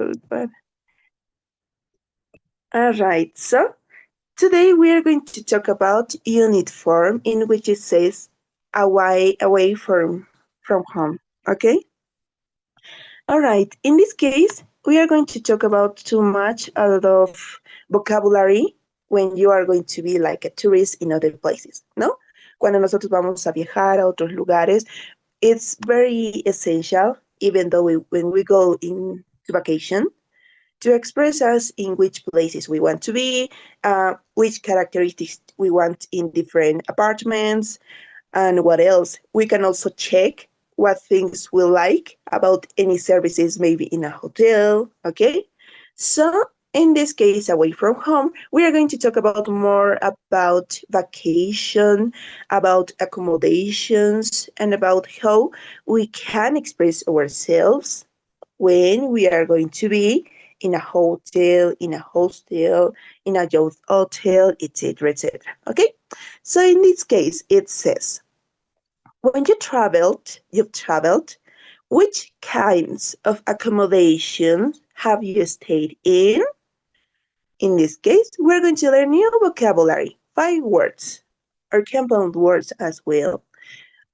good, but all right. So today we are going to talk about unit form in which it says away from home. Okay. All right. In this case, we are going to talk about too much a lot of vocabulary when you are going to be like a tourist in other places, ¿no? Cuando nosotros vamos a viajar a otros lugares, it's very essential, even though when we go in to vacation, to express us in which places we want to be, which characteristics we want in different apartments, and what else. We can also check what things we like about any services, maybe in a hotel, okay? So in this case, away from home, we are going to talk about more about vacation, about accommodations, and about how we can express ourselves when we are going to be in a hotel, in a hostel, in a youth hotel, etc., etc. Okay? So in this case, it says, when you've traveled, which kinds of accommodations have you stayed in? In this case, we're going to learn new vocabulary, 5 words, or compound words as well.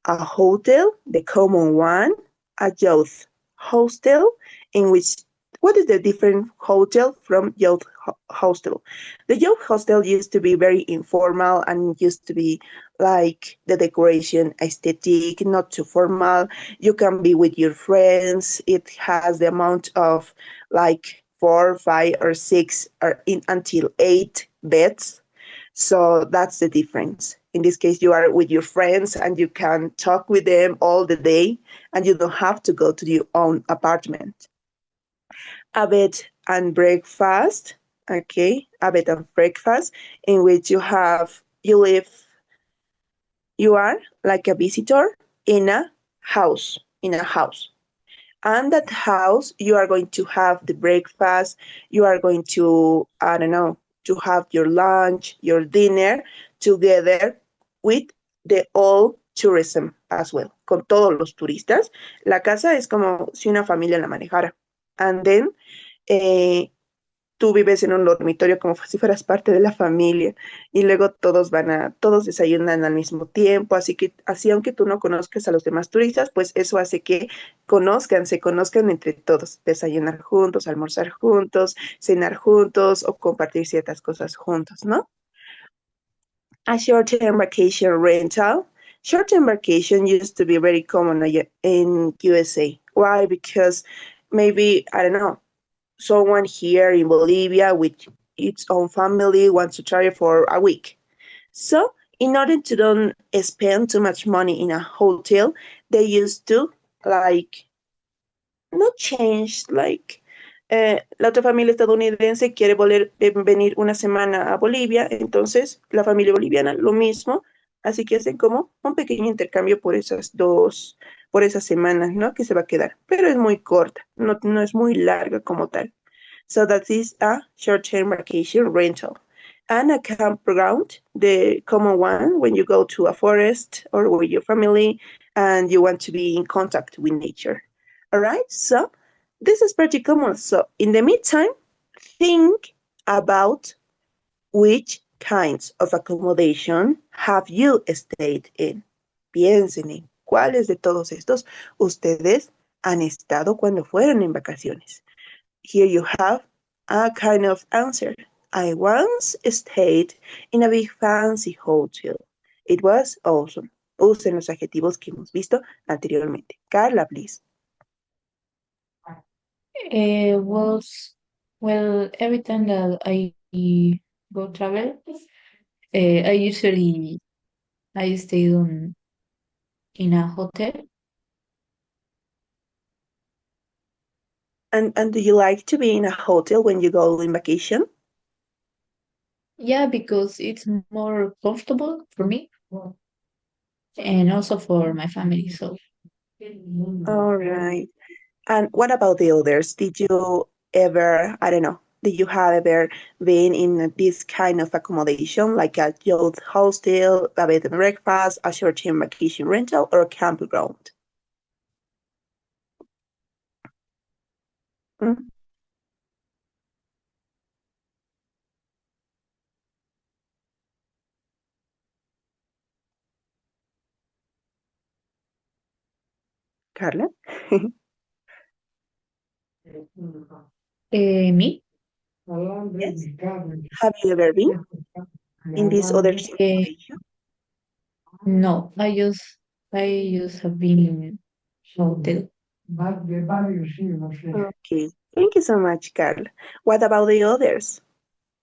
A hotel, the common one, a youth hostel, in which, what is the different hotel from youth hostel? The youth hostel used to be very informal and used to be like the decoration aesthetic, not too formal. You can be with your friends. It has the amount of like 4, 5, or 6, or until 8 beds. So that's the difference. In this case, you are with your friends and you can talk with them all the day and you don't have to go to your own apartment. A bed and breakfast, okay, a bed and breakfast in which you are like a visitor in a house, And that house, you are going to have the breakfast, you are going to, I don't know, to have your lunch, your dinner together with the all tourism as well, con todos los turistas. La casa es como si una familia la manejara. And then, tú vives en un dormitorio como si fueras parte de la familia y luego todos desayunan al mismo tiempo, así aunque tú no conozcas a los demás turistas, pues eso hace que se conozcan entre todos, desayunar juntos, almorzar juntos, cenar juntos o compartir ciertas cosas juntos, ¿no? A short-term vacation rental. Short-term vacation used to be very common in USA. Why? Because maybe, I don't know, someone here in Bolivia with its own family wants to travel for a week. So in order to don't spend too much money in a hotel, they used to like not change like la otra familia estadounidense quiere venir una semana a Bolivia, entonces la familia boliviana lo mismo, así que hacen como un pequeño intercambio por por esas semanas, ¿no? Que se va a quedar, pero es muy corta, no es muy larga como tal. So that is a short-term vacation rental. And a campground, the common one, when you go to a forest or with your family and you want to be in contact with nature. All right, so this is pretty common. So in the meantime, think about which kinds of accommodation have you stayed in. Piensen en cuáles de todos estos ustedes han estado cuando fueron en vacaciones. Here you have a kind of answer. I once stayed in a big fancy hotel. It was awesome. Usen los adjetivos que hemos visto anteriormente. Carla, please. Well, every time that I go travel, I stay in a hotel. And do you like to be in a hotel when you go on vacation? Yeah, because it's more comfortable for me and also for my family. So All right. And what about the others? Did you ever, I don't know, did you have ever been in this kind of accommodation, like a youth hostel, a bed and breakfast, a short-term vacation rental, or a campground? Mm. Carla? Me? Yes. Have you ever been in this other Eh, situation? no, I just have been in hotel. Okay. Thank you so much, Carla. What about the others?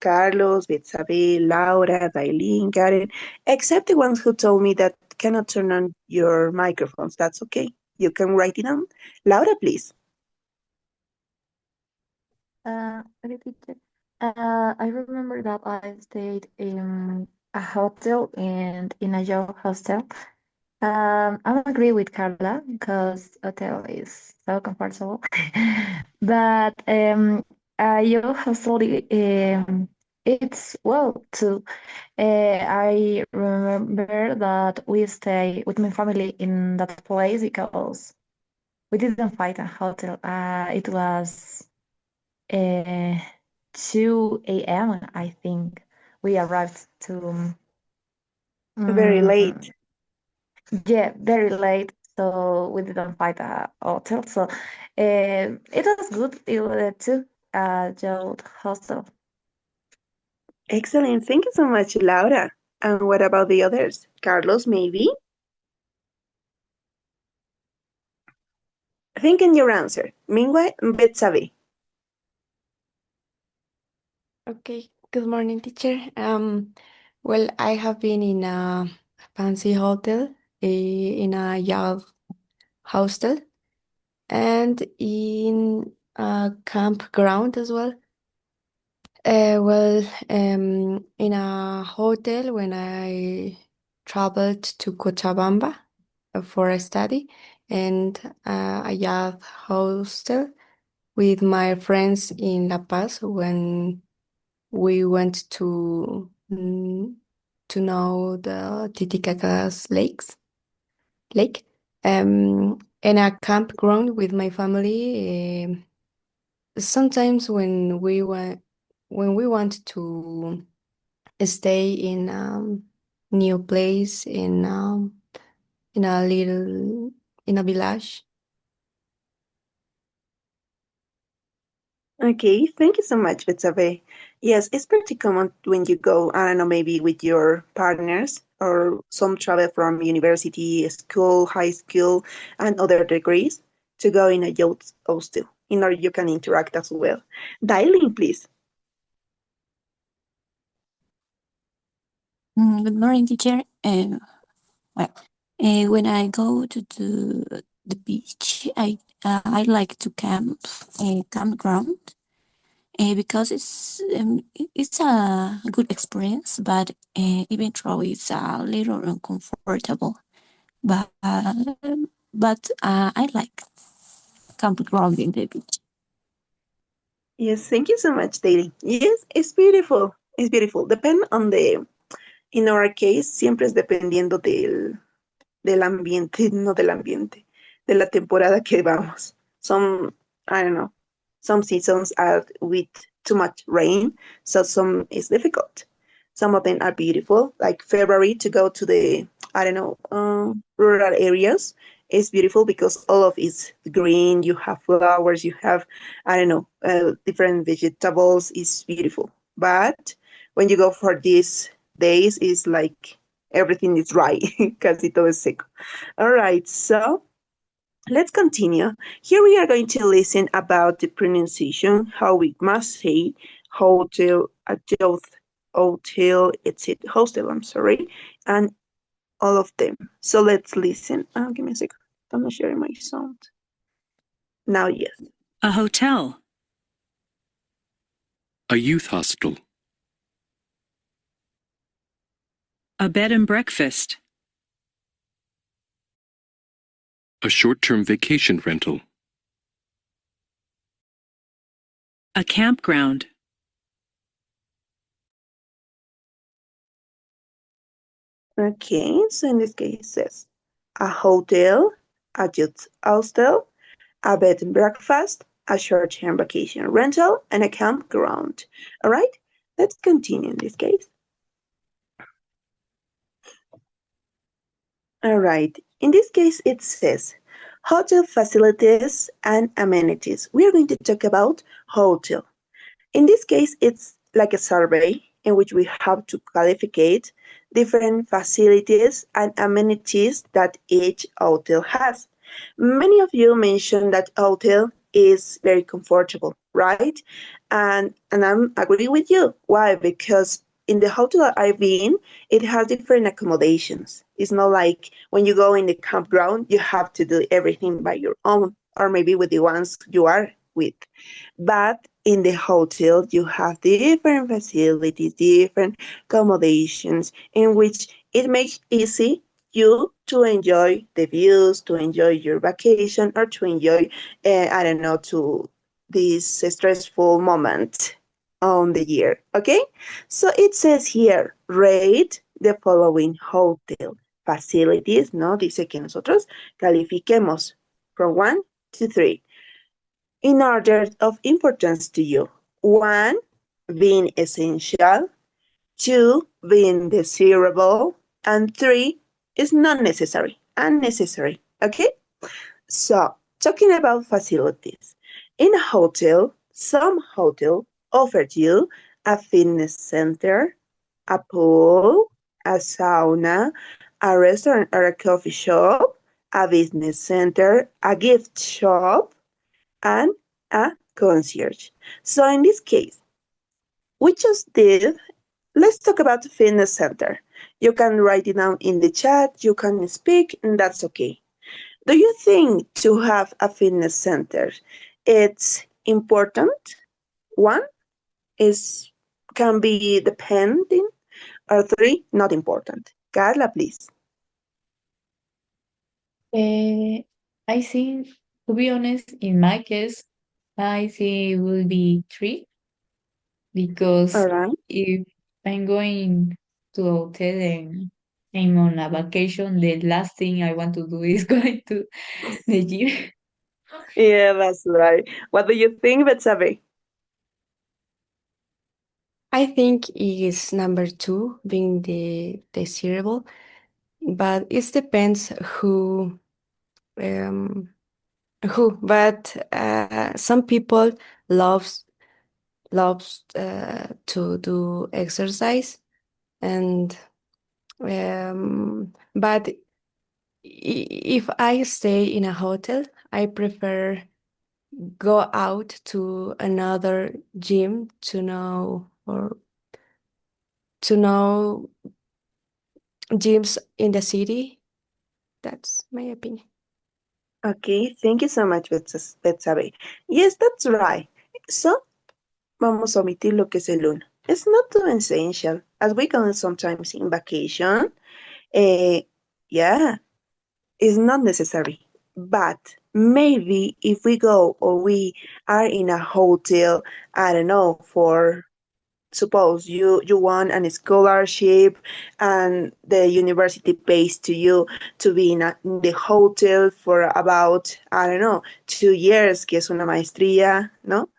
Carlos, Betsabe, Laura, Dailin, Karen, except the ones who told me that cannot turn on your microphones. That's okay. You can write it down. Laura, please. Okay, teacher. I remember that I stayed in a hotel and in a job hostel. I agree with Carla because hotel is so comfortable. But your hostel, it's well too. I remember that we stay with my family in that place because we didn't find a hotel. It was uh, 2 a.m., I think. We arrived to, Very um, late. yeah, very late. So we didn't find a hotel. So it was good. It was too, Joe hostel. Excellent. Thank you so much, Laura. And what about the others? Carlos, maybe? Think in your answer. Meanwhile, Betsabe. Okay, good morning, teacher. Well, I have been in a fancy hotel, in a yacht hostel, and in a campground as well. In a hotel when I traveled to Cochabamba for a study, and a yacht hostel with my friends in La Paz when we went to know the Titicaca's lake, in a campground with my family. Sometimes when we want to stay in new place in a little in a village. Okay, thank you so much, Betsabe. Yes, it's pretty common when you go, I don't know, maybe with your partners or some travel from university, school, high school, and other degrees to go in a youth hostel in order you can interact as well. Dialing, please. Good morning, teacher. Well, when I go to the beach, I like to camp a campground because it's a good experience, but even though it's a little uncomfortable, but I like campground in the beach. Yes, thank you so much, Daily. Yes, it's beautiful. It's beautiful. Depend on in our case, siempre es dependiendo del ambiente, no del ambiente, de la temporada que vamos. Some, I don't know, some seasons are with too much rain, so some is difficult. Some of them are beautiful, like February to go to the, I don't know, rural areas is beautiful because all of it's green, you have flowers, you have, I don't know, different vegetables, it's beautiful. But when you go for these days, it's like everything is dry, casi todo es seco. All right, so let's continue. Here we are going to listen about the pronunciation, how we must say hotel, adult, hotel, etc. Hostel, I'm sorry, and all of them. So let's listen. Give me a second. I'm not sharing my sound. Now, yes. A hotel. A youth hostel. A bed and breakfast. A short-term vacation rental. A campground. Okay, so in this case it says a hotel, a youth hostel, a bed and breakfast, a short-term vacation rental, and a campground. All right, let's continue in this case. All right, in this case it says Hotel facilities and amenities. We are going to talk about hotel. In this case, it's like a survey in which we have to qualify different facilities and amenities that each hotel has. Many of you mentioned that hotel is very comfortable, right? And I'm agree with you. Why? Because in the hotel I've been, it has different accommodations. It's not like when you go in the campground, you have to do everything by your own, or maybe with the ones you are with. But in the hotel, you have different facilities, different accommodations, in which it makes easy you to enjoy the views, to enjoy your vacation, or to enjoy, I don't know, to this stressful moment on the year. Okay? So it says here, rate the following hotel facilities, ¿no? Dice que nosotros califiquemos from 1 to 3 in order of importance to you. 1, being essential. 2, being desirable. And 3 is not necessary, unnecessary. Okay? So, talking about facilities. In a hotel, some hotel offered you a fitness center, a pool, a sauna, a restaurant or a coffee shop, a business center, a gift shop, and a concierge. So in this case, we just did, let's talk about the fitness center. You can write it down in the chat, you can speak, and that's okay. Do you think to have a fitness center, it's important? 1 is can be depending, or 3, not important. Carla, please. I think, to be honest, in my case, I think it will be 3 because All right. if I'm going to a hotel and I'm on a vacation, the last thing I want to do is going to the gym. Yeah, that's right. What do you think, Betsabe? I think is number 2, being the desirable, but it depends um, who. But some people loves to do exercise, and but if I stay in a hotel, I prefer go out to another gym to know gyms in the city. That's my opinion. Okay, thank you so much, Betsabe. Yes, that's right. So, vamos a omitir lo que es el 1. It's not too essential, as we go sometimes in vacation. Yeah, it's not necessary. But maybe if we go or we are in a hotel, I don't know, for suppose you won a scholarship and the university pays to you to be in the hotel for about, I don't know, 2 years, que es una maestría, ¿no?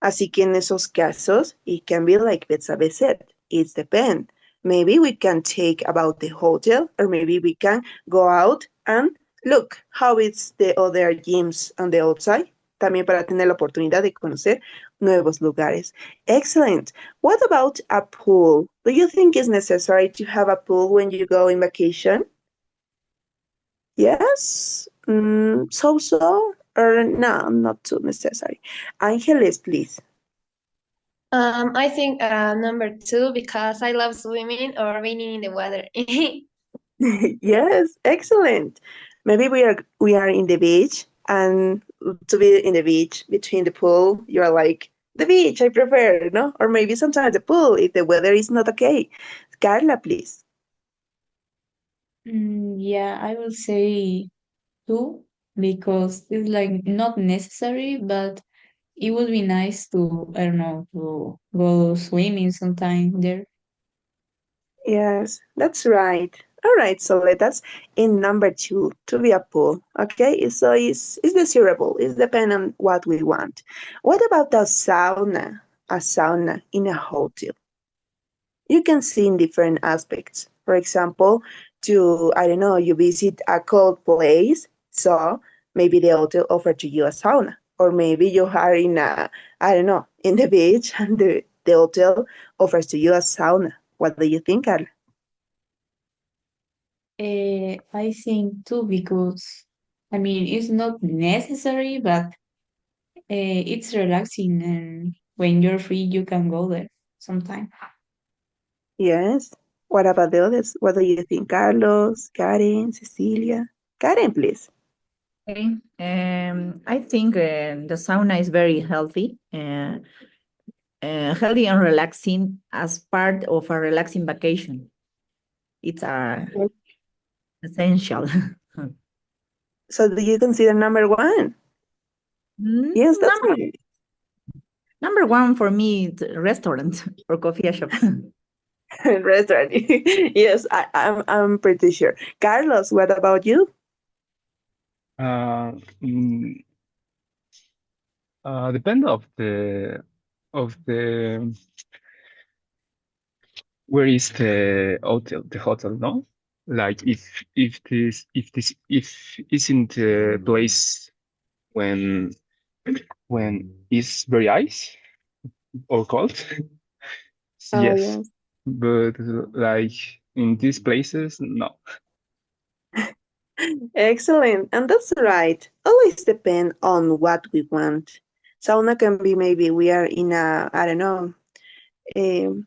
Así que en esos casos, it can be like Betsabe said, it depends. Maybe we can take about the hotel, or maybe we can go out and look how it's the other gyms on the outside, también para tener la oportunidad de conocer nuevos lugares. Excellent. What about a pool? Do you think it's necessary to have a pool when you go on vacation? Yes? So, or no, not too necessary. Angeles, please. I think number 2 because I love swimming or being in the water. Yes, excellent. Maybe we are in the beach, and to be in the beach between the pool, you're like, the beach, I prefer, no? Or maybe sometimes the pool if the weather is not okay. Carla, please. Yeah, I will say 2 because it's like not necessary, but it would be nice to, I don't know, to go swimming sometime there. Yes, that's right. All right, so let us in number 2 to be a pool. Okay, so it's desirable. It depends on what we want. What about a sauna? A sauna in a hotel. You can see in different aspects. For example, I don't know, you visit a cold place, so maybe the hotel offered to you a sauna, or maybe you are in a, I don't know, in the beach and the hotel offers to you a sauna. What do you think, Carla? I think too, because I mean it's not necessary, but it's relaxing, and when you're free, you can go there sometime. Yes. What about the others? What do you think, Carlos, Karen, Cecilia? Karen, please. Okay. I think the sauna is very healthy and relaxing as part of a relaxing vacation. It's essential. So do you consider number one? Yes, that's right. Number one for me, it's a restaurant or coffee shop. Restaurant. Yes, I'm pretty sure. Carlos, what about you? Depend of the where is the hotel, no? Like if isn't a place when it's very ice or cold, yes. Yes. But like in these places, no. Excellent. And that's right. Always depend on what we want. Sauna can be maybe we are in a, I don't know, um,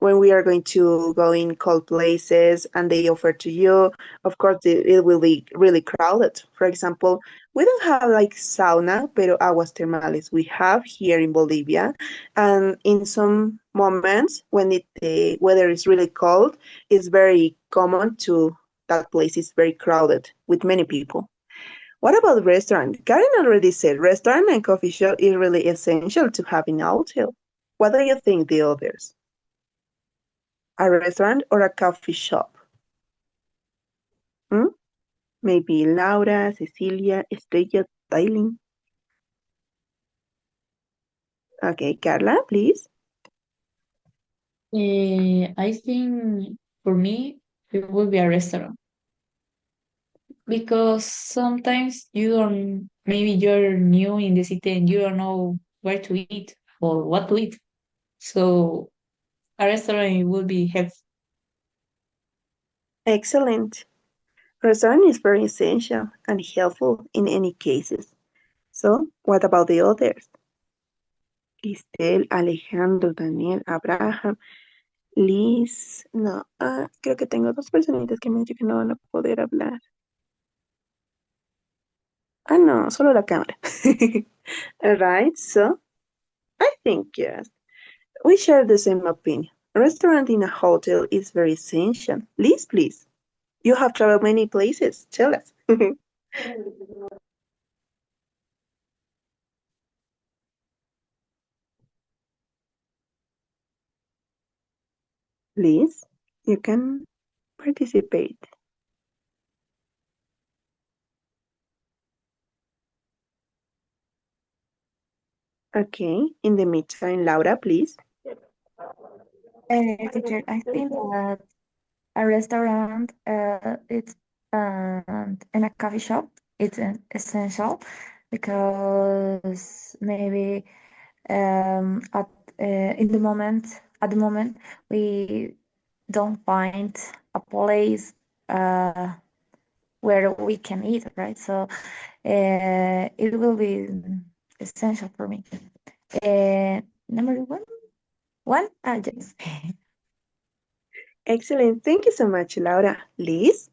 when we are going to go in cold places and they offer to you, of course, it will be really crowded. For example, we don't have like sauna, pero aguas termales. We have here in Bolivia. And in some moments when the weather is really cold, it's very common to that place is very crowded with many people. What about restaurant? Karen already said restaurant and coffee shop is really essential to have in a hotel. What do you think the others? A restaurant or a coffee shop? Hmm? Maybe Laura, Cecilia, Estrella, Tyling. Okay, Carla, please. I think for me, it would be a restaurant, because sometimes you don't, maybe you're new in the city and you don't know where to eat or what to eat. So a restaurant would be helpful. Excellent. Restaurant is very essential and helpful in any cases. So, what about the others? Listel, Alejandro, Daniel, Abraham, Liz. No, creo que tengo dos personitas que me han dicho que no van a poder hablar. Ah, no, solo la cámara. Alright, so I think yes. We share the same opinion. A restaurant in a hotel is very essential. Liz, please. You have traveled many places. Tell us. Liz, you can participate. Okay, in the meantime, Laura, please. Teacher, I think that a restaurant, it's and a coffee shop, it's essential because maybe at in the moment at the moment we don't find a place where we can eat, right? So it will be essential for me. Number one, yes. Excellent. Thank you so much, Laura. Liz?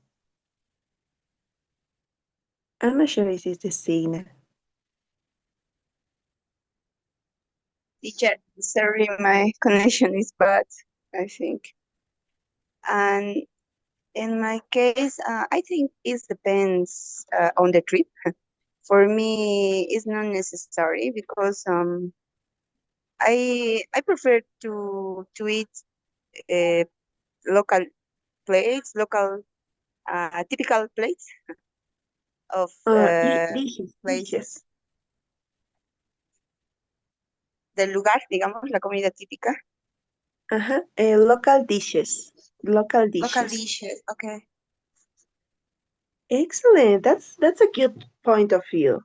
I'm not sure if it's the signal. Teacher, sorry, my connection is bad, I think. And in my case, I think it depends on the trip. For me, it's not necessary because I prefer to eat local plates, local typical plates of Dishes. places del lugar, digamos, la comida típica. Uh-huh. Local dishes. Local Local dishes. dishes, okay. Excellent. That's a good point of view.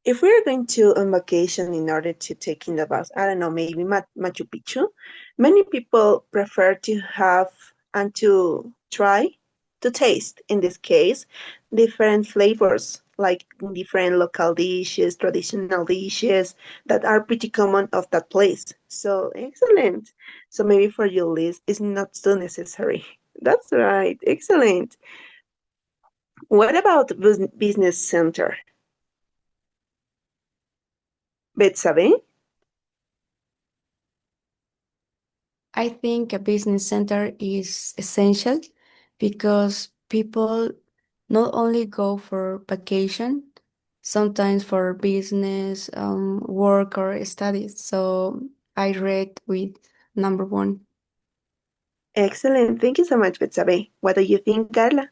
If we're going to on vacation in order to take in the bus, I don't know, maybe Machu Picchu, many people prefer to have and to try to taste, in this case, different flavors, like different local dishes, traditional dishes that are pretty common of that place. So excellent. So maybe for your list, it's not so necessary. That's right. Excellent. What about business center? Betsabe? I think a business center is essential because people not only go for vacation, sometimes for business, work, or studies. So I read with number one. Excellent. Thank you so much, Betsabe. What do you think, Carla?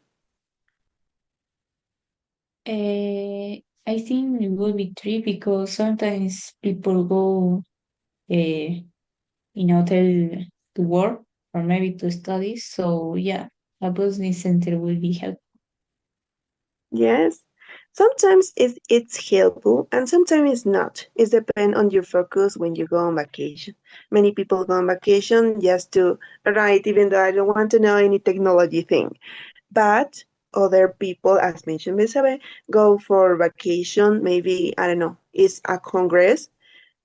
I think it will be three because sometimes people go in hotel to work or maybe to study. So yeah, a business center will be helpful. Yes. Sometimes it's helpful and sometimes it's not. It depends on your focus when you go on vacation. Many people go on vacation just to write, even though I don't want to know any technology thing. But other people, as mentioned by Isabel, go for vacation. Maybe, I don't know, it's a congress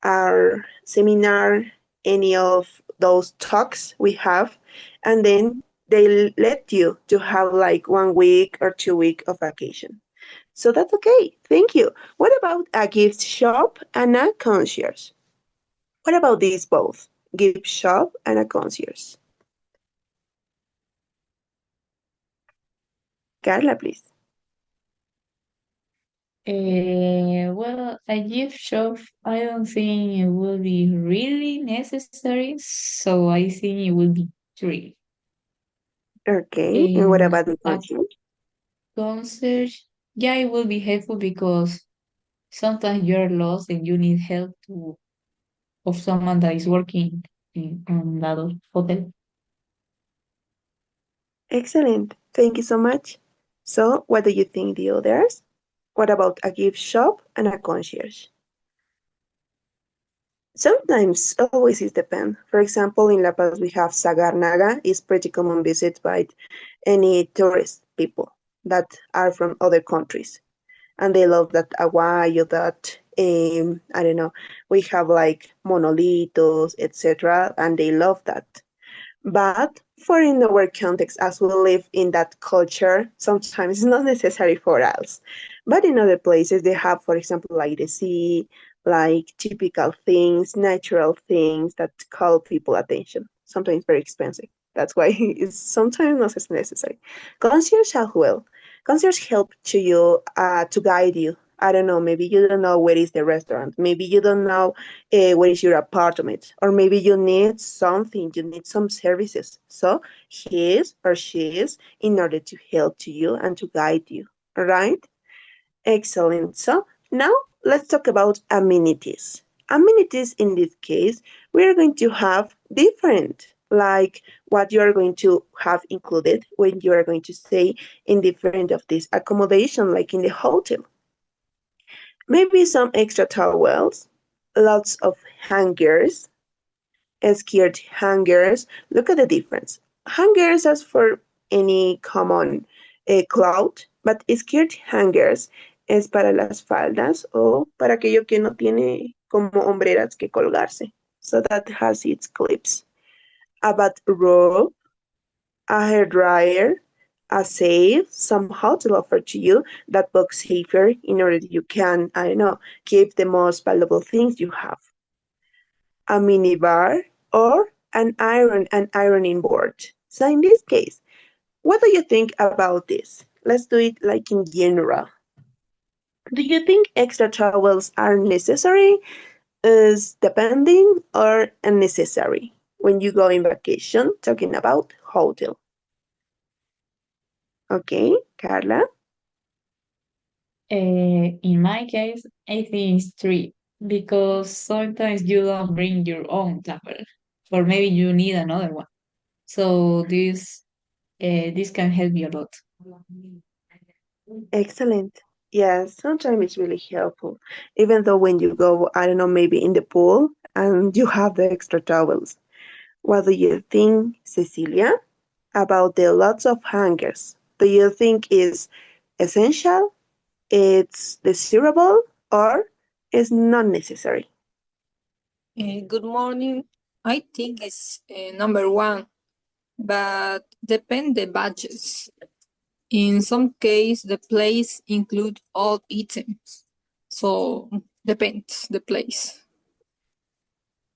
or seminar, any of those talks we have, and then they let you to have like 1 week or 2 week of vacation. So that's okay. Thank you. What about a gift shop and a concierge? What about these both? Gift shop and a concierge. Carla, please. Well, a gift shop, I don't think it will be really necessary, so I think it will be three. Okay. And what And about the a concierge? concert, yeah, it will be helpful because sometimes you're lost and you need help of someone that is working on that hotel. Excellent. Thank you so much. So, what do you think, the others? What about a gift shop and a concierge? Sometimes, always it depends. For example, in La Paz we have Sagarnaga. It's pretty common visit by any tourist people that are from other countries. And they love that aguayo, that, I don't know, we have like monolitos, etc. And they love that. But for in our context, as we live in that culture, sometimes it's not necessary for us. But in other places, they have, for example, like the sea, like typical things, natural things that call people attention. Sometimes very expensive. That's why it's sometimes not as necessary. Concierge as well. Concierge help to you to guide you. I don't know, maybe you don't know where is the restaurant. Maybe you don't know where is your apartment, or maybe you need something, you need some services. So he is or she is in order to help to you and to guide you. All right? Excellent. So now let's talk about amenities. Amenities in this case, we are going to have different, like what you are going to have included when you are going to stay in different of this accommodation, like in the hotel. Maybe some extra towels, lots of hangers, skirt hangers. Look at the difference. Hangers as for any common cloth, but skirt hangers es para las faldas o para aquello que no tiene como hombreras que colgarse. So that has its clips. A bath robe, a hair dryer, a safe, somehow to offer to you that box safer in order that you can, I don't know, keep the most valuable things you have. A mini bar or an ironing board. So in this case, what do you think about this? Let's do it like in general. Do you think extra towels are necessary? Is depending or unnecessary when you go in vacation? Talking about hotel. Okay, Carla. In my case, I think it's three because sometimes you don't bring your own tupper, or maybe you need another one. So this can help you a lot. Excellent. Yes, sometimes it's really helpful. Even though when you go, I don't know, maybe in the pool and you have the extra towels. What do you think, Cecilia, about the lots of hangers? Do you think is essential, it's desirable, or is not necessary? Good morning. I think it's number one, but depend the budgets. In some case, the place include all items, so depends the place.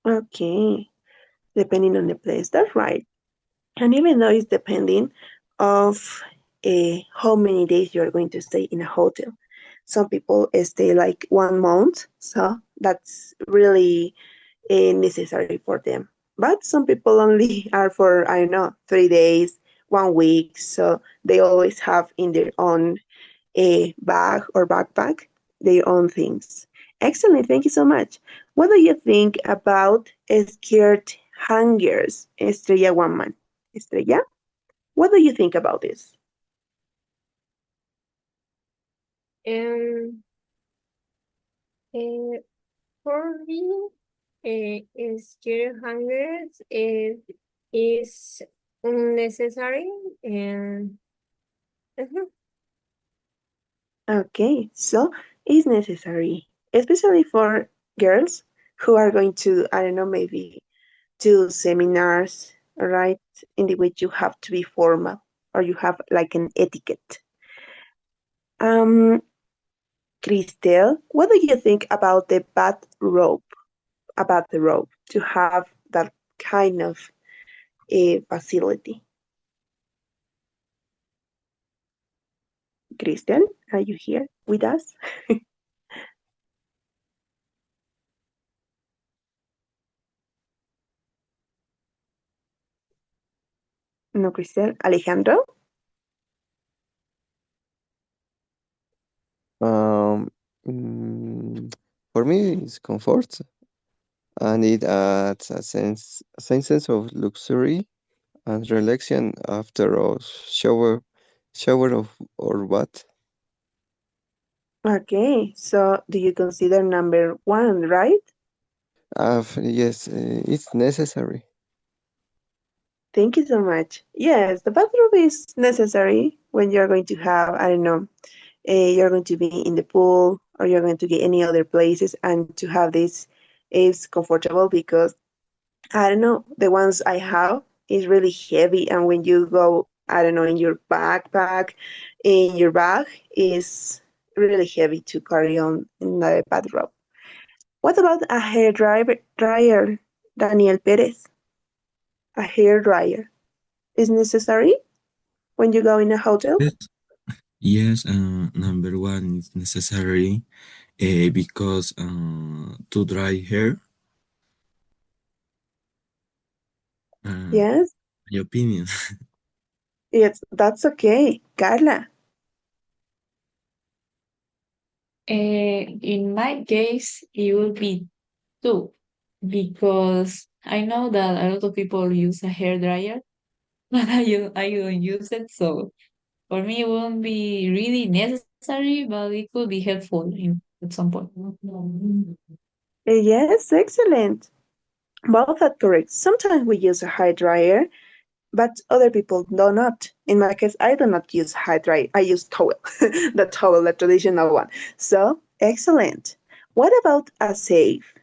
Okay, depending on the place. That's right. And even though it's depending of how many days you're going to stay in a hotel. Some people stay like 1 month, so that's really necessary for them. But some people only are for, I don't know, 3 days, 1 week, so they always have in their own bag or backpack their own things. Excellent, thank you so much. What do you think about skirt hangers, Estrella Woman? Estrella, what do you think about this? Um, for me, skill hangers is unnecessary and mhm. Okay, so it's necessary, especially for girls who are going to, I don't know, maybe to seminars, right? In the which you have to be formal or you have like an etiquette. Um, Christelle, what do you think about the bathrobe? About the robe to have that kind of a facility. Christian, are you here with us? No, Christian. Alejandro? Um, mm, for me, it's comfort, and it adds a sense of luxury and relaxation after a shower of or bath. Okay, so do you consider number one, right? Yes, it's necessary. Thank you so much. Yes, the bathroom is necessary when you're going to have, I don't know, you're going to be in the pool or you're going to get any other places, and to have this is comfortable because I don't know, the ones I have is really heavy, and when you go, I don't know, in your backpack, in your bag, is really heavy to carry on in the bathrobe. What about a dryer, Daniel Perez? A hair dryer is necessary when you go in a hotel? Yes, yes, number one is necessary because to dry hair, uh, Yes, my opinion. yes, that's okay. Carla, In my case, it would be two, because I know that a lot of people use a hair dryer, but I don't use it, so for me it won't be really necessary, but it could be helpful at some point. yes, excellent. Both are correct. Sometimes we use a hair dryer, but other people do not. In my case, I do not use hair dryer. I use towel, the towel, the traditional one. So excellent. What about a safe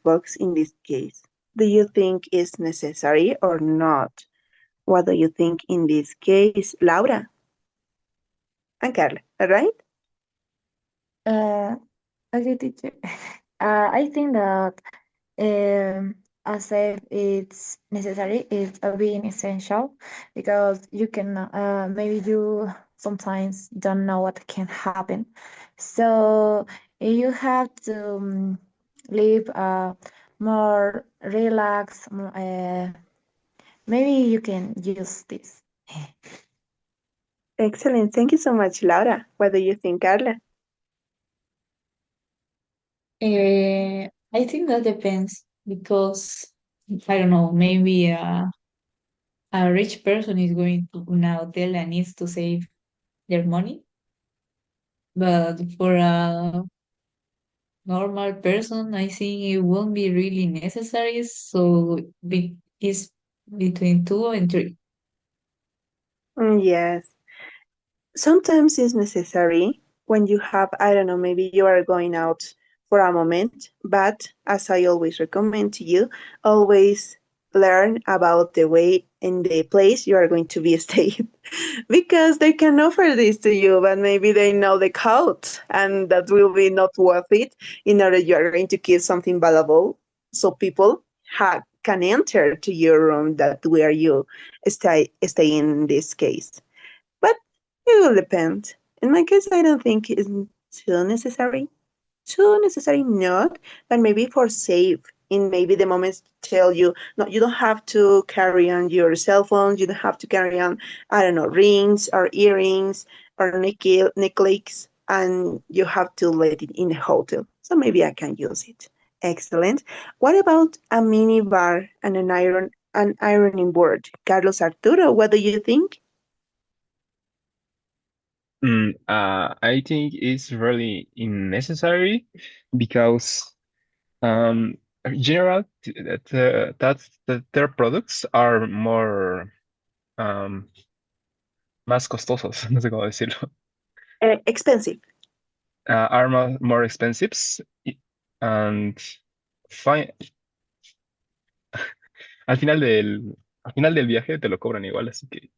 box in this case? Do you think is necessary or not? What do you think in this case, Laura and Carla? All right? Uh, okay, teacher. I think that as if it's necessary, it's being essential because you can maybe you sometimes don't know what can happen. So you have to live more relaxed. Maybe you can use this. Excellent. Thank you so much, Laura. What do you think, Carla? I think that depends because I don't know, maybe a rich person is going to a hotel and needs to save their money. but for a normal person, I think it won't be really necessary. So it's between 2 and 3. Yes. Sometimes it's necessary when you have, I don't know, maybe you are going out for a moment, but as I always recommend to you, always learn about the way in the place you are going to be staying because they can offer this to you, but maybe they know the code and that will be not worth it in order you are going to keep something valuable so people can enter to your room that where you stay in this case. But it will depend. In my case, I don't think it's too necessary. Too necessary, not, but maybe for safe. In maybe the moments tell you, no, you don't have to carry on your cell phone. You don't have to carry on, I don't know, rings or earrings or necklaces, and you have to let it in the hotel. So maybe I can use it. Excellent. What about a mini bar and an ironing board? Carlos Arturo, what do you think? I think it's really unnecessary because general that their products are more um, más costosos, no sé cómo decirlo, Expensive. are more expensive and fine. Al final al final del viaje te lo cobran igual, así que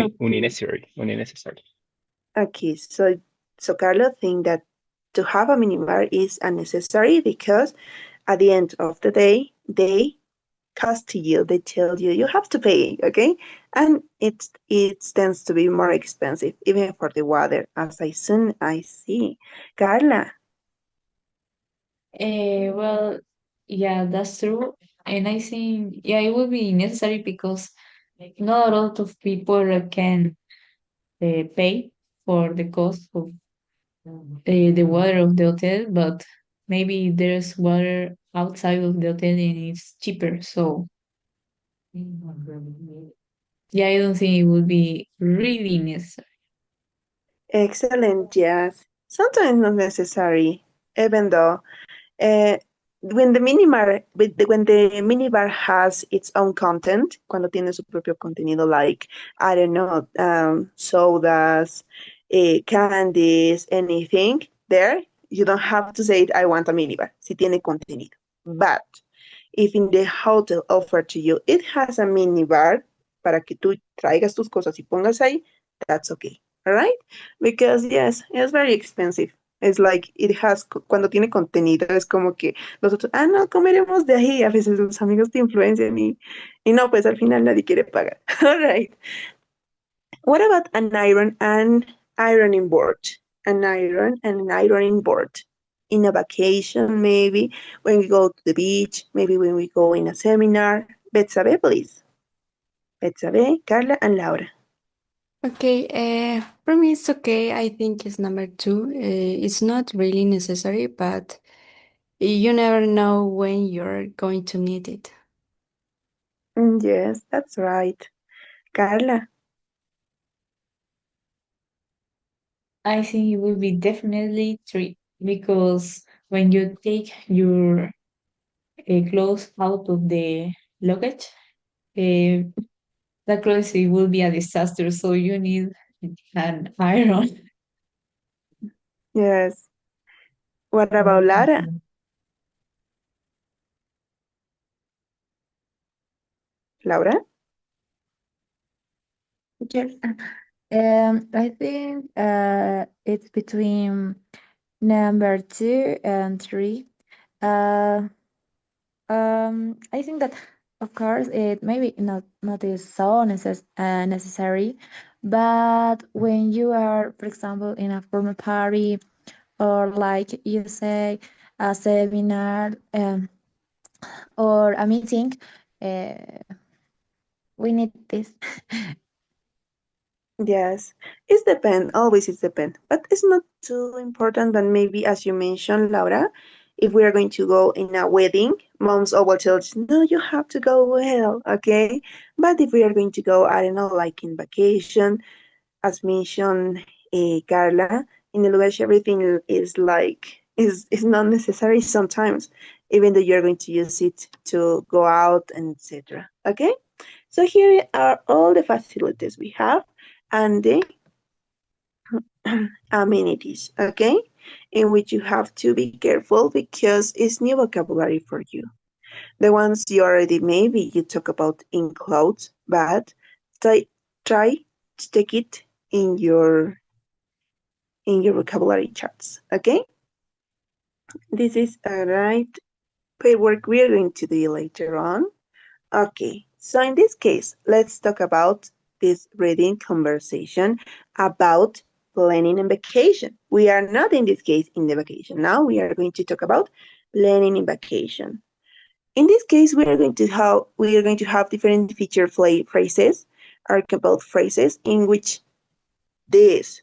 unnecessary. Okay, so Carlos think that to have a minibar is unnecessary because at the end of the day, they cost to you, they tell you you have to pay, okay? And it tends to be more expensive, even for the water, as I soon I see. Carla, Well, yeah, that's true. And I think, yeah, it would be necessary because not a lot of people can pay for the cost of the water of the hotel, but maybe there's water outside of the hotel and it's cheaper. So, yeah, I don't think it would be really necessary. excellent, yes. Sometimes not necessary, even though Uh, when the minibar has its own content, cuando tiene su propio contenido, like, I don't know, sodas, candies, anything, there, you don't have to say, I want a minibar, si tiene contenido. But if in the hotel offer to you, it has a minibar para que tú traigas tus cosas y pongas ahí, that's okay, all right? Because yes, it's very expensive. Es like, it has, cuando tiene contenido, es como que nosotros, no, comeremos de ahí. A veces los amigos te influencian y no, pues al final nadie quiere pagar. All right. What about an iron and ironing board? An iron and an ironing board. In a vacation, maybe, when we go to the beach, maybe when we go in a seminar. Betsabe, please. Betsabe, Carla, and Laura. Okay, for me it's okay. I think it's number 2. It's not really necessary, but you never know when you're going to need it. Yes, that's right. Carla. I think it will be definitely 3 because when you take your clothes out of the luggage, uh, the clothes it will be a disaster. So you need an iron. Yes. What about Lara? Laura? Yes. I think it's between number 2 and 3. Uh, I think that of course it maybe not is so necessary, but when you are, for example, in a formal party or like you say a seminar or a meeting, uh, we need this. Yes, it's depend. Always it's depend, but it's not too important. But maybe, as you mentioned, Laura, if we are going to go in a wedding, moms always tell us, no, you have to go well, okay? But if we are going to go, I don't know, like in vacation, as mentioned, Carla, in the lugar everything is not necessary sometimes, even though you're going to use it to go out and etc. Okay, so here are all the facilities we have and the amenities, okay, in which you have to be careful because it's new vocabulary for you. The ones you already maybe you talk about in clothes, but try to take it in your vocabulary charts, okay? This is a right paperwork we are going to do later on. Okay, so in this case, let's talk about this reading conversation about planning and vacation. We are not in this case in the vacation. Now we are going to talk about planning in vacation. In this case, we are going to have different feature phrases, or about phrases in which this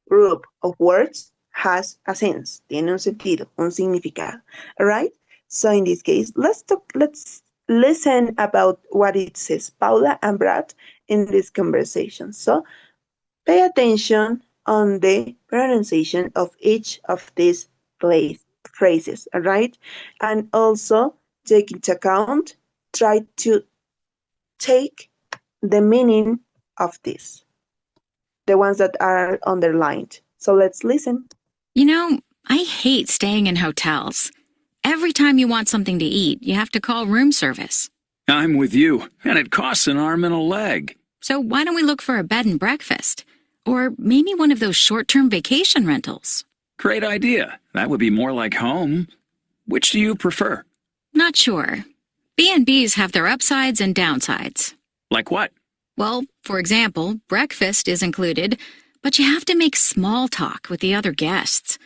group of words has a sense, tiene un sentido, un significado. All right? So in this case, let's listen about what it says Paula and Brad in this conversation. So pay attention on the pronunciation of each of these phrases, all right? And also take into account, try to take the meaning of this, the ones that are underlined. So let's listen. You know, I hate staying in hotels. Every time you want something to eat, you have to call room service. I'm with you, and it costs an arm and a leg. So why don't we look for a bed and breakfast? Or maybe one of those short-term vacation rentals? Great idea. That would be more like home. Which do you prefer? Not sure. B&Bs have their upsides and downsides. Like what? Well, for example, breakfast is included, but you have to make small talk with the other guests.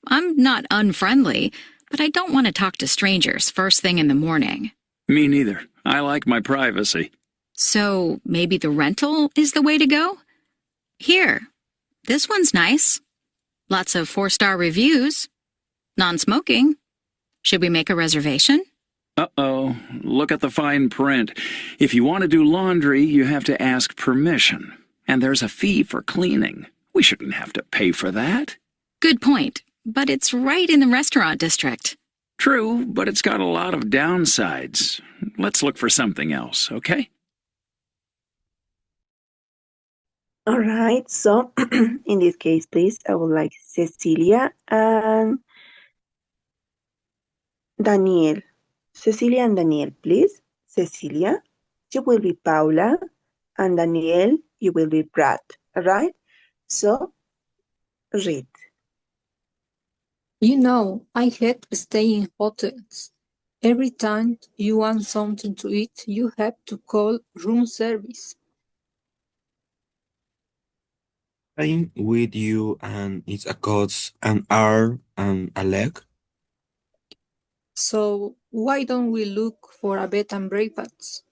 I'm not unfriendly, but I don't want to talk to strangers first thing in the morning. Me neither. I like my privacy. So maybe the rental is the way to go? Here, this one's nice. Lots of 4-star reviews. Non-smoking. Should we make a reservation? Uh-oh. Look at the fine print. If you want to do laundry, you have to ask permission. And there's a fee for cleaning. We shouldn't have to pay for that. Good point. But it's right in the restaurant district. True, but it's got a lot of downsides. Let's look for something else, okay? All right, so in this case, please, I would like Cecilia and Daniel. Cecilia and Daniel, please. Cecilia, you will be Paula, and Daniel, you will be Brad, all right? So, read. You know, I hate staying in hotels. Every time you want something to eat, you have to call room service. I'm with you, and it costs an arm and a leg. So why don't we look for a bed and breakfast?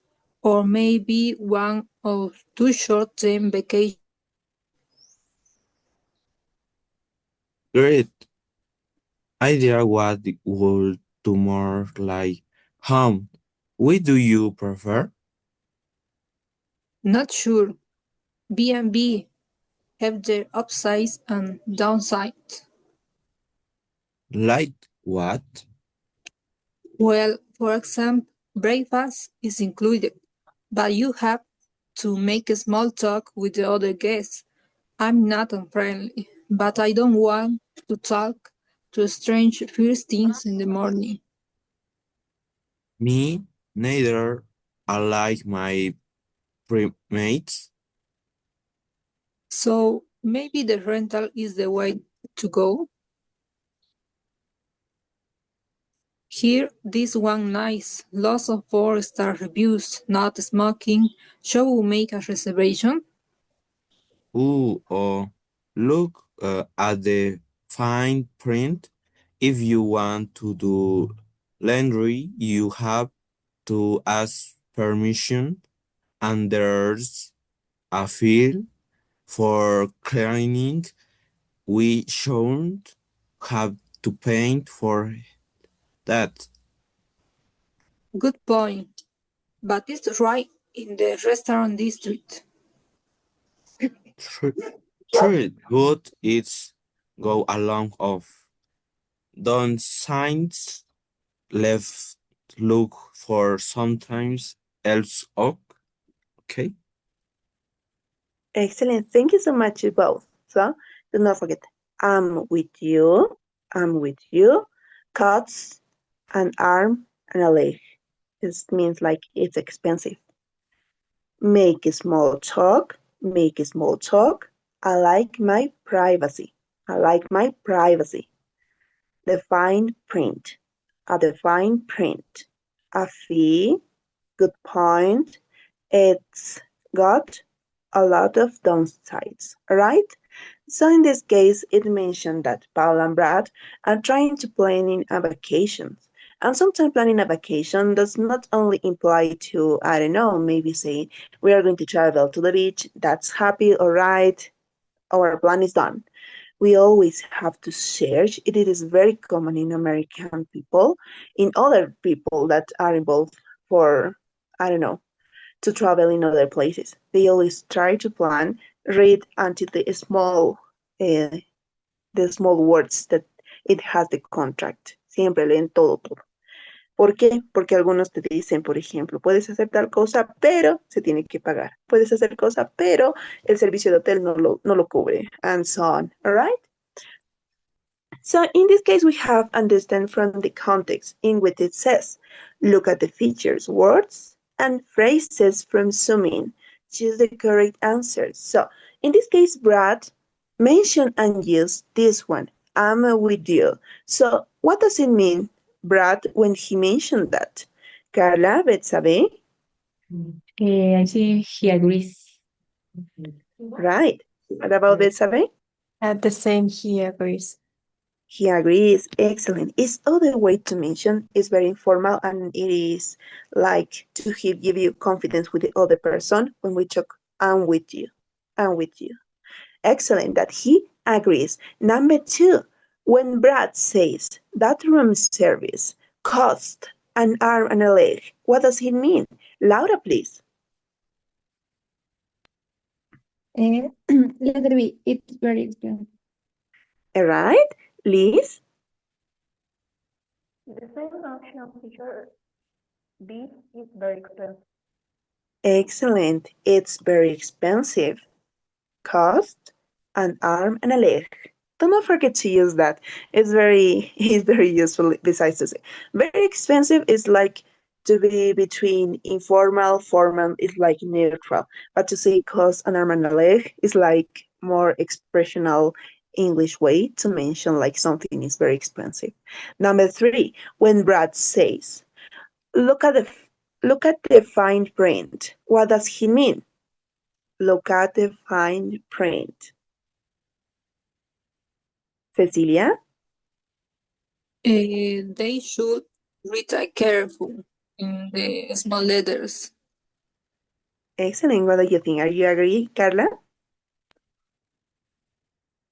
Or maybe one or two short-term vacations? Great idea. What would do more like home? Which do you prefer? Not sure. B&B have their upsides and downsides. Like what? Well, for example, breakfast is included, but you have to make a small talk with the other guests. I'm not unfriendly, but I don't want to talk to strangers first things in the morning. Me neither. I like my primates. So maybe the rental is the way to go. Here, this one nice, lots of 4-star reviews, not smoking. Shall we make a reservation? Oh, look at the fine print. If you want to do laundry, you have to ask permission, and there's a fee for cleaning. We shouldn't have to pay for that. Good point. But it's right in the restaurant district. True, but it's go along of. Don't signs left look for sometimes else up. Okay. Excellent. Thank you so much, you both. So do not forget, I'm with you. I'm with you. Cuts an arm and a leg. This means like it's expensive. Make small talk. Make small talk. I like my privacy. I like my privacy. The fine print. A defined print. A fee. Good point. It's got a lot of downsides, right? So in this case, it mentioned that Paul and Brad are trying to plan a vacation. And sometimes planning a vacation does not only imply to, I don't know, maybe say, we are going to travel to the beach, that's happy, all right, our plan is done. We always have to search. It is very common in American people, in other people that are involved for, I don't know, to travel in other places. They always try to plan, read until the small words that it has the contract. Siempre leen todo, todo. ¿Por qué? Porque algunos te dicen, por ejemplo, puedes hacer tal cosa, pero se tiene que pagar. Puedes hacer cosa, pero el servicio de hotel no lo cubre, and so on. All right? So in this case, we have understand from the context in which it says, look at the features, words, and phrases from zooming. Choose the correct answer. So in this case, Brad mentioned and used this one, I'm with you. So what does it mean, Brad, when he mentioned that? Carla, Betsabe? I think he agrees. Right. What about Betsabe? At the same, he agrees. He agrees. Excellent. It's other way to mention. It's very informal and it is like to give you confidence with the other person when we talk, I'm with you. I'm with you. Excellent that he agrees. Number 2, when Brad says that room service cost an arm and a leg, what does it mean? Laura, please. Letter B, it's very expensive. All right. Liz? The second option feature B is very expensive. Excellent. It's very expensive. Cost an arm and a leg. Do not forget to use that. It's very useful besides to say. Very expensive is like to be between informal, formal is like neutral. But to say cost an arm and a leg is like more expressional English way to mention like something is very expensive. Number 3, when Brad says, look at the fine print. What does he mean? Look at the fine print. Cecilia? They should read careful in the small letters. Excellent. What do you think? Are you agree, Carla?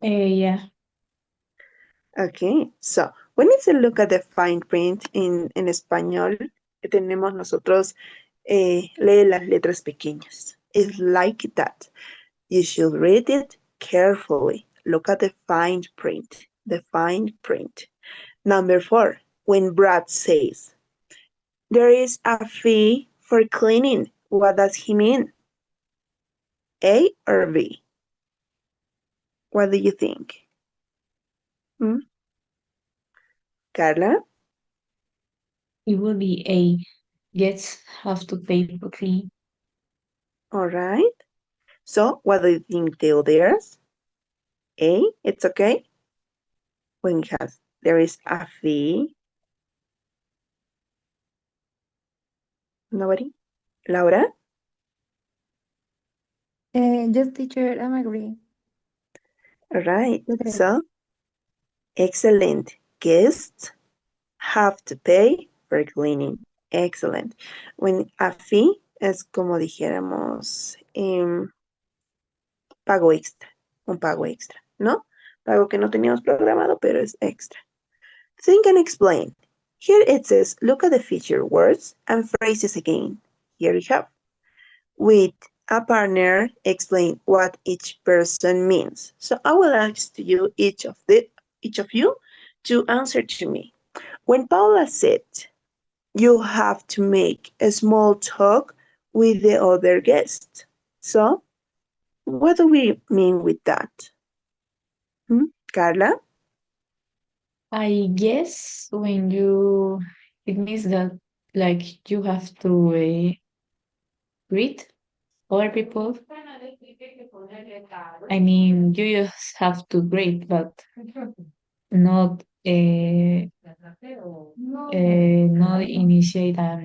Yeah. Okay, so when it's a look at the fine print en español, tenemos nosotros lee las letras pequeñas. It's like that. You should read it carefully. Look at the fine print. The fine print. Number 4, when Brad says, there is a fee for cleaning. What does he mean? A or B? What do you think? Carla? It will be A. Guests have to pay for clean. All right. So what do you think the others? A, it's okay? When there is a fee. Nobody? Laura? Just teacher, I'm agree. All right. So, excellent. Guests have to pay for cleaning. Excellent. When a fee es como dijéramos pago extra, un pago extra, ¿no? Pago que no teníamos programado, pero es extra. Think and explain. Here it says, look at the feature words and phrases again. Here we have. With a partner explain what each person means. So I will ask you each of you to answer to me. When Paula said, you have to make a small talk with the other guest. So, what do we mean with that? Carla? I guess it means that like you have to greet other people. I mean, you just have to greet, but not not initiate a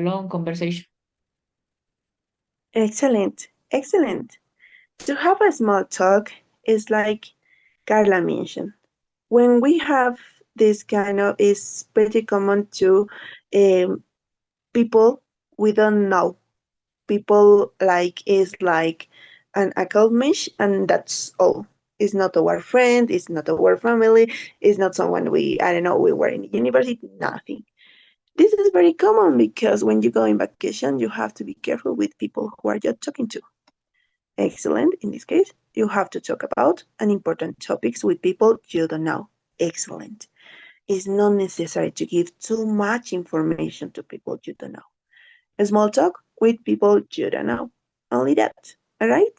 long conversation. Excellent, excellent. To have a small talk is like Carla mentioned. When we have this kind of, is pretty common to people we don't know. People is like an acquaintance, and that's all. It's not our friend, it's not our family, it's not someone we were in university, nothing. This is very common because when you go on vacation, you have to be careful with people who are you talking to. Excellent. In this case, you have to talk about an important topics with people you don't know. Excellent. It's not necessary to give too much information to people you don't know. A small talk with people you don't know. Only that. All right?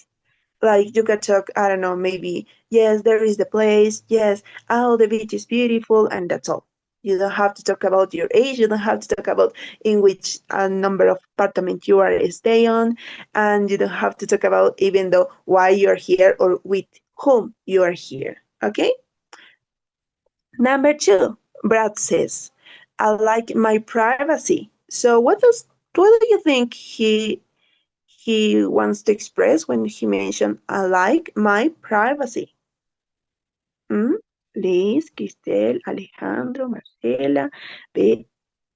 Like you can talk, I don't know, maybe, yes, there is the place, yes, oh, the beach is beautiful, and that's all. You don't have to talk about your age, you don't have to talk about in which number of apartment you are staying on, and you don't have to talk about even though why you're here or with whom you are here. Okay? Number 2, Brad says, I like my privacy. So what do you think he wants to express when he mentioned, I like my privacy? Liz, Cristel, Alejandro, Marcela,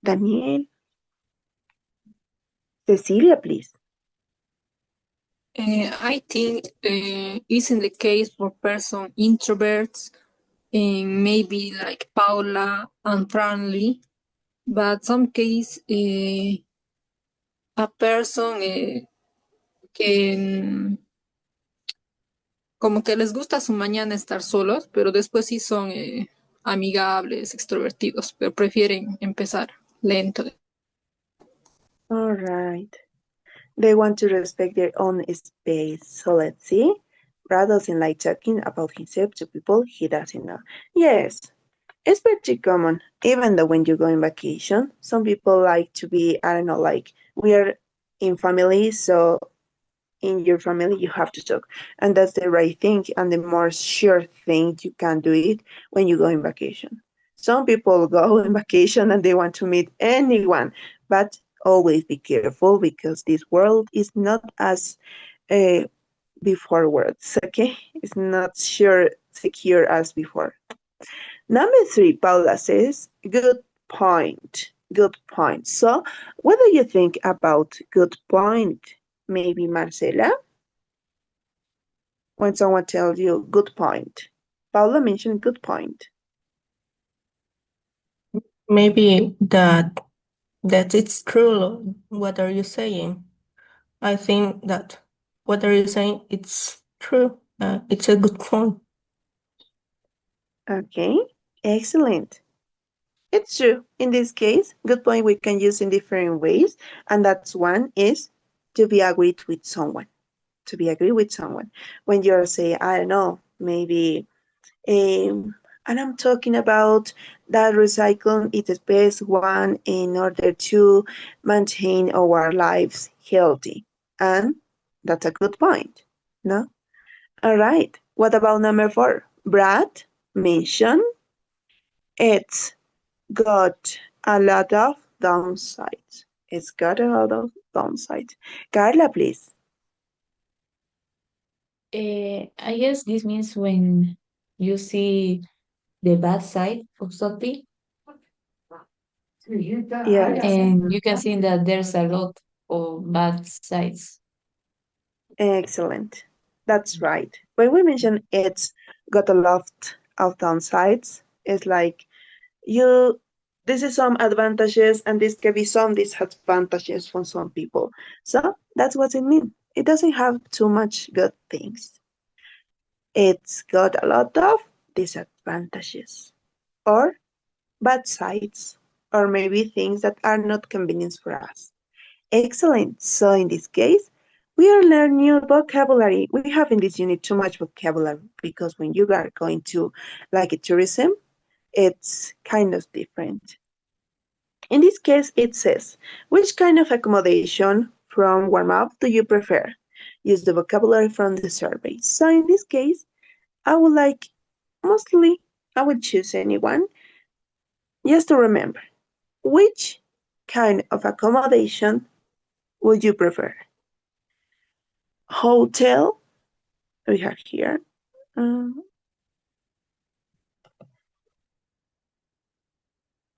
Daniel. Cecilia, please. I think it's in the case for person introverts, maybe like Paula and friendly, but some case a person que como que les gusta su mañana estar solos, pero después sí son amigables, extrovertidos, pero prefieren empezar lento. All right. They want to respect their own space. So let's see. Brad doesn't like talking about himself to people he doesn't know. Yes, it's pretty common. Even though when you go on vacation, some people like to be, I don't know, like we are in family, so in your family you have to talk. And that's the right thing and the more sure thing you can do it when you go on vacation. Some people go on vacation and they want to meet anyone, but always be careful because this world is not as before words, okay? It's not secure as before. Number 3, Paula says, good point. Good point. So, what do you think about good point? Maybe Marcela? When someone tells you good point. Paula mentioned good point. Maybe that it's true. What are you saying? I think that what are you saying? It's true. It's a good point. Okay, excellent. It's true. In this case, good point we can use in different ways, and that's one is to be agreed with someone. To be agreed with someone. When you're saying, I don't know, maybe, and I'm talking about that recycling is the best one in order to maintain our lives healthy. And that's a good point, no? All right. What about number 4? Brad mentioned it's got a lot of downsides. It's got a lot of downsides. Carla, please. I guess this means when you see the bad side of something, Yes. and you can see that there's a lot of bad sides. Excellent. That's right. When we mention it's got a lot of downsides, it's like you this is some advantages, and this can be some disadvantages for some people. So that's what it means. It doesn't have too much good things. It's got a lot of disadvantages or bad sides, or maybe things that are not convenient for us. Excellent. So in this case, we are learning new vocabulary. We have in this unit too much vocabulary because when you are going to like a tourism, it's kind of different. In this case, it says, which kind of accommodation from warm-up do you prefer? Use the vocabulary from the survey. So in this case, I would like, mostly, I would choose anyone. Just to remember, which kind of accommodation would you prefer? Hotel, we have here.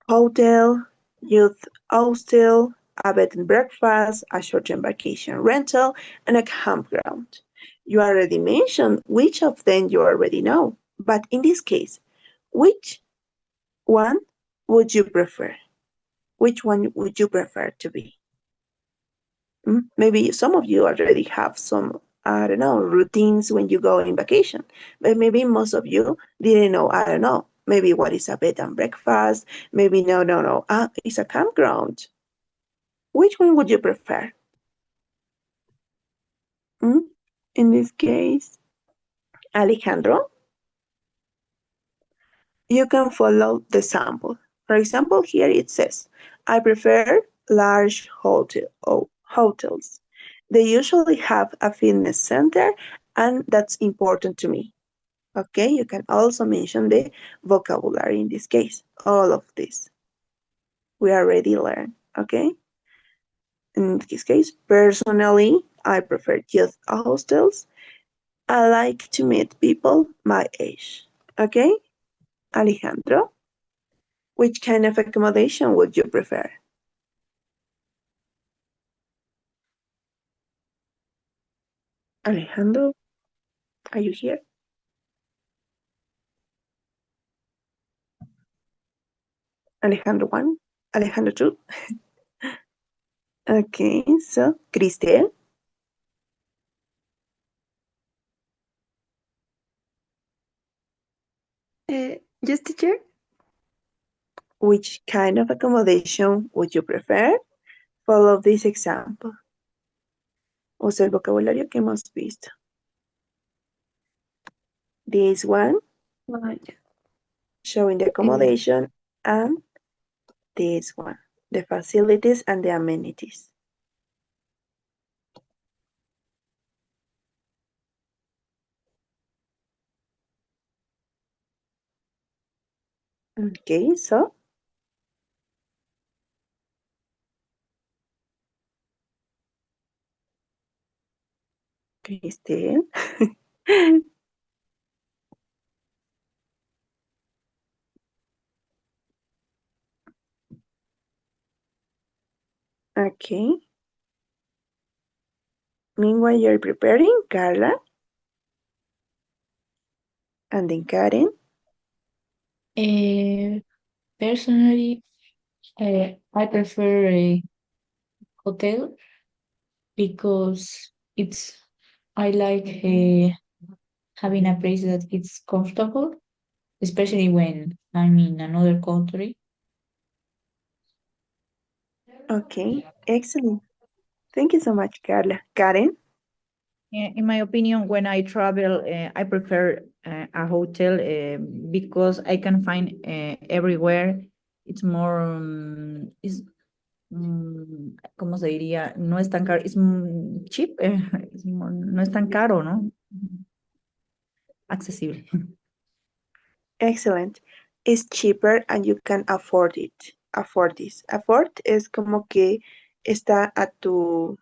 Hotel, youth hostel, a bed and breakfast, a short-term vacation rental, and a campground. You already mentioned which of them you already know, but in this case, which one would you prefer? Which one would you prefer to be? Maybe some of you already have some, I don't know, routines when you go on vacation, but maybe most of you didn't know, I don't know, maybe what is a bed and breakfast, maybe no, it's a campground. Which one would you prefer? In this case, Alejandro, you can follow the sample. For example, here it says, I prefer large hotels. They usually have a fitness center, and that's important to me. Okay, you can also mention the vocabulary in this case, all of this. We already learned, okay? In this case, personally, I prefer youth hostels. I like to meet people my age, okay? Alejandro, which kind of accommodation would you prefer? Alejandro, are you here? Alejandro 1, Alejandro 2. Okay, so Cristel. Yes, teacher. Which kind of accommodation would you prefer? Follow this example. Usa el vocabulario que hemos visto. This one, showing the accommodation, and this one, the facilities and the amenities. Okay, so Cristel. Okay. Meanwhile, you're preparing, Carla. And then Karen. Personally, I prefer a hotel because I like having a place that it's comfortable, especially when I'm in another country. Okay, excellent. Thank you so much, Carla. Karen? In my opinion, when I travel, I prefer a hotel because I can find everywhere. It's more, ¿cómo se diría? No es tan caro, es cheap, no es tan caro, ¿no? Accesible. Excellent. It's cheaper and you can afford it. Afford this. Afford es como que está a tu,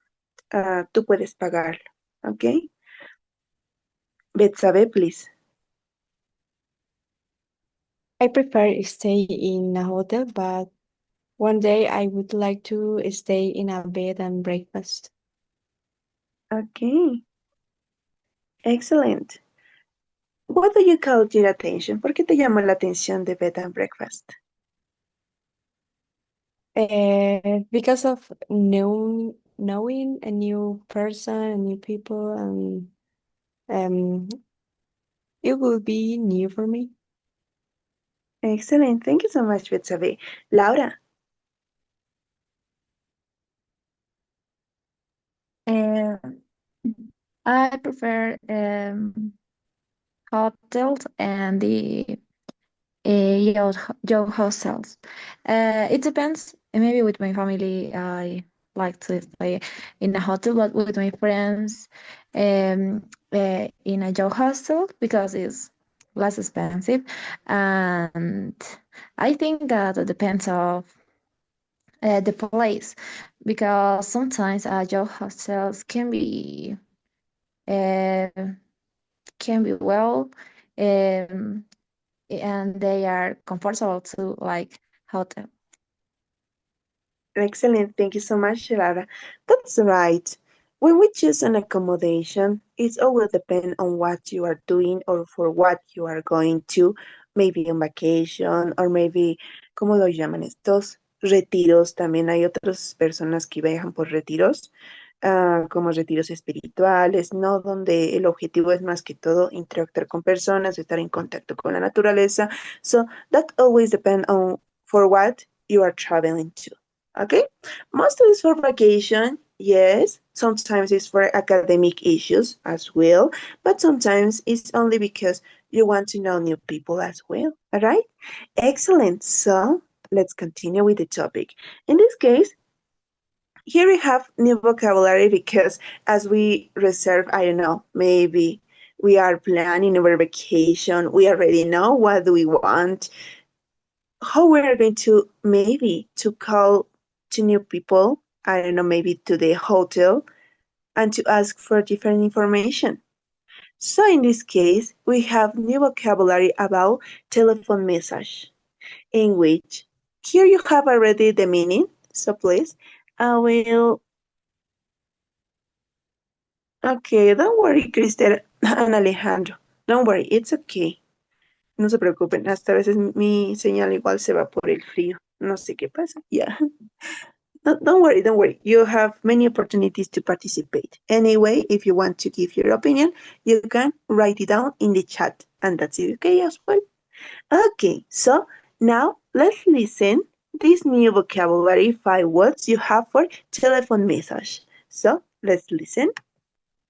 tú puedes pagarlo. Okay? Betsabe, please. I prefer stay in a hotel, but one day I would like to stay in a bed and breakfast. Okay. Excellent. What do you call your attention? ¿Por qué te llamó la atención de bed and breakfast? Because of knowing a new person, new people, and it will be new for me. Excellent. Thank you so much, Betsabe. Laura. I prefer hotels and the yacht hostels. It depends. Maybe with my family, I like to stay in a hotel, but with my friends, in a yacht hostel because it's less expensive. And I think that it depends of the place because sometimes yacht hostels uh, can be well. Um, and they are comfortable to like hotel. Excellent. Thank you so much, Laura. That's right. When we choose an accommodation, it always depends on what you are doing or for what you are going to, maybe on vacation or maybe, ¿cómo lo llaman estos? Retiros. También hay otras personas que viajan por retiros, como retiros espirituales, ¿no? Donde el objetivo es más que todo interactuar con personas, estar en contacto con la naturaleza. So that always depends on for what you are traveling to. Okay, mostly it's for vacation, yes. Sometimes it's for academic issues as well, but sometimes it's only because you want to know new people as well. All right, excellent. So let's continue with the topic. In this case, here we have new vocabulary because as we reserve, I don't know, maybe we are planning our vacation, we already know what do we want, how we are going to maybe to call to new people, I don't know, maybe to the hotel and to ask for different information. So in this case, we have new vocabulary about telephone message, in which here you have already the meaning. So please, I will. Okay, don't worry, Cristel and Alejandro. Don't worry, it's okay. No se preocupen, hasta a veces mi señal igual se va por el frío. No sé qué pasa. Yeah. No, don't worry. You have many opportunities to participate. Anyway, if you want to give your opinion, you can write it down in the chat, and that's it okay as well. Okay, so now let's listen this new vocabulary 5 words you have for telephone message. So let's listen.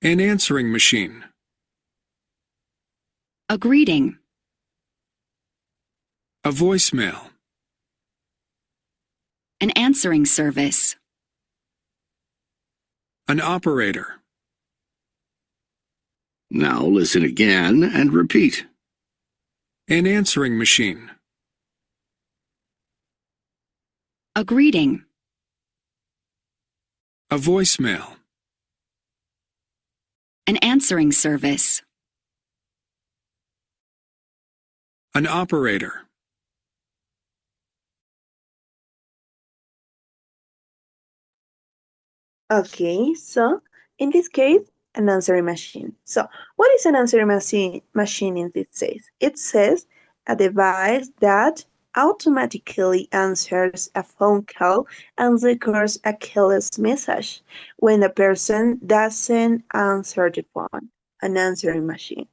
An answering machine. A greeting. A voicemail. An answering service. An operator. Now listen again and repeat. An answering machine. A greeting. A voicemail. An answering service. An operator. Okay, so in this case, an answering machine. So what is an answering machine in this case? It says a device that automatically answers a phone call and records a careless message when the person doesn't answer the phone. An answering machine.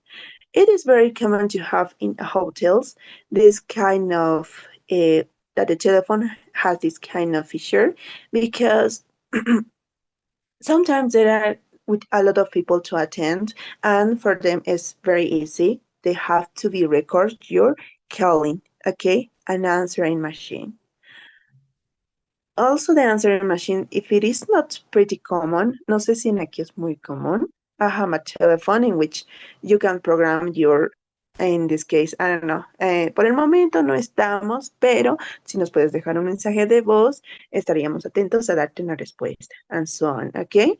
It is very common to have in hotels this kind of that the telephone has this kind of feature because sometimes there are with a lot of people to attend, and for them it's very easy. They have to be record your calling, okay? An answering machine. Also the answering machine, if it is not pretty common, no sé si en aquí es muy común, I have a telephone in which you can program your, in this case, I don't know, por el momento no estamos, pero si nos puedes dejar un mensaje de voz, estaríamos atentos a darte una respuesta, and so on, okay?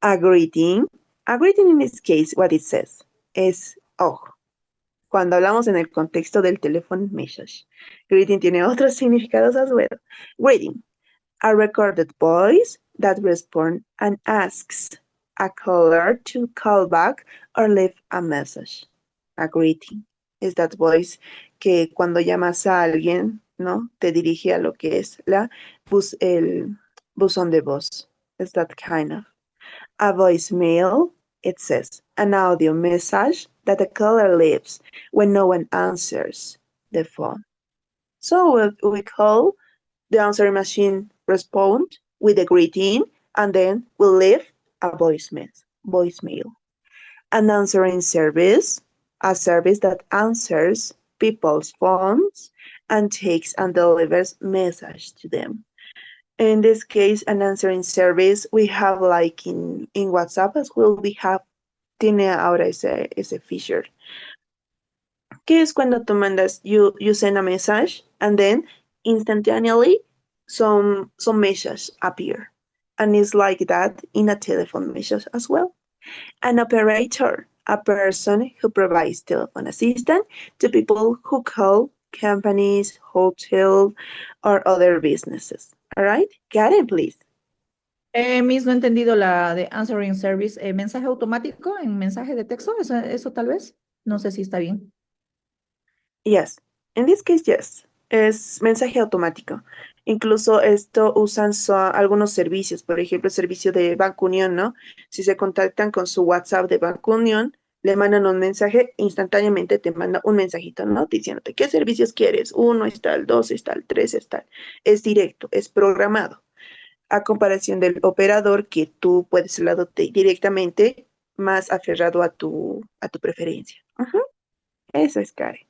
A greeting in this case, what it says, es, ojo, cuando hablamos en el contexto del telephone message. Greeting tiene otros significados as well. Greeting, a recorded voice that responds and asks a caller to call back or leave a message. A greeting is that voice que cuando llamas a alguien ¿no? Te dirige a lo que es el buzón de voz. It's that kind of. A voicemail, it says, an audio message that the caller leaves when no one answers the phone. So we call, the answering machine respond with a greeting, and then we'll leave a voicemail. An answering service, a service that answers people's phones and takes and delivers message to them. In this case, an answering service, we have like in WhatsApp as well, we have, tiene ahora ese feature. Que es cuando tú mandas, you send a message and then instantaneously some messages appear. And it's like that in a telephone message as well. An operator, a person who provides telephone assistance to people who call companies, hotels, or other businesses. All right? Karen, please. Miss, no he entendido la de answering service. ¿Mensaje automático en mensaje de texto? ¿Eso tal vez? No sé si está bien. Yes. In this case, yes. Es mensaje automático. Incluso esto usan algunos servicios, por ejemplo, el servicio de Banco Unión, ¿no? Si se contactan con su WhatsApp de Banco Unión, le mandan un mensaje, instantáneamente te manda un mensajito, ¿no? Diciéndote qué servicios quieres. 1 es tal, 2 es tal, 3 es tal. Es directo, es programado. A comparación del operador que tú puedes hablar directamente, más aferrado a tu preferencia. Eso es, Karen.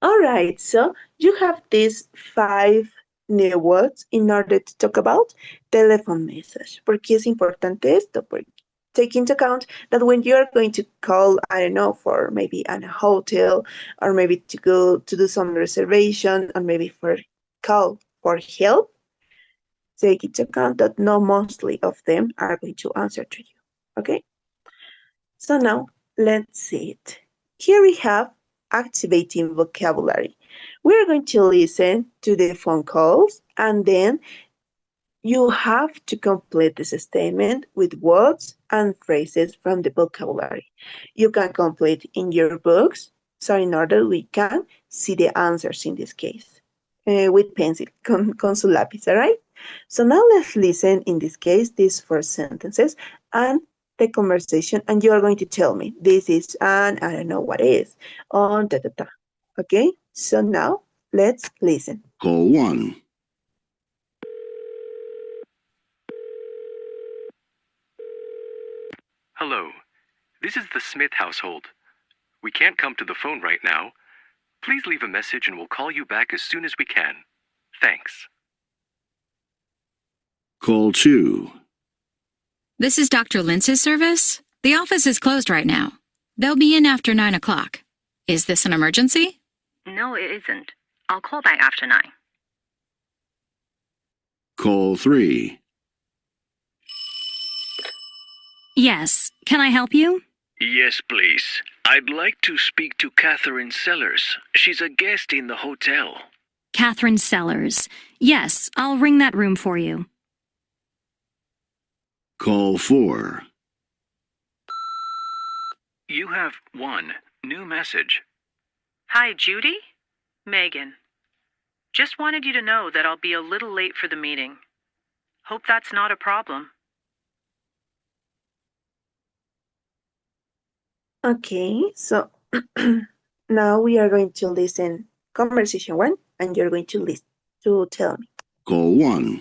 All right, so you have these 5 new words in order to talk about telephone message. ¿Por qué es importante esto? Porque take into account that when you're going to call, I don't know, for maybe a hotel, or maybe to go to do some reservation, or maybe for call for help, take into account that not mostly of them are going to answer to you, okay? So now, let's see it. Here we have activating vocabulary. We're going to listen to the phone calls, and then you have to complete this statement with words and phrases from the vocabulary. You can complete in your books, so in order we can see the answers in this case. With pencil, con su lápiz, all right? So now let's listen, in this case, these 4 sentences and the conversation, and you are going to tell me, this is an, I don't know what is, on, da, da, da. Okay? So now, let's listen. Call 1. Hello, this is the Smith household. We can't come to the phone right now. Please leave a message and we'll call you back as soon as we can. Thanks. Call 2. This is Dr. Lintz's service. The office is closed right now. They'll be in after 9 o'clock. Is this an emergency? No, it isn't. I'll call back after 9. Call 3. Yes, can I help you? Yes, please. I'd like to speak to Catherine Sellers. She's a guest in the hotel. Catherine Sellers. Yes, I'll ring that room for you. Call 4. You have 1 new message. Hi, Judy? Megan. Just wanted you to know that I'll be a little late for the meeting. Hope that's not a problem. Okay, so now we are going to listen conversation 1, and you're going to listen to tell me. Call 1.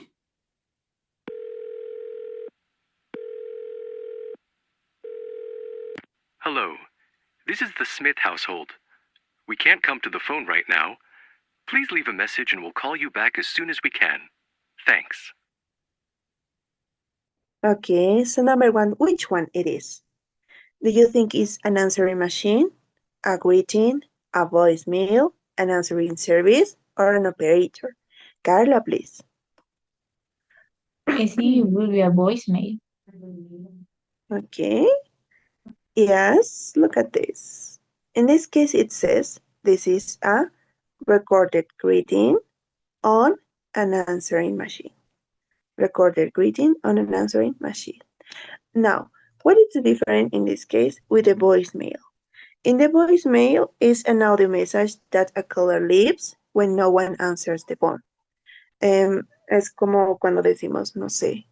Hello, this is the Smith household. We can't come to the phone right now. Please leave a message and we'll call you back as soon as we can. Thanks. Okay, so number 1, which one it is? Do you think it's an answering machine, a greeting, a voicemail, an answering service, or an operator? Carla, please. I think it will be a voicemail. Okay. Yes, look at this. In this case, it says this is a recorded greeting on an answering machine. Recorded greeting on an answering machine. Now, what is the difference in this case with the voicemail? In the voicemail is an audio message that a caller leaves when no one answers the phone. Es como cuando decimos, no sé,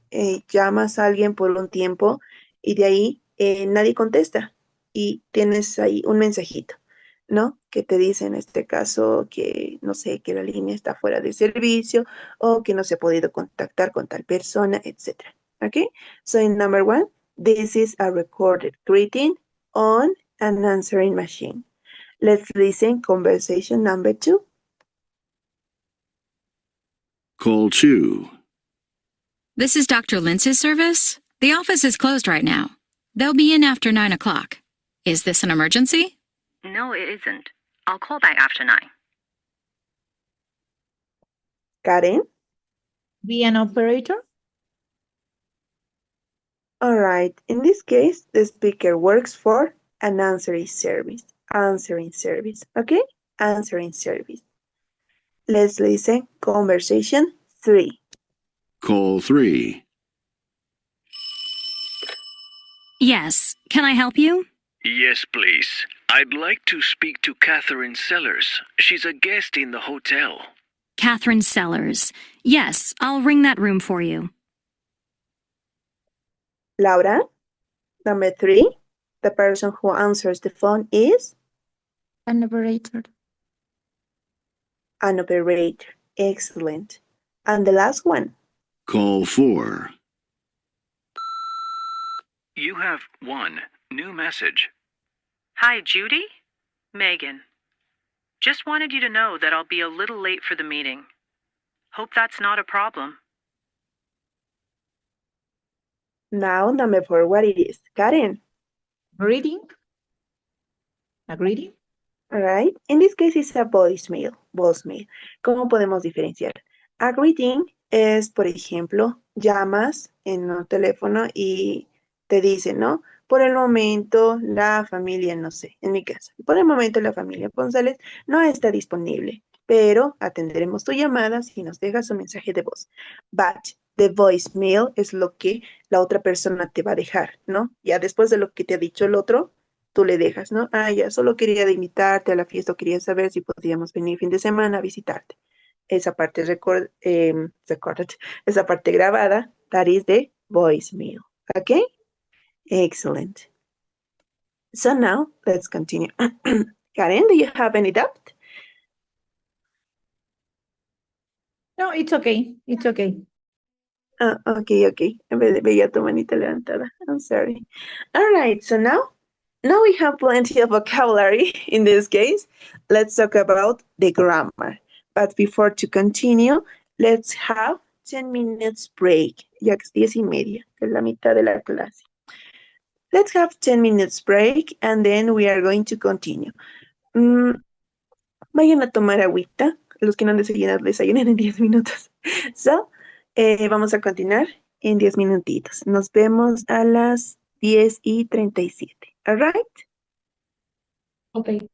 llamas a alguien por un tiempo y de ahí nadie contesta y tienes ahí un mensajito, ¿no? Que te dice en este caso que, no sé, que la línea está fuera de servicio o que no se ha podido contactar con tal persona, etc. Okay? So in number 1, this is a recorded greeting on an answering machine. Let's listen conversation number 2. Call 2. This is Dr. Lintz's service. The office is closed right now. They'll be in after 9 o'clock. Is this an emergency? No, it isn't. I'll call back after 9. Karen? Be an operator? All right. In this case, the speaker works for an answering service. Answering service. Okay? Answering service. Let's listen. Conversation 3. Call 3. Yes, can I help you? Yes, please. I'd like to speak to Catherine Sellers. She's a guest in the hotel. Catherine Sellers. Yes, I'll ring that room for you. Laura? Number 3. The person who answers the phone is? An operator. An operator. Excellent. And the last one? Call 4. You have one new message. Hi, Judy? Megan. Just wanted you to know that I'll be a little late for the meeting. Hope that's not a problem. Now, number 4, what it is? Karen? Greeting? A greeting? All right. In this case, it's a voicemail. Voicemail. ¿Cómo podemos diferenciar? A greeting es, por ejemplo, llamas en un teléfono y te dicen, ¿no? Por el momento, la familia, no sé, en mi casa, por el momento la familia González no está disponible, pero atenderemos tu llamada si nos dejas un mensaje de voz. But the voicemail es lo que la otra persona te va a dejar, ¿no? Ya después de lo que te ha dicho el otro, tú le dejas, ¿no? Ah, ya, solo quería invitarte a la fiesta, o quería saber si podíamos venir fin de semana a visitarte. Esa parte recorded, esa parte grabada, that is the voicemail. Okay? Excellent. So now, let's continue. Karen, do you have any doubt? No, it's okay. It's okay. Okay. Veía tu manita levantada. I'm sorry. All right, so now we have plenty of vocabulary in this case. Let's talk about the grammar. But before to continue, let's have 10 minutes break. Ya que es 10:30, que es la mitad de la clase. Let's have 10 minutes break and then we are going to continue. Vayan a tomar agüita. Los que no han desayunado, desayunen en 10 minutos. So, vamos a continuar en 10 minutitos. Nos vemos a las 10:37. All right? Okay.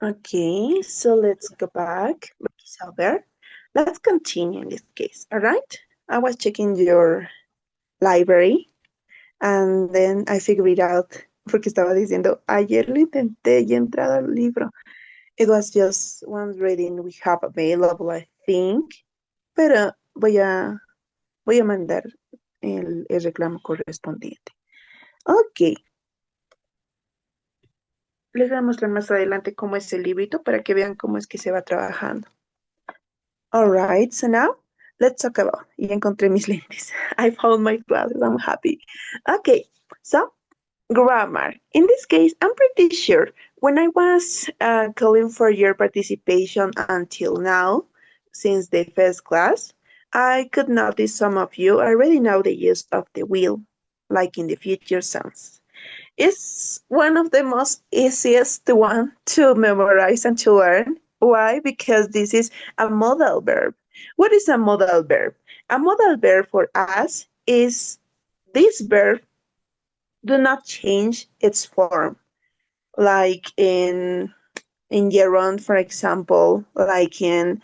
Okay, so let's go back. It's over. Let's continue in this case, all right? I was checking your library and then I figured out, porque estaba diciendo, ayer lo intenté y he entrado al libro. It was just one reading we have available, I think. Pero voy a mandar el reclamo correspondiente. Ok. Les voy a mostrar más adelante cómo es el librito para que vean cómo es que se va trabajando. Alright, so now let's talk about. Y encontré mis lentes. I found my glasses. I'm happy. Okay, so grammar. In this case, I'm pretty sure when I was calling for your participation until now, since the first class, I could notice some of you already know the use of the will, like in the future sense. It's one of the most easiest one to memorize and to learn. Why? Because this is a modal verb. What is a modal verb? A modal verb for us is this verb do not change its form. Like in gerund, for example, like in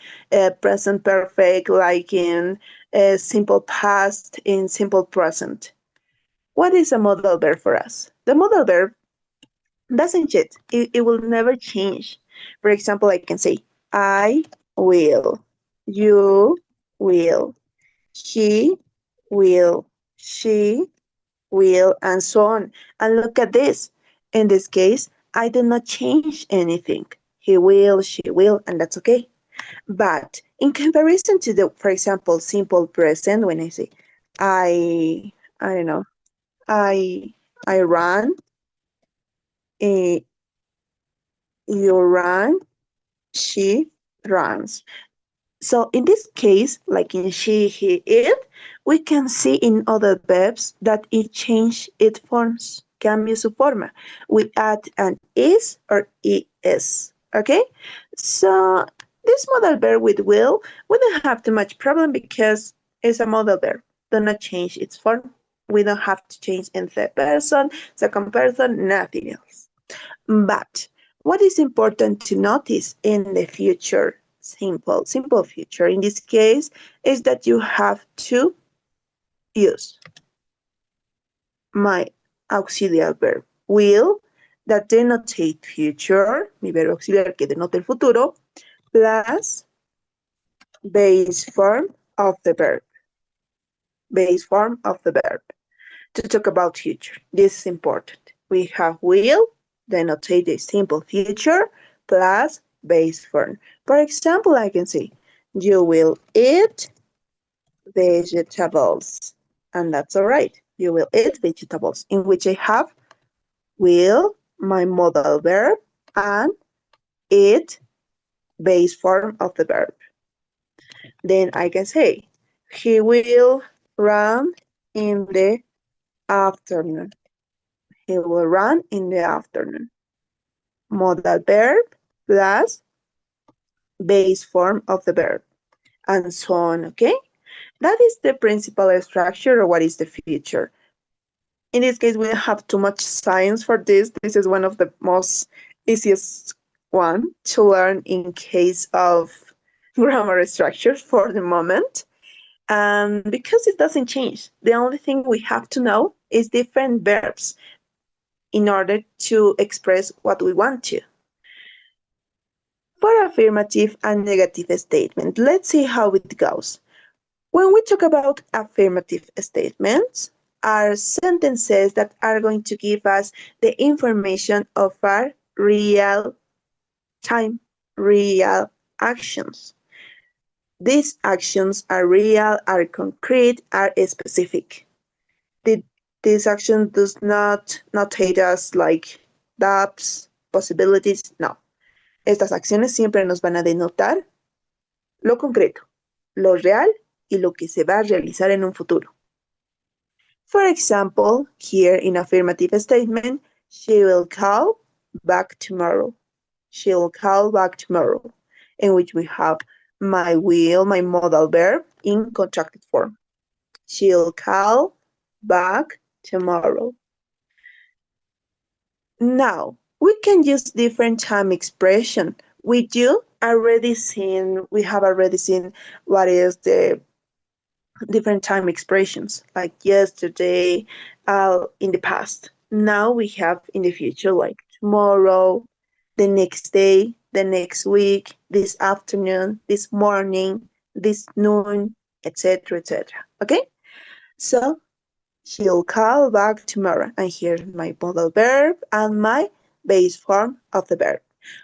present perfect, like in simple past, in simple present. What is a modal verb for us? The modal verb doesn't change. It will never change. For example, I can say, I will, you will, he will, she will, and so on. And look at this. In this case, I did not change anything. He will, she will, and that's okay. But in comparison to the, for example, simple present, when I say, I don't know, I run, you run, she runs. So in this case, like in she, he, it, we can see in other verbs that it change its forms, cambia su forma. We add an is or es, okay? So this modal verb with will, we don't have too much problem because it's a modal verb, do not change its form. We don't have to change in the person, second person, nothing else. But what is important to notice in the future, simple future in this case, is that you have to use my auxiliary verb will that denotate future, mi verbo auxiliar que denota el futuro, plus base form of the verb. Base form of the verb. To talk about future, this is important. We have will denotate the simple future plus base form. For example, I can say, you will eat vegetables. And that's all right. You will eat vegetables, in which I have will, my modal verb, and eat, base form of the verb. Then I can say, he will run in the afternoon. He will run in the afternoon. Modal verb plus base form of the verb, and so on, okay? That is the principal structure of what is the future. In this case, we don't have too much science for this. This is one of the most easiest one to learn in case of grammar structures for the moment. And because it doesn't change, the only thing we have to know is different verbs in order to express what we want to. For affirmative and negative statement, let's see how it goes. When we talk about affirmative statements, are sentences that are going to give us the information of our real time, real actions. These actions are real, are concrete, are specific. This action does not notate us like doubts, possibilities, no. Estas acciones siempre nos van a denotar lo concreto, lo real y lo que se va a realizar en un futuro. For example, here in affirmative statement, she will call back tomorrow. She will call back tomorrow, in which we have my will, my modal verb in contracted form. She'll call back tomorrow. Now, We can use different time expression. We have already seen what is the different time expressions, like yesterday, in the past. Now we have in the future, like tomorrow, the next day, the next week, this afternoon, this morning, this noon, etc., etc. Okay? So she'll call back tomorrow. And here's my modal verb and my base form of the verb.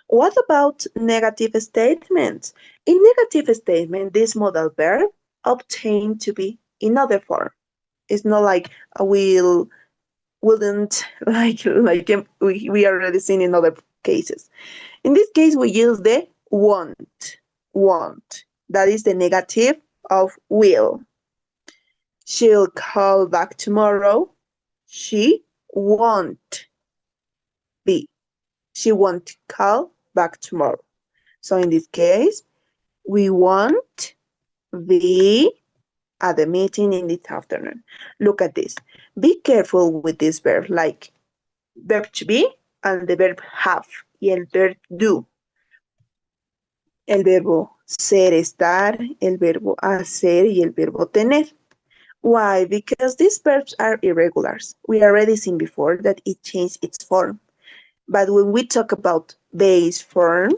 What about negative statements? In negative statement, this modal verb obtain to be in other form. It's not like wouldn't, like we already seen in other cases. In this case, we use the won't. That is the negative of will. She'll call back tomorrow. She won't be. She won't call back tomorrow. So in this case, we won't be at the meeting in this afternoon. Look at this. Be careful with this verb, like verb to be and the verb have y el verb do. El verbo ser, estar, el verbo hacer y el verbo tener. Why? Because these verbs are irregulars. We already seen before that it changed its form. But when we talk about base form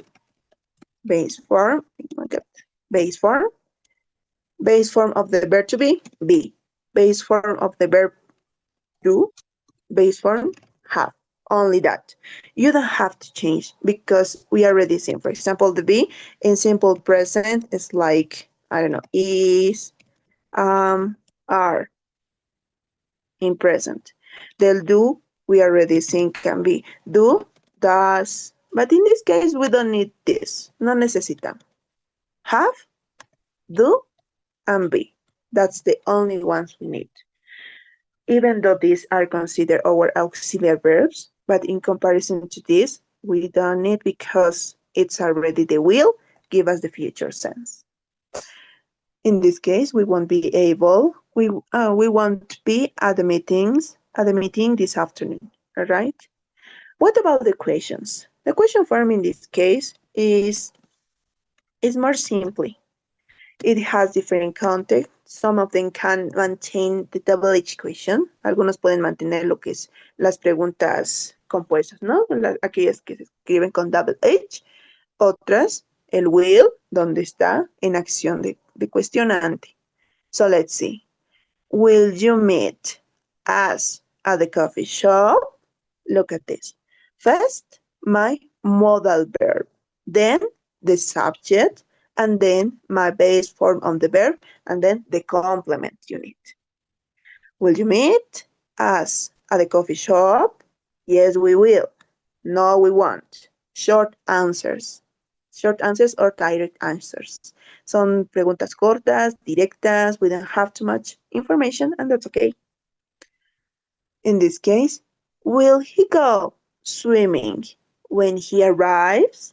of the verb to be, base form of the verb do, base form have. Only that. You don't have to change because we already seen, for example, the be in simple present is like, I don't know, is, are in present. They'll do, we already seen can be do, does, but in this case, we don't need this. No necesitamos. Have, do, and be. That's the only ones we need. Even though these are considered our auxiliary verbs, but in comparison to this, we don't need because it's already the will, give us the future sense. In this case, we won't be able, we won't be at the meeting this afternoon, all right? What about the questions? The question form in this case is more simply. It has different context. Some of them can maintain the double H question. Algunos pueden mantener lo que es las preguntas compuestas, ¿no? Aquellas que se escriben con double H. Otras, el will, donde está en acción de cuestionante. So let's see. Will you meet us at the coffee shop? Look at this. First, my modal verb. Then the subject. And then my base form of the verb, and then the complement unit. Will you meet us at the coffee shop? Yes, we will. No, we won't. Short answers. Short answers or direct answers. Son preguntas cortas, directas, we don't have too much information, and that's okay. In this case, will he go swimming when he arrives?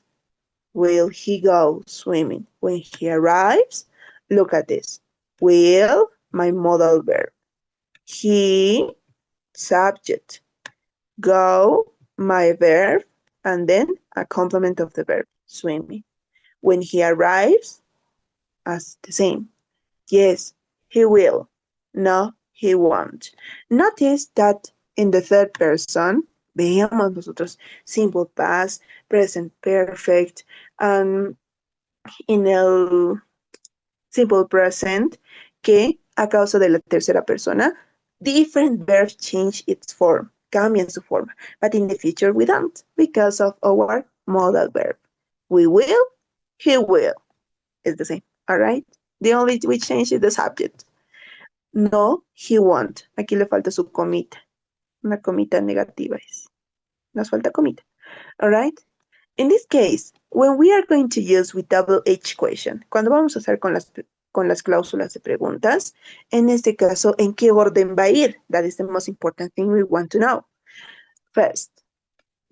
Will he go swimming when he arrives? Look at this. Will, my modal verb. He, subject. Go, my verb. And then a complement of the verb, swimming. When he arrives, as the same. Yes, he will. No, he won't. Notice that in the third person, veamos nosotros simple past, present perfect, and en el simple present, que a causa de la tercera persona, different verbs change its form, cambian su forma. But in the future, we don't, because of our modal verb. We will, he will. It's the same, all right? The only we change is the subject. No, he won't. Aquí le falta su comita. Una comita negativa es. Nos falta comita. All right? In this case, when we are going to use with double H question, cuando vamos a usar con las cláusulas de preguntas, en este caso, ¿en qué orden va a ir? That is the most important thing we want to know. First,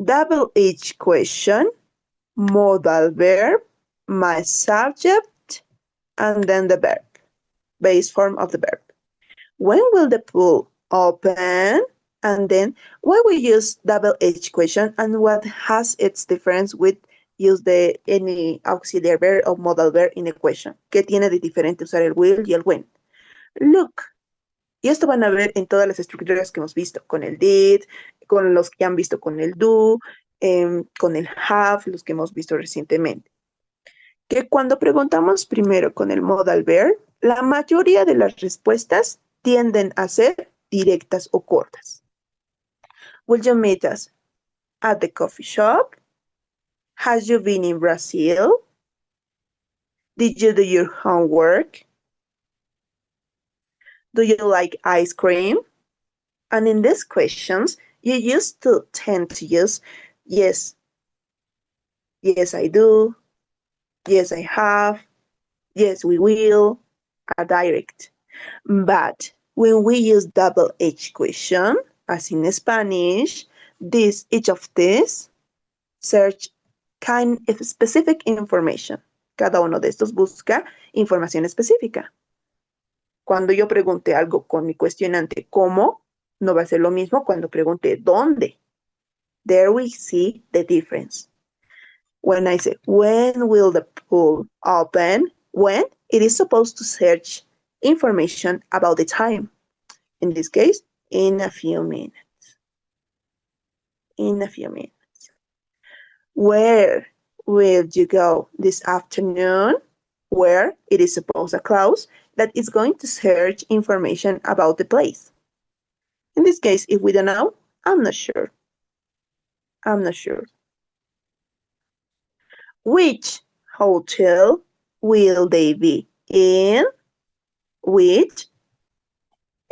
double H question, modal verb, my subject, and then the verb, base form of the verb. When will the pool open? And then why we use double H question and what has its difference with use any auxiliary verb or modal verb in a question. ¿Qué tiene de diferente usar el will y el when? Look. Y esto van a ver en todas las estructuras que hemos visto, con el did, con los que han visto con el do, con el have, los que hemos visto recientemente. Que cuando preguntamos primero con el modal verb, la mayoría de las respuestas tienden a ser directas o cortas. Will you meet us at the coffee shop? Has you been in Brazil? Did you do your homework? Do you like ice cream? And in these questions, you used to tend to use yes. Yes, I do. Yes, I have. Yes, we will. A direct. But when we use double H question, as in Spanish, each of these search kind of specific information. Cada uno de estos busca información específica. Cuando yo pregunte algo con mi cuestionante ¿cómo? No va a ser lo mismo cuando pregunte ¿dónde? There we see the difference. When I say, when will the pool open? When, it is supposed to search information about the time. In this case, in a few minutes. In a few minutes. Where will you go this afternoon? Where, it is supposed a clause that is going to search information about the place. In this case, if we don't know, I'm not sure. I'm not sure. Which hotel will they be in? With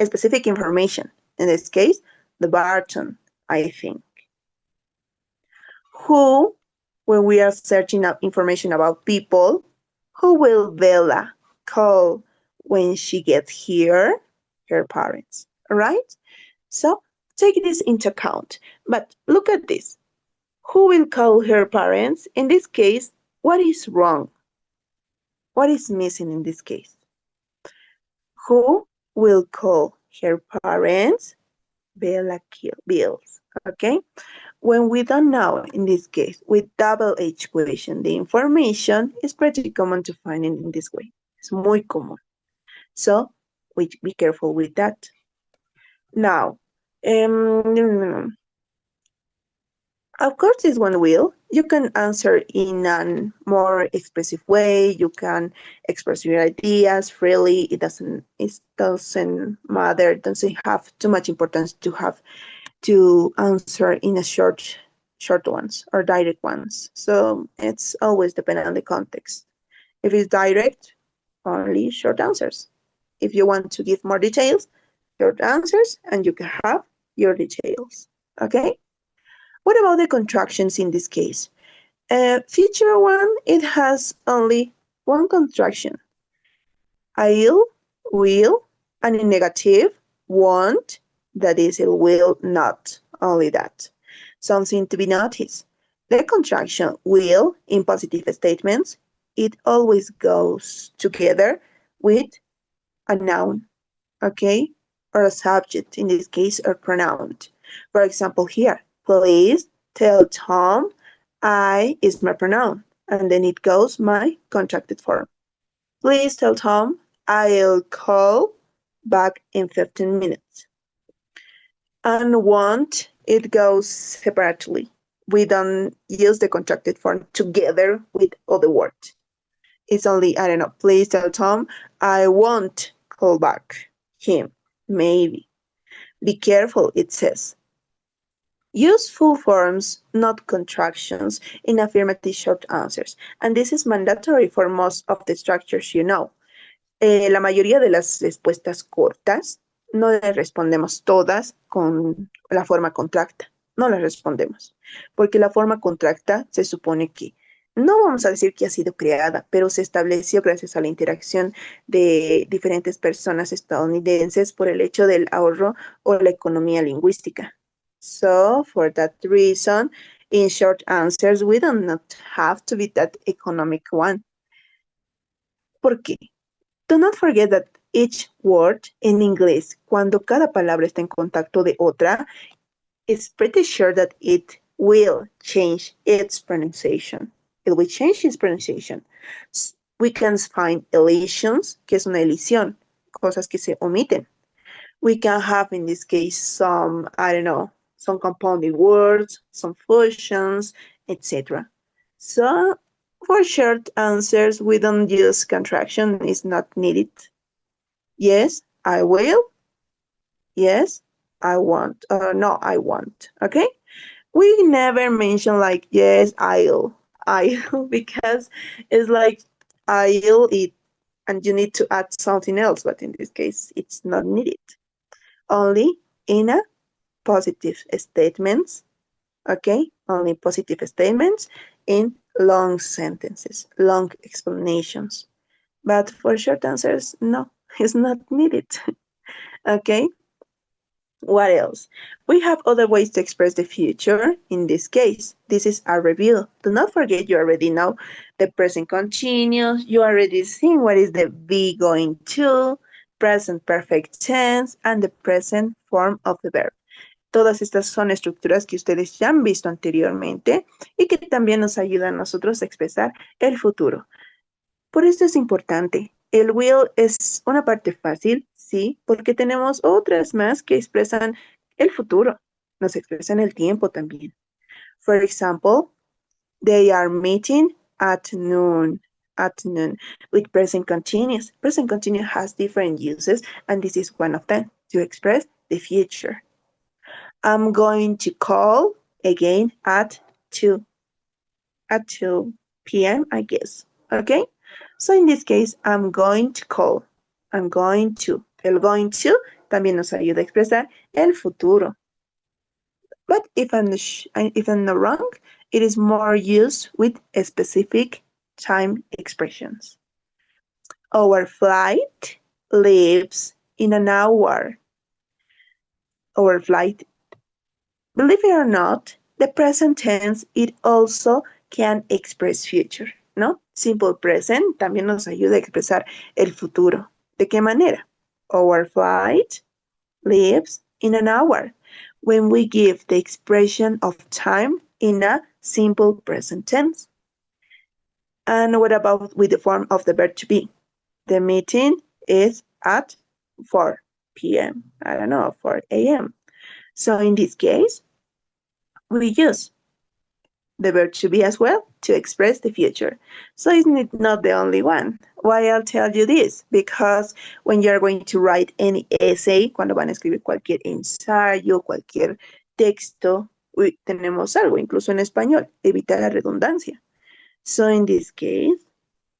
specific information. In this case, the Barton, I think. Who, when we are searching up information about people, who will Bella call when she gets here? Her parents, all right? So take this into account. But look at this. Who will call her parents? In this case, what is wrong? What is missing in this case? Who will call her parents? Bella bills, okay? When we don't know, in this case, with double H question, the information is pretty common to find it in this way. It's muy common. So, we be careful with that. Now, of course, this one will. You can answer in a more expressive way. You can express your ideas freely. It doesn't matter. It doesn't have too much importance to answer in a short ones or direct ones. So it's always dependent on the context. If it's direct, only short answers. If you want to give more details, short answers, and you can have your details. Okay? What about the contractions in this case? Feature one, it has only one contraction. I'll, will, and in negative, won't, that is, it will not, only that. Something to be noticed. The contraction will in positive statements, it always goes together with a noun, okay? Or a subject, in this case, or pronoun. For example, here, please tell Tom I is my pronoun. And then it goes my contracted form. Please tell Tom I'll call back in 15 minutes. And want, it goes separately. We don't use the contracted form together with other words. It's only, I don't know, please tell Tom I won't call back him. Maybe. Be careful, it says. Use full forms, not contractions, in affirmative short answers. And this is mandatory for most of the structures you know. La mayoría de las respuestas cortas no les respondemos todas con la forma contracta. No las respondemos. Porque la forma contracta se supone que no vamos a decir que ha sido creada, pero se estableció gracias a la interacción de diferentes personas estadounidenses por el hecho del ahorro o la economía lingüística. So, for that reason, in short answers, we do not have to be that economic one. ¿Por qué? Do not forget that each word en inglés, cuando cada palabra está en contacto de otra, it's pretty sure that it will change its pronunciation. It will change its pronunciation. We can find elisions, que es una elisión, cosas que se omiten. We can have, in this case, some, I don't know, some compounded words, some fusions, etc. So, for short answers, we don't use contraction. It's not needed. Yes, I will. Yes, I want. No, I want. Okay? We never mention like, yes, I'll, because it's like, I'll eat, and you need to add something else, but in this case, it's not needed. Only in a positive statements, okay? Only positive statements in long sentences, long explanations. But for short answers, no, it's not needed, okay? What else? We have other ways to express the future. In this case, this is a review. Do not forget you already know the present continuous. You already seen what is the be going to, present perfect tense, and the present form of the verb. Todas estas son estructuras que ustedes ya han visto anteriormente y que también nos ayudan a nosotros a expresar el futuro. Por esto es importante. El will es una parte fácil, sí, porque tenemos otras más que expresan el futuro. Nos expresan el tiempo también. For example, they are meeting at noon. At noon with present continuous. Present continuous has different uses, and this is one of them to express the future. I'm going to call again at 2 p.m., I guess. Okay? So in this case, I'm going to call. I'm going to. El going to también nos ayuda a expresar el futuro. But if I'm not wrong, it is more used with specific time expressions. Our flight leaves in an hour. Our flight. Believe it or not, the present tense, it also can express future, ¿no? Simple present también nos ayuda a expresar el futuro. ¿De qué manera? Our flight leaves in an hour. When we give the expression of time in a simple present tense. And what about with the form of the verb to be? The meeting is at 4 p.m. I don't know, 4 a.m. So in this case, we use the verb to be as well to express the future. So it's not the only one. Why I'll tell you this? Because when you're going to write any essay, cuando van a escribir cualquier ensayo, cualquier texto, tenemos algo, incluso en español, evita la redundancia. So in this case,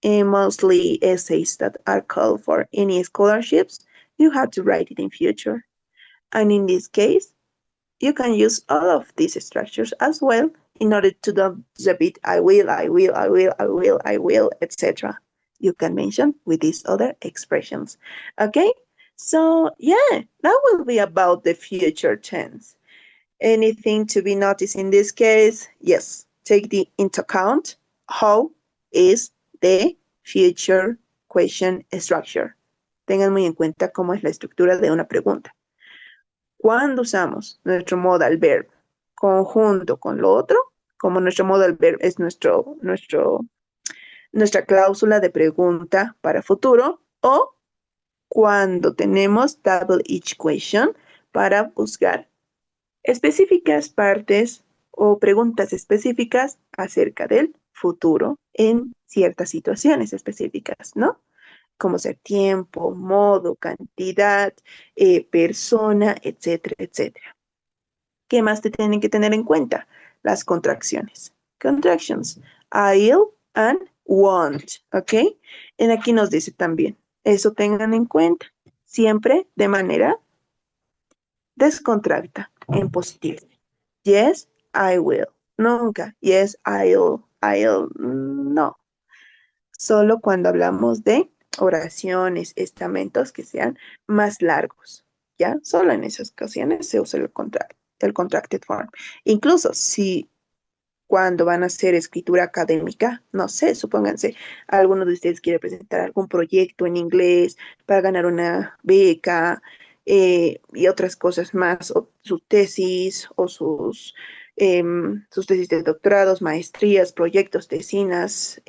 mostly essays that are called for any scholarships, you have to write it in future. And in this case, you can use all of these structures as well in order to don't repeat I will, etc. You can mention with these other expressions. Okay? So, yeah, that will be about the future tense. Anything to be noticed in this case? Yes, take into account how is the future question structure. Tengan muy en cuenta cómo es la estructura de una pregunta. Cuando usamos nuestro modal verb conjunto con lo otro, como nuestro modal verb es nuestra cláusula de pregunta para futuro, o cuando tenemos double each question para buscar específicas partes o preguntas específicas acerca del futuro en ciertas situaciones específicas, ¿no? Como ser tiempo, modo, cantidad, persona, etcétera, etcétera. ¿Qué más te tienen que tener en cuenta? Las contracciones. Contractions. I'll and won't. ¿Ok? En aquí nos dice también. Eso tengan en cuenta. Siempre de manera descontracta, en positivo. Yes, I will. Nunca. Yes, I'll. No. Solo cuando hablamos de oraciones, estamentos que sean más largos, ¿ya? Solo en esas ocasiones se usa el contracted form. Incluso si cuando van a hacer escritura académica, no sé, supónganse, alguno de ustedes quiere presentar algún proyecto en inglés para ganar una beca y otras cosas más, o su tesis o sus tesis de doctorados, maestrías, proyectos, tesinas,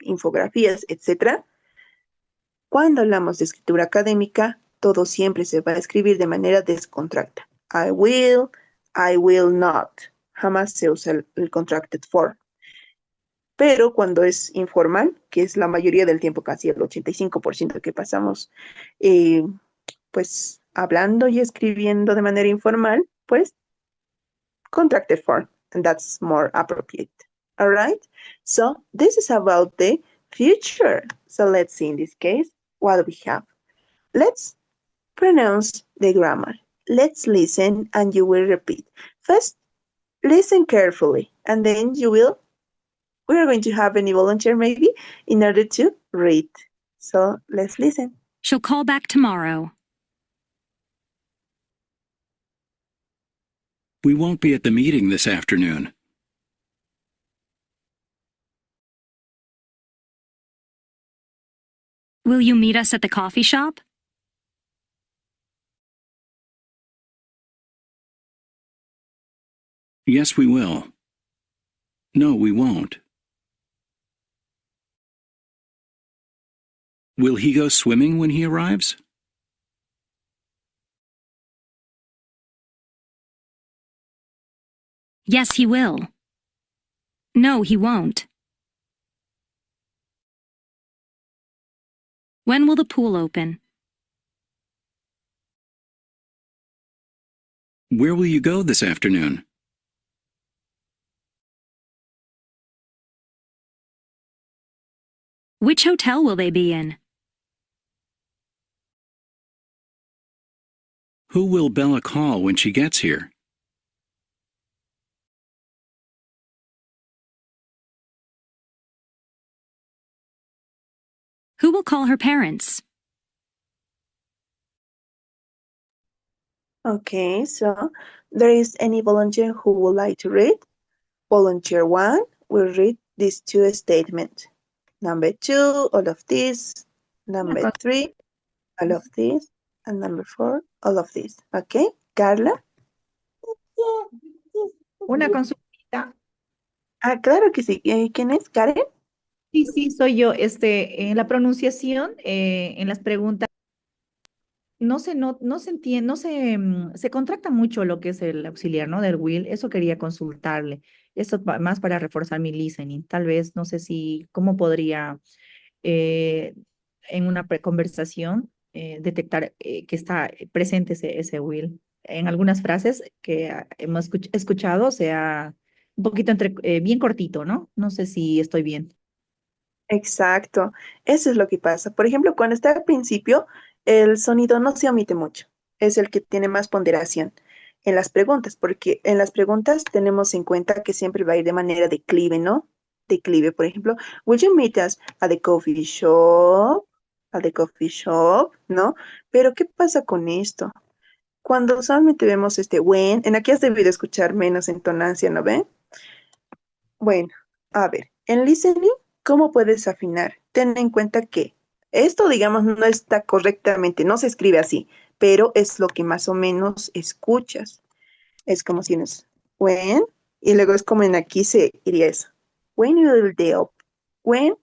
infografías, etcétera. Cuando hablamos de escritura académica, todo siempre se va a escribir de manera descontracta. I will not. Jamás se usa el contracted form. Pero cuando es informal, que es la mayoría del tiempo, casi el 85% que pasamos, pues hablando y escribiendo de manera informal, pues contracted form, and that's more appropriate. All right? So this is about the future. So let's see in this case what we have. Let's pronounce the grammar. Let's listen and you will repeat. First, listen carefully and then we are going to have any volunteer maybe in order to read. So let's listen. She'll call back tomorrow. We won't be at the meeting this afternoon. Will you meet us at the coffee shop? Yes, we will. No, we won't. Will he go swimming when he arrives? Yes, he will. No, he won't. When will the pool open? Where will you go this afternoon? Which hotel will they be in? Who will Bella call when she gets here? Who will call her parents? Okay, so there is any volunteer who would like to read? Volunteer 1 will read these two statements. Number 2, all of this. Number 3, all of this. And number 4, all of this. Okay, Carla? Una consulta. Ah, claro que sí. ¿Quién es? ¿Karen? Sí, soy yo. En la pronunciación, en las preguntas, no se entiende, se contracta mucho lo que es el auxiliar, ¿no? Del will. Eso quería consultarle. Eso más para reforzar mi listening. Tal vez, no sé cómo podría en una conversación detectar que está presente ese will. En algunas frases que hemos escuchado, sea un poquito bien cortito, ¿no? No sé si estoy bien. Exacto, eso es lo que pasa. Por ejemplo, cuando está al principio, el sonido no se omite mucho. Es el que tiene más ponderación en las preguntas, porque en las preguntas tenemos en cuenta que siempre va a ir de manera declive, ¿no? Declive, por ejemplo, would you meet us at the coffee shop? At the coffee shop, ¿no? Pero ¿qué pasa con esto? Cuando usualmente vemos when, en aquí has debido escuchar menos entonancia, ¿no ven? Bueno, a ver, en listening, ¿cómo puedes afinar? Ten en cuenta que esto, digamos, no está correctamente, no se escribe así, pero es lo que más o menos escuchas. Es como si tienes when, y luego es como en aquí se iría eso. When will the up? When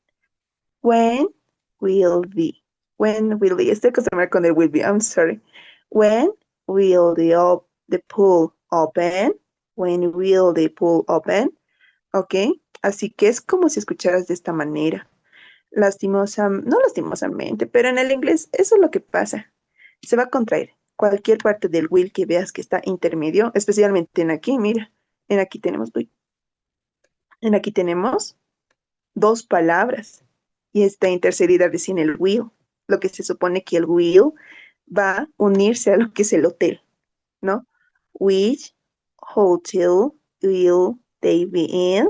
will be? When will be? Estoy acostumbrada con el will be, I'm sorry. When will the pool open? When will the pool open? ¿Ok? Así que es como si escucharas de esta manera. No lastimosamente, pero en el inglés eso es lo que pasa. Se va a contraer cualquier parte del will que veas que está intermedio, especialmente en aquí, mira. En aquí tenemos dos palabras y está intercedida recién el will. Lo que se supone que el will va a unirse a lo que es el hotel, ¿no? Which hotel will they be in?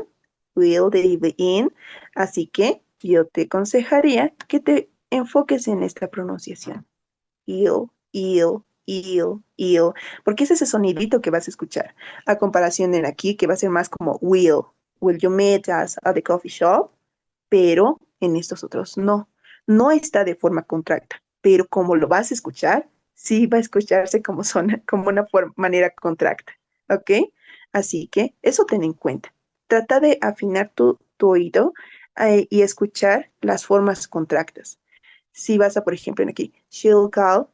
Will they be in? Así que yo te aconsejaría que te enfoques en esta pronunciación. Il, ill, ill, porque es ese sonidito que vas a escuchar, a comparación de aquí, que va a ser más como will you meet us at the coffee shop? Pero en estos otros no, no está de forma contracta, pero como lo vas a escuchar, sí va a escucharse como, como una manera contracta, ¿ok? Así que eso ten en cuenta. Trata de afinar tu oído y escuchar las formas contractas. Si vas a, por ejemplo, en aquí, she'll call,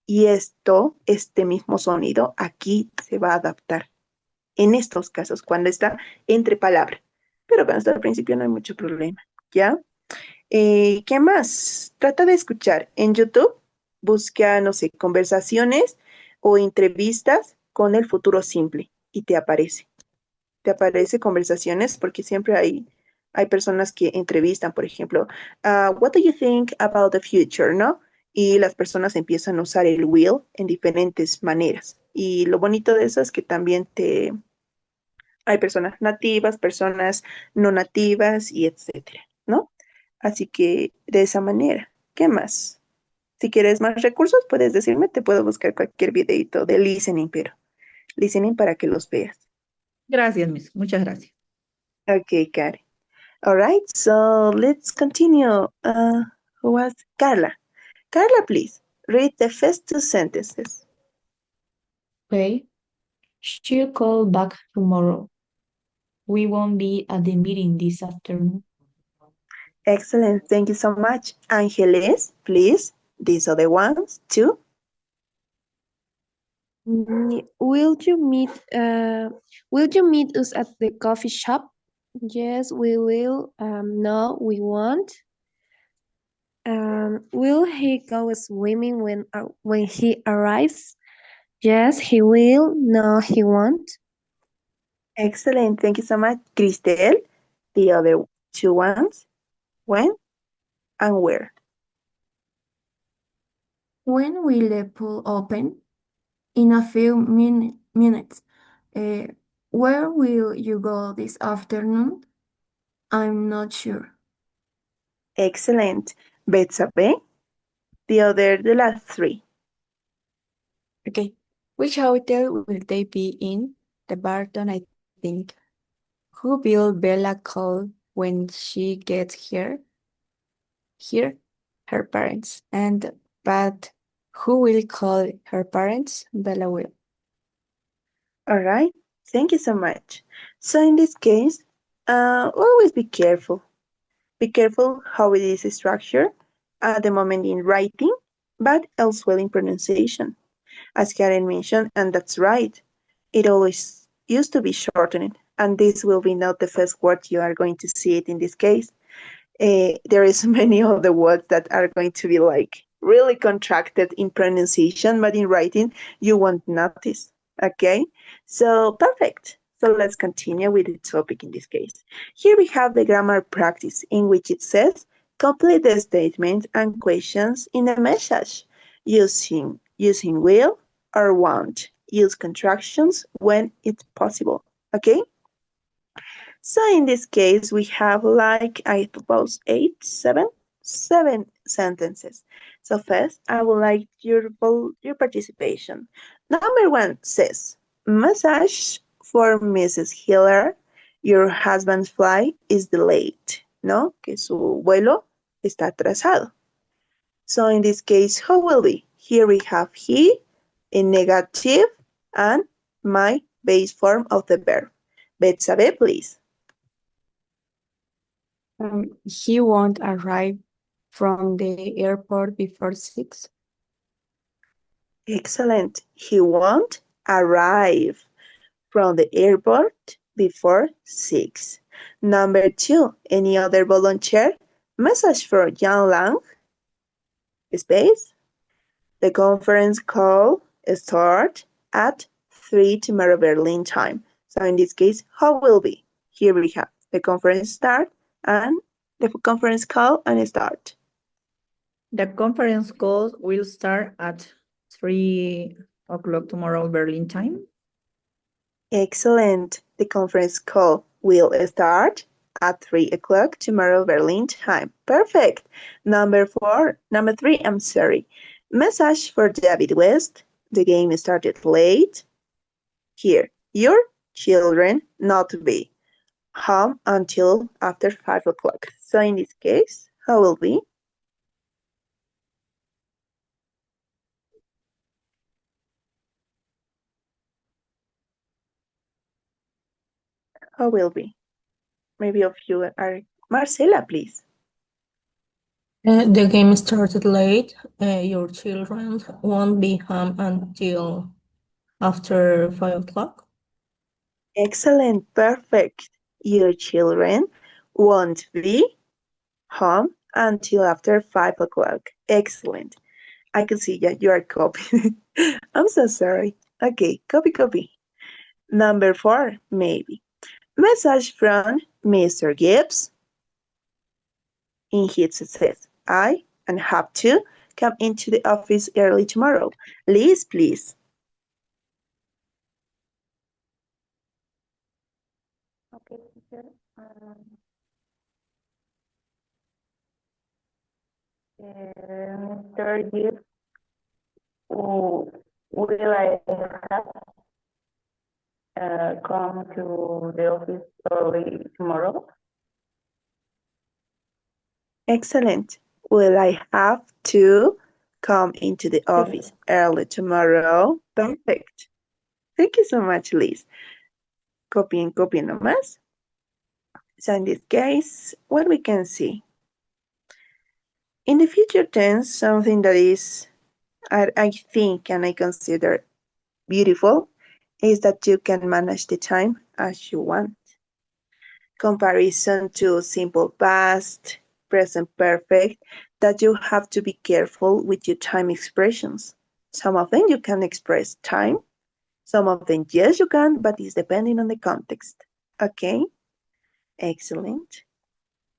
y este mismo sonido, aquí se va a adaptar. En estos casos, cuando está entre palabras. Pero cuando está al principio no hay mucho problema, ¿ya? ¿Qué más? Trata de escuchar en YouTube, busca, no sé, conversaciones o entrevistas con el futuro simple y te aparece. Te aparece conversaciones porque siempre hay personas que entrevistan, por ejemplo, what do you think about the future, ¿no? Y las personas empiezan a usar el will en diferentes maneras. Y lo bonito de eso es que también hay personas nativas, personas no nativas y etcétera, ¿no? Así que de esa manera, ¿qué más? Si quieres más recursos, puedes decirme, te puedo buscar cualquier videito de listening, pero listening para que los veas. Gracias, Miss. Muchas gracias. Okay, Karen. All right, so let's continue. Who was Carla? Carla, please read the first two sentences. Okay. She'll call back tomorrow. We won't be at the meeting this afternoon. Excellent, thank you so much. Angeles, please, these are the ones too. Will you meet us at the coffee shop? Yes, we will. No, we won't. Will he go swimming when he arrives? Yes, he will. No, he won't. Excellent, thank you so much. Cristel, the other two ones. When and where? When will the pool open? In a few minutes. Where will you go this afternoon? I'm not sure. Excellent. Betsabe, the last three. Okay. Which hotel will they be in? The Barton, I think. Who will Bella call when she gets here? Here, her parents. But who will call her parents? Bella will. All right, thank you so much. So in this case, always be careful. Be careful how it is structured at the moment in writing, but elsewhere in pronunciation. As Karen mentioned, and that's right, it always used to be shortened, and this will be not the first word you are going to see it in this case. There is many other words that are going to be like really contracted in pronunciation, but in writing, you won't notice, okay? So, perfect. So let's continue with the topic in this case. Here we have the grammar practice in which it says, complete the statements and questions in a message using will or won't. Use contractions when it's possible, okay? So in this case, we have like, I suppose, seven sentences. So first, I would like your participation. Number one says, message for Mrs. Hiller, your husband's flight is delayed, ¿no? Que su vuelo está atrasado. So in this case, how will be? Here we have he, in negative, and my base form of the verb. Betsabe, please. He won't arrive from the airport before 6. Excellent. He won't arrive from the airport before 6. Number 2, any other volunteer? Message for Jan Lang. Space. The conference call start at 3 tomorrow Berlin time. So in this case, how will be? Here we have the conference start and the conference call and start. The conference call will start at 3 o'clock tomorrow Berlin time. Excellent. The conference call will start at 3 o'clock tomorrow Berlin time. Perfect. Number 3, I'm sorry. Message for David West. The game started late. Here, your children not be home until after 5 o'clock. So in this case, how will be? How will be? Maybe of you are Marcela, please. The game started late. Your children won't be home until after 5 o'clock. Excellent, perfect. Your children won't be home until after 5 o'clock. Excellent. I can see that you are copying. I'm so sorry. Okay, copy. Number 4, maybe. Message from Mr. Gibbs. In his says, I and have to come into the office early tomorrow. Liz, please. Okay, teacher. Mr. Gibbs, will I have come to the office early tomorrow? Excellent. Will I have to come into the office early tomorrow? Perfect. Thank you so much, Liz. Copy nomás. So in this case, what we can see? In the future tense, something that is, I think, and I consider beautiful, is that you can manage the time as you want. Comparison to simple past, present perfect, that you have to be careful with your time expressions. Some of them you can express time, some of them yes you can, but it's depending on the context. Okay, excellent.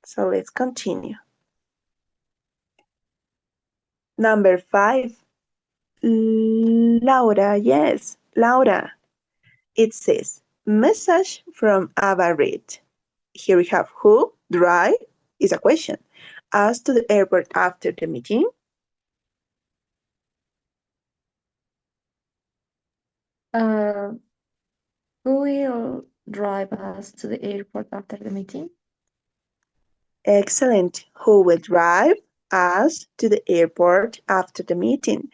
So let's continue. Number 5, Laura, yes, Laura. It says, message from Ava Reed. Here we have who, drive, is a question. Us to the airport after the meeting. Who will drive us to the airport after the meeting? Excellent. Who will drive us to the airport after the meeting?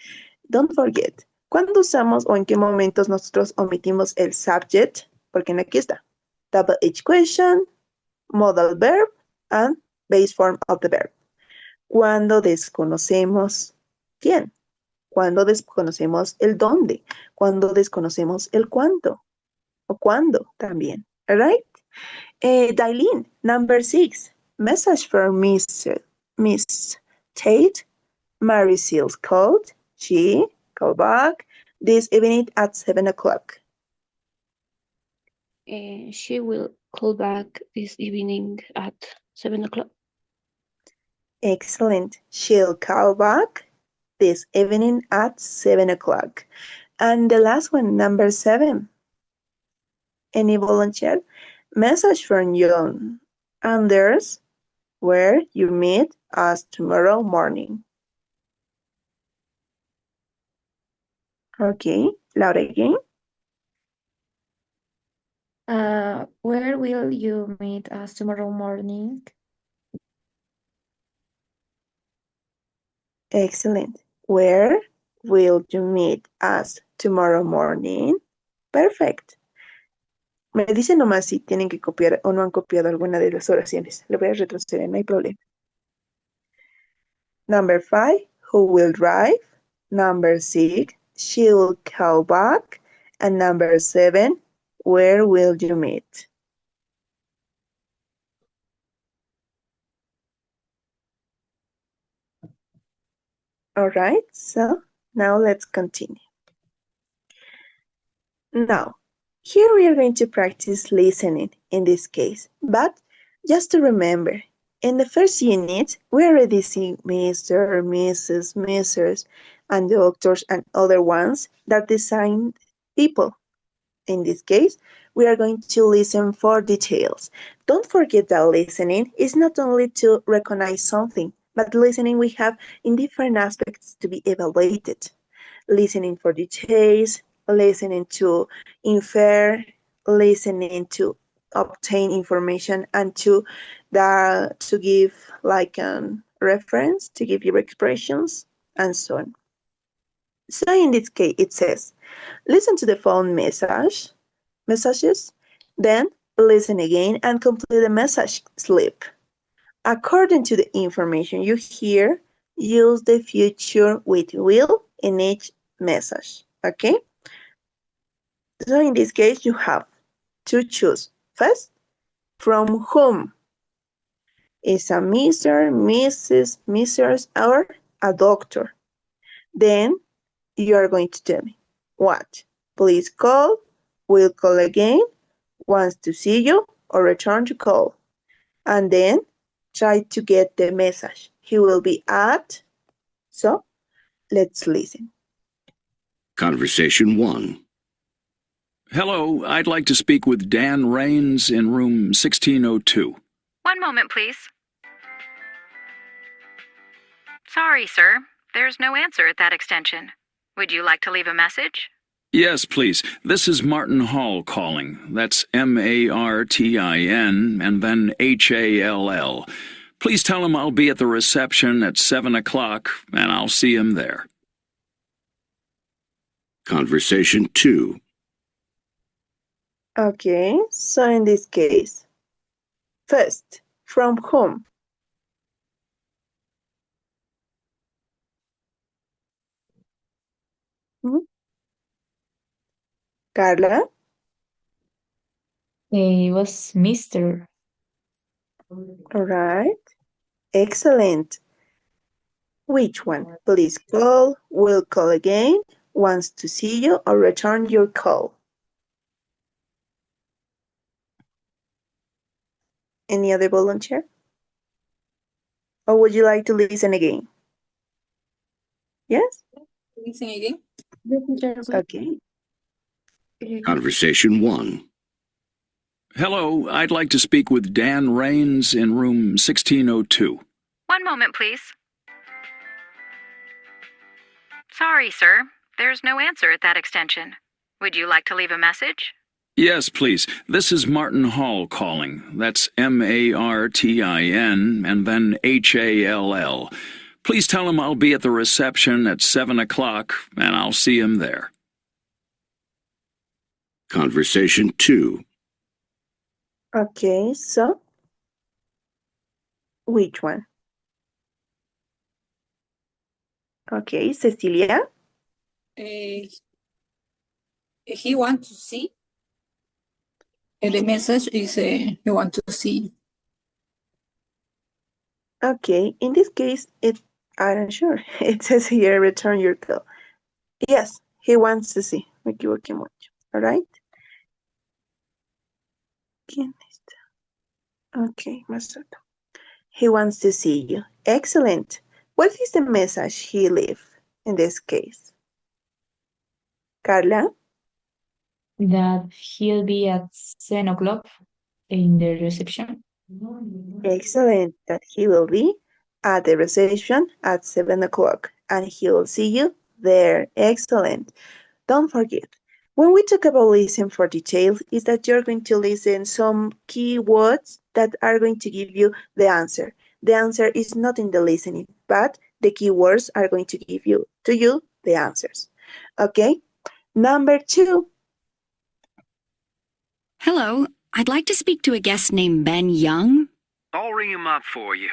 Don't forget, ¿cuándo usamos o en qué momentos nosotros omitimos el subject? Porque aquí está. Double H question, modal verb, and base form of the verb. Cuando desconocemos quién. Cuando desconocemos el dónde. Cuando desconocemos el cuánto. O cuándo también. All right? Dailin, number 6. Message from Miss Tate. Mary Seals called. She called back this evening at 7 o'clock. She will call back this evening at 7 o'clock. Excellent. She'll call back this evening at 7 o'clock. And the last one, number 7. Any volunteer? Message from John Anders, where you meet us tomorrow morning. Okay, Laura again. Where will you meet us tomorrow morning? Excellent. Where will you meet us tomorrow morning? Perfect. Me dicen nomás si tienen que copiar o no han copiado alguna de las oraciones. Le voy a retroceder, no hay problema. Number 5, who will drive? Number 6, she will call back. And number 7, where will you meet? All right, so now let's continue. Now, here we are going to practice listening in this case, but just to remember, in the first unit, we already see Mr., Mrs., Mrs., and doctors and other ones that design people. In this case, we are going to listen for details. Don't forget that listening is not only to recognize something, But listening we have in different aspects to be evaluated. Listening for details, listening to infer, listening to obtain information, and to give like a reference, to give your expressions, and so on. So in this case, it says, listen to the phone messages, then listen again and complete the message slip. According to the information you hear, use the future with will in each message, okay? So in this case, you have to choose. First, from whom? Is a Mr., Mrs., Mrs., or a doctor? Then you are going to tell me what? Please call, will call again, wants to see you, or return to call. And then try to get the message. He will be at. So let's listen. Conversation 1. Hello, I'd like to speak with Dan Rains in room 1602. One moment, please. Sorry, sir. There's no answer at that extension. Would you like to leave a message? Yes, please. This is Martin Hall calling. That's Martin and then Hall. Please tell him I'll be at the reception at 7 o'clock and I'll see him there. Conversation 2. Okay, so in this case, first, from whom? Carla? It was Mr. All right. Excellent. Which one? Please call, will call again, wants to see you, or return your call. Any other volunteer? Or would you like to listen again? Yes? Listen again. Okay. Conversation 1. Hello, I'd like to speak with Dan Rains in room 1602. One moment, please. Sorry, sir. There's no answer at that extension. Would you like to leave a message? Yes, please. This is Martin Hall calling. That's Martin and then Hall. Please tell him I'll be at the reception at 7 o'clock and I'll see him there. Conversation 2. Okay, so which one? Okay, Cecilia? He wants to see. The message is he wants to see. Okay, in this case, I'm not sure. It says here, return your call. Yes, he wants to see. Me equivoqué mucho. All right? ¿Quién está? Okay, más alto. He wants to see you. Excellent. What is the message he left in this case? Carla? That he'll be at 7 o'clock in the reception. Excellent. That he will be at the reception at 7 o'clock and he will see you there. Excellent. Don't forget, when we talk about listen for details, is that you're going to listen some keywords that are going to give you the answer. The answer is not in the listening, but the keywords are going to give you the answers. Okay? Number 2. Hello, I'd like to speak to a guest named Ben Young. I'll ring him up for you.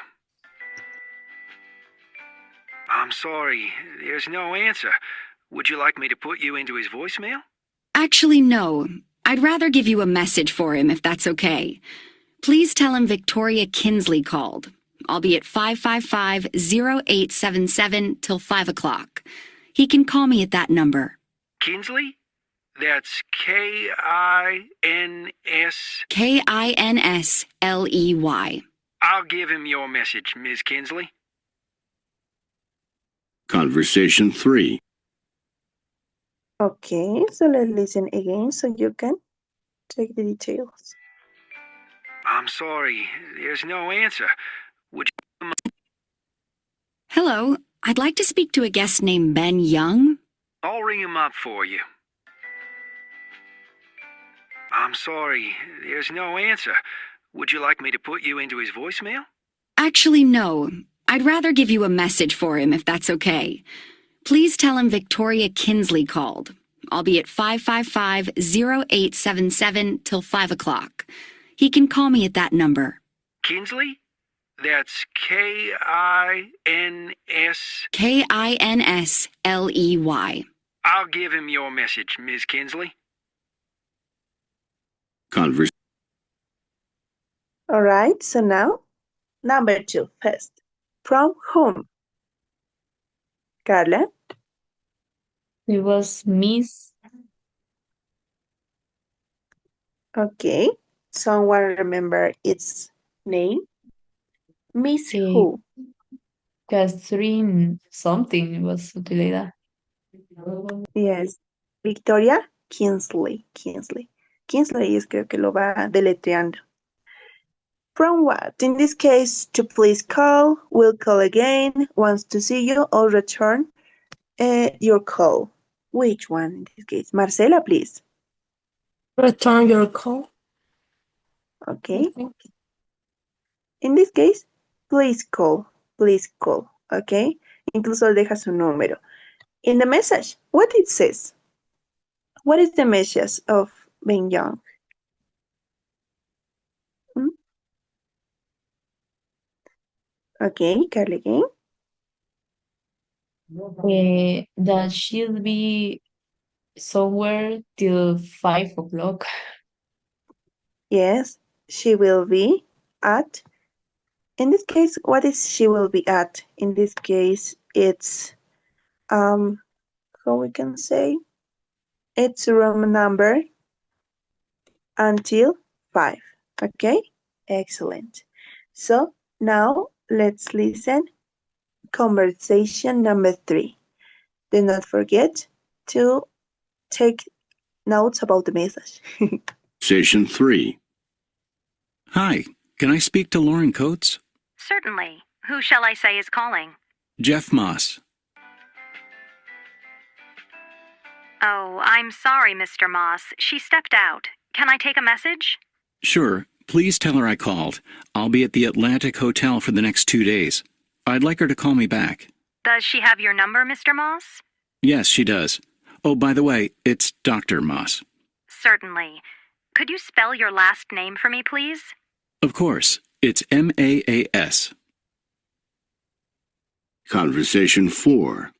I'm sorry, there's no answer. Would you like me to put you into his voicemail? Actually, no. I'd rather give you a message for him if that's okay. Please tell him Victoria Kinsley called. I'll be at 555-0877 till 5 o'clock. He can call me at that number. Kinsley? That's K-I-N-S... Kinsley. I'll give him your message, Ms. Kinsley. Conversation 3. Okay, so let's listen again so you can take the details. I'm sorry, there's no answer. Would you... Hello, I'd like to speak to a guest named Ben Young. I'll ring him up for you. I'm sorry, there's no answer. Would you like me to put you into his voicemail? Actually, no. I'd rather give you a message for him if that's okay. Please tell him Victoria Kinsley called. I'll be at 555-0877 till 5 o'clock. He can call me at that number. Kinsley? That's K-I-N-S... Kinsley. I'll give him your message, Ms. Kinsley. All right, so now, number 2 first. From whom? Carla? It was Miss. Okay. Someone remember its name? Miss who? Catherine something was utilidad. Yes. Victoria Kinsley. Kinsley es creo que lo va deletreando. From what? In this case, to please call, will call again, wants to see you, or return your call. Which one in this case? Marcela, please. Return your call. Okay. In this case, please call. Okay. Incluso deja su número. In the message, what it says? What is the message of Ben Young? Okay, Carla again. That she'll be somewhere till 5 o'clock. Yes, she will be at. In this case, what is she will be at? In this case, it's how we can say it's room number until 5. Okay, excellent. So now let's listen. Conversation number 3. Do not forget to take notes about the message. Conversation 3. Hi, can I speak to Lauren Coates? Certainly. Who shall I say is calling? Jeff Moss. Oh, I'm sorry, Mr. Moss. She stepped out. Can I take a message? Sure. Please tell her I called. I'll be at the Atlantic Hotel for the next 2 days. I'd like her to call me back. Does she have your number, Mr. Moss? Yes, she does. Oh, by the way, it's Dr. Moss. Certainly. Could you spell your last name for me, please? Of course. It's M-A-A-S. Conversation 4.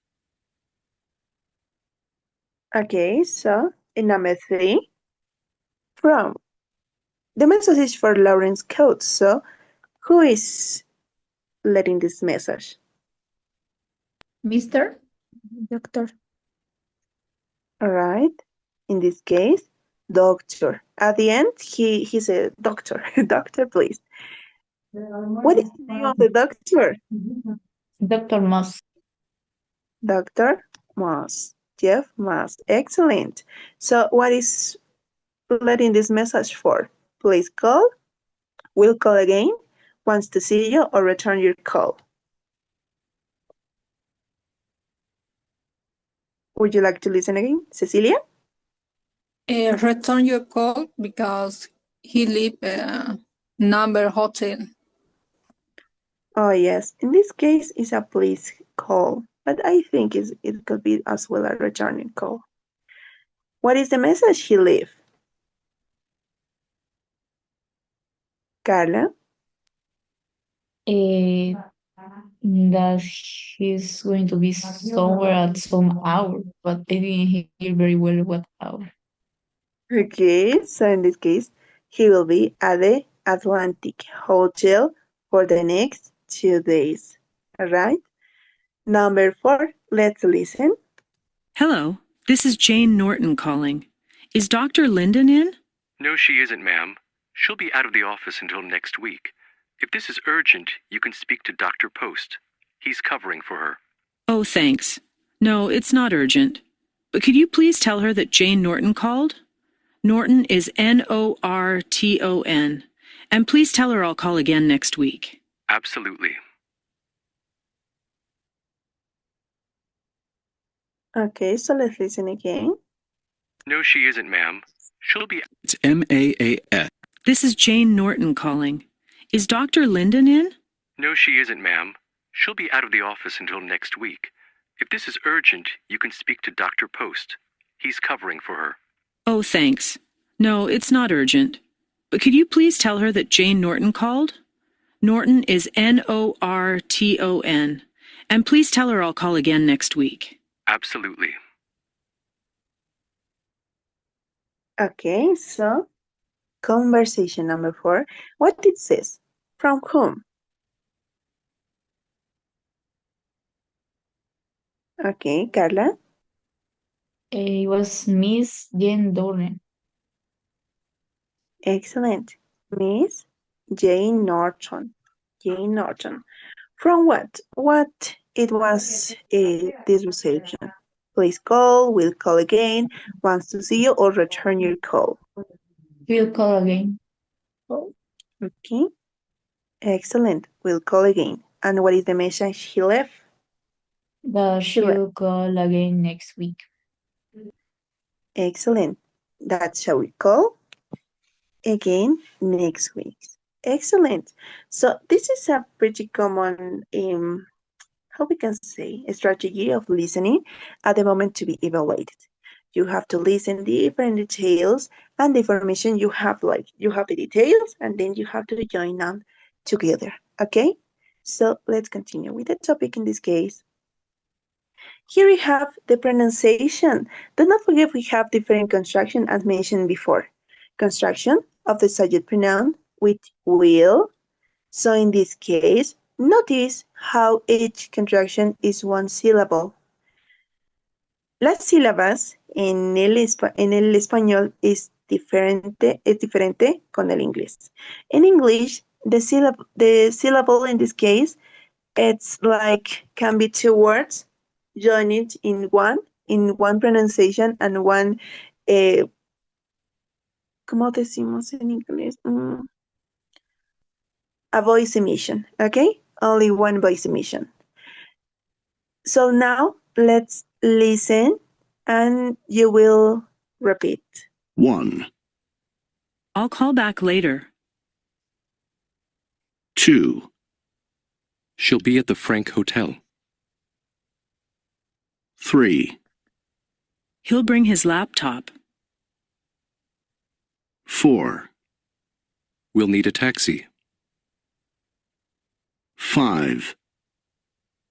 Okay, so in number 3, from. The message is for Lawrence Coates, so who is letting this message? Mr. Doctor. All right. In this case, doctor. At the end, he said, doctor. Doctor, please. What is the name of the doctor? Dr. Moss. Dr. Moss. Jeff Moss. Excellent. So what is letting this message for? Please call. Will call again. Wants to see you or return your call. Would you like to listen again, Cecilia? Return your call because he live number hotel. Oh, yes. In this case, it's a please call, but I think it could be as well a returning call. What is the message he left? Carla? That he's going to be somewhere at some hour, but I didn't hear very well what hour. Okay, so in this case, he will be at the Atlantic Hotel for the next 2 days. All right? Number 4, let's listen. Hello, this is Jane Norton calling. Is Dr. Linden in? No, she isn't, ma'am. She'll be out of the office until next week. If this is urgent, you can speak to Dr. Post. He's covering for her. Oh, thanks. No, it's not urgent. But could you please tell her that Jane Norton called? Norton is Norton. And please tell her I'll call again next week. Absolutely. Okay, so let's listen again. No, she isn't, ma'am. She'll be. It's MAAS. This is Jane Norton calling. Is Dr. Linden in? No, she isn't, ma'am. She'll be out of the office until next week. If this is urgent, you can speak to Dr. Post. He's covering for her. Oh, thanks. No, it's not urgent. But could you please tell her that Jane Norton called? Norton is Norton. And please tell her I'll call again next week. Absolutely. Okay, so conversation number 4. What it says? From whom? Okay, Carla. It was Miss Jane Norton. Excellent. Miss Jane Norton. Jane Norton. From what? What it was this reception? Please call, will call again, wants to see you, or return your call. We'll call again. Okay. Excellent. We'll call again. And what is the message he left? But she'll call again next week. Excellent. That shall we call again next week. Excellent. So this is a pretty common, how we can say, a strategy of listening at the moment to be evaluated. You have to listen different details and the information you have, like you have the details and then you have to join them together. Okay? So let's continue with the topic in this case. Here we have the pronunciation. Do not forget we have different construction as mentioned before. Construction of the subject pronoun with will. So in this case, notice how each contraction is one syllable. Las sílabas en el español es diferente con el inglés. In English, the syllable in this case, it's like can be 2 words joined in one pronunciation and one, ¿cómo decimos en inglés? A voice emission, okay? Only one voice emission. So now let's listen and you will repeat. 1, I'll call back later. 2, She'll be at the Frank Hotel. 3, He'll bring his laptop. 4, We'll need a taxi. 5,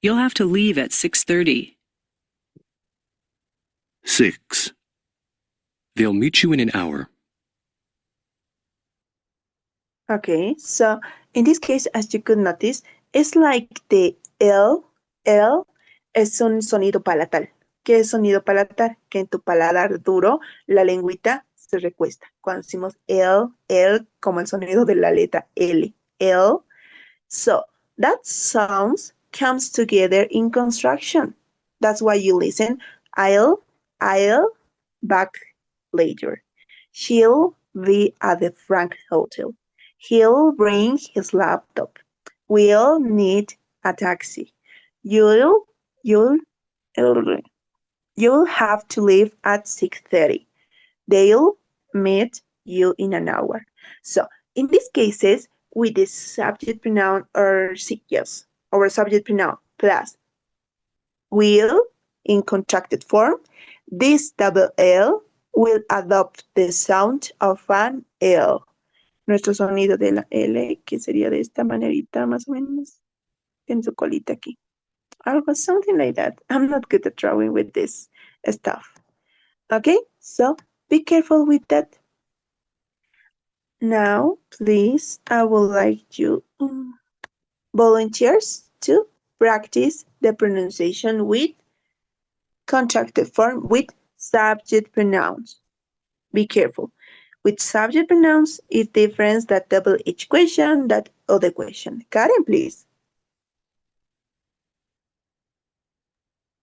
You'll have to leave at 6:30. 6, They'll meet you in an hour. Okay, so in this case, as you could notice, it's like the L es un sonido palatal. ¿Qué es sonido palatal? Que en tu paladar duro la lengüita se recuesta. Cuando decimos L, como el sonido de la letra L, L. So that sounds comes together in construction. That's why you listen. I'll back later. She'll be at the Frank Hotel. He'll bring his laptop. We'll need a taxi. You'll have to leave at 6:30. They'll meet you in an hour. So in these cases, with the subject pronoun or yes, or subject pronoun plus will in contracted form, this double L will adopt the sound of an L. Nuestro sonido de la L, que sería de esta manerita más o menos, en su colita aquí. Algo, something like that. I'm not good at drawing with this stuff. Okay, so be careful with that. Now, please, I would like you volunteers to practice the pronunciation with contracted form with subject pronouns. Be careful. With subject pronouns, it difference that double H question, that other question. Karen, please.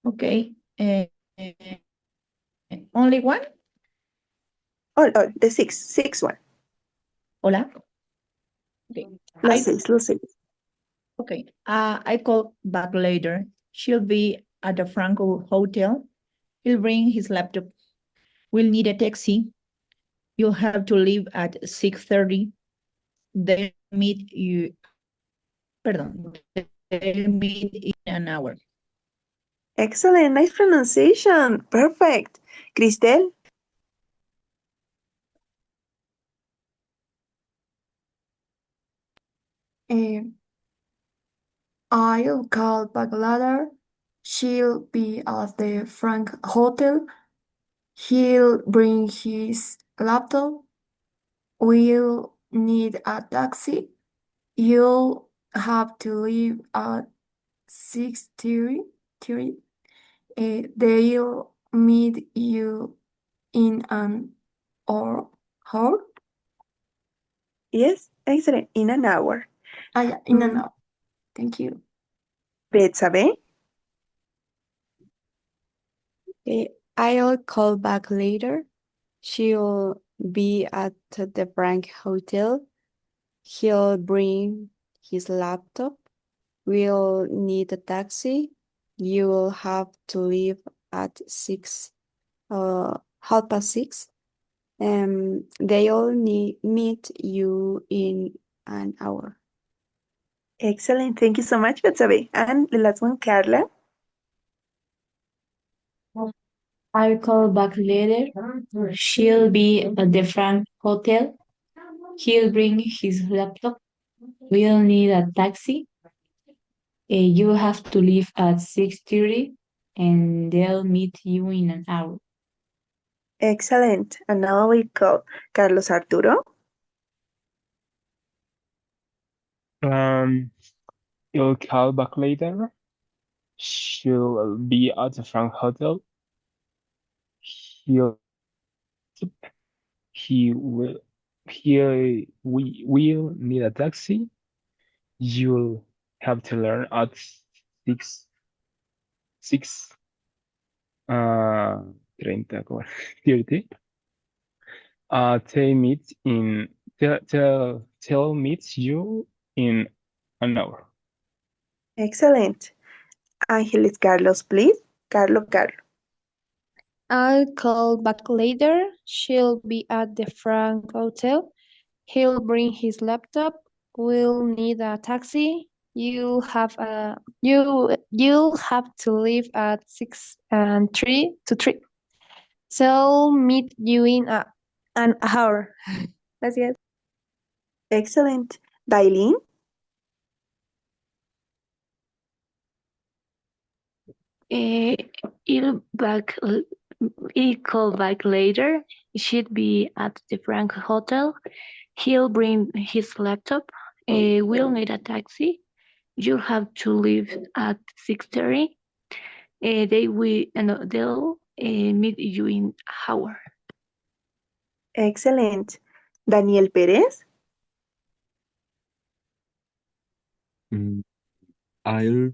Okay. Only one? Oh, the six one. Hola. Okay. Los seis. Okay. I call back later. She'll be at the Franco Hotel. He'll bring his laptop. We'll need a taxi. You'll have to leave at 6:30. They'll meet you. Pardon. They'll meet in an hour. Excellent, nice pronunciation. Perfect. Cristel? I'll call back later. She'll be at the Frank Hotel. He'll bring his laptop. We'll need a taxi. You'll have to leave at 6:30. They'll meet you in an hour. Yes, excellent. In an hour. Yeah, in an hour. Thank you. Betsabe? I'll call back later. She'll be at the Frank Hotel. He'll bring his laptop. We'll need a taxi. You'll have to leave at 6:30. They'll meet you in an hour. Excellent. Thank you so much, Betsabe. And the last one, Carla? I'll call back later. She'll be at the Frank Hotel. He'll bring his laptop. We'll need a taxi. You have to leave at 6:30 and they'll meet you in an hour. Excellent. And now we call Carlos Arturo. You'll call back later. She'll be at the Frank Hotel. We will need a taxi. You'll have to learn at 6:30. They'll meet you in an hour. Excellent. Ángeles Carlos, please. Carlo. I'll call back later. She'll be at the Frank Hotel. He'll bring his laptop. We'll need a taxi. You'll have to leave at 6:03. So I'll meet you in an hour. Gracias. Excellent. Dailin? He'll call back later. He should be at the Frank Hotel. He'll bring his laptop. We'll need a taxi. You'll have to leave at 6:30. They'll meet you in an hour. Excellent. Daniel Pérez? I'll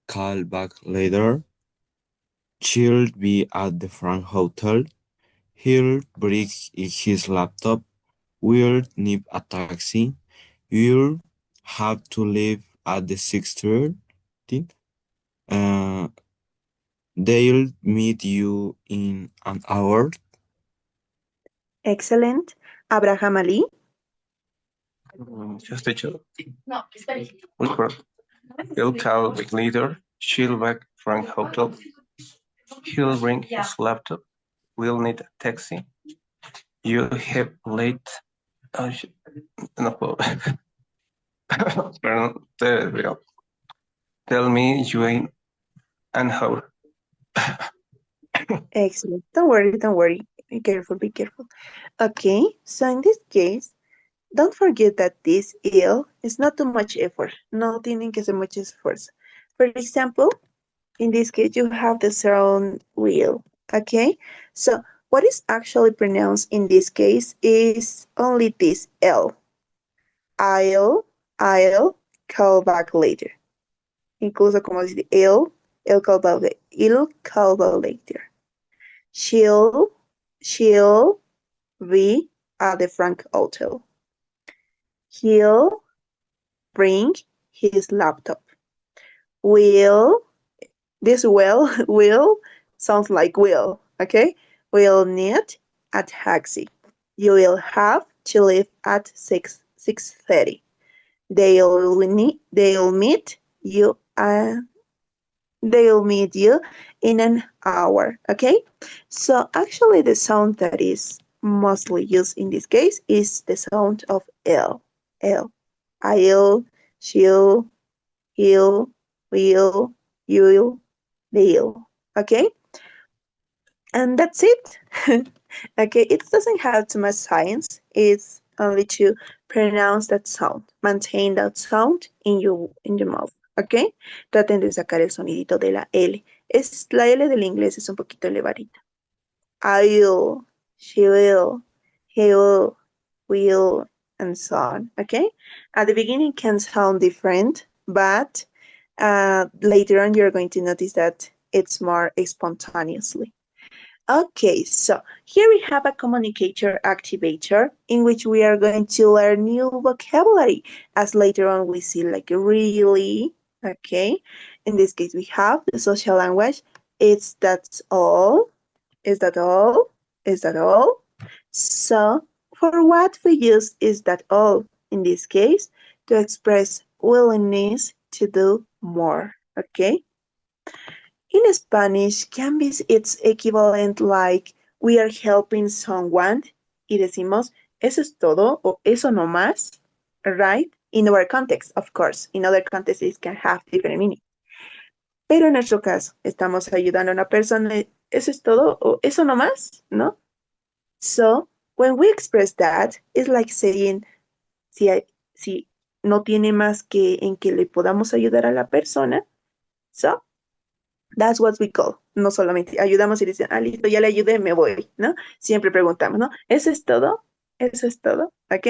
call back later. She'll be at the Frank Hotel. He'll bring his laptop. We'll need a taxi. You'll have to leave at the 6:30. They'll meet you in an hour. Excellent. Abraham Ali? Just a joke. No, he'll call back later. She'll back Frank Hotel. He'll bring his laptop. We'll need a taxi. You have late. No puedo. Perdón, tell me you in an hour. Excellent. Don't worry. Be careful. Okay, so in this case, don't forget that this is not too much effort. No tienen que hacer mucho esfuerzo. For example, in this case, you have the sound will. Okay, so what is actually pronounced in this case is only this L. I'll call back later. Incluso como dice he'll call back later. She'll be at the Frank Hotel. He'll bring his laptop. Will sounds like will, okay? We'll need a taxi. You will have to leave at 6:30. They'll meet you in an hour, okay? So actually the sound that is mostly used in this case is the sound of L. L. I'll, she'll, he'll, will, you'll, they'll, okay? And that's it. Okay, it doesn't have too much science. It's only to pronounce that sound, maintain that sound in your mouth, okay? Traten de sacar el sonidito de la L. La L del inglés es un poquito elevadita. I'll, she will, he will, and so on, okay? At the beginning can sound different, but later on you're going to notice that it's more spontaneously. Okay, so here we have a communicator activator in which we are going to learn new vocabulary, as later on we see like really, okay? In this case, we have the social language. It's that's all. Is that all? Is that all? So for what we use is that all in this case to express willingness to do more, okay? In Spanish, can be its equivalent like we are helping someone y decimos eso es todo o eso no más, right? In our context, of course. In other contexts, it can have different meaning. Pero en nuestro caso, estamos ayudando a una persona, eso es todo o eso no más, ¿no? So, when we express that, it's like saying, si no tiene más que en que le podamos ayudar a la persona, so, that's what we call. No solamente ayudamos y dicen, listo, ya le ayudé, me voy, ¿no? Siempre preguntamos, ¿no? ¿Eso es todo? ¿Eso es todo? ¿Ok?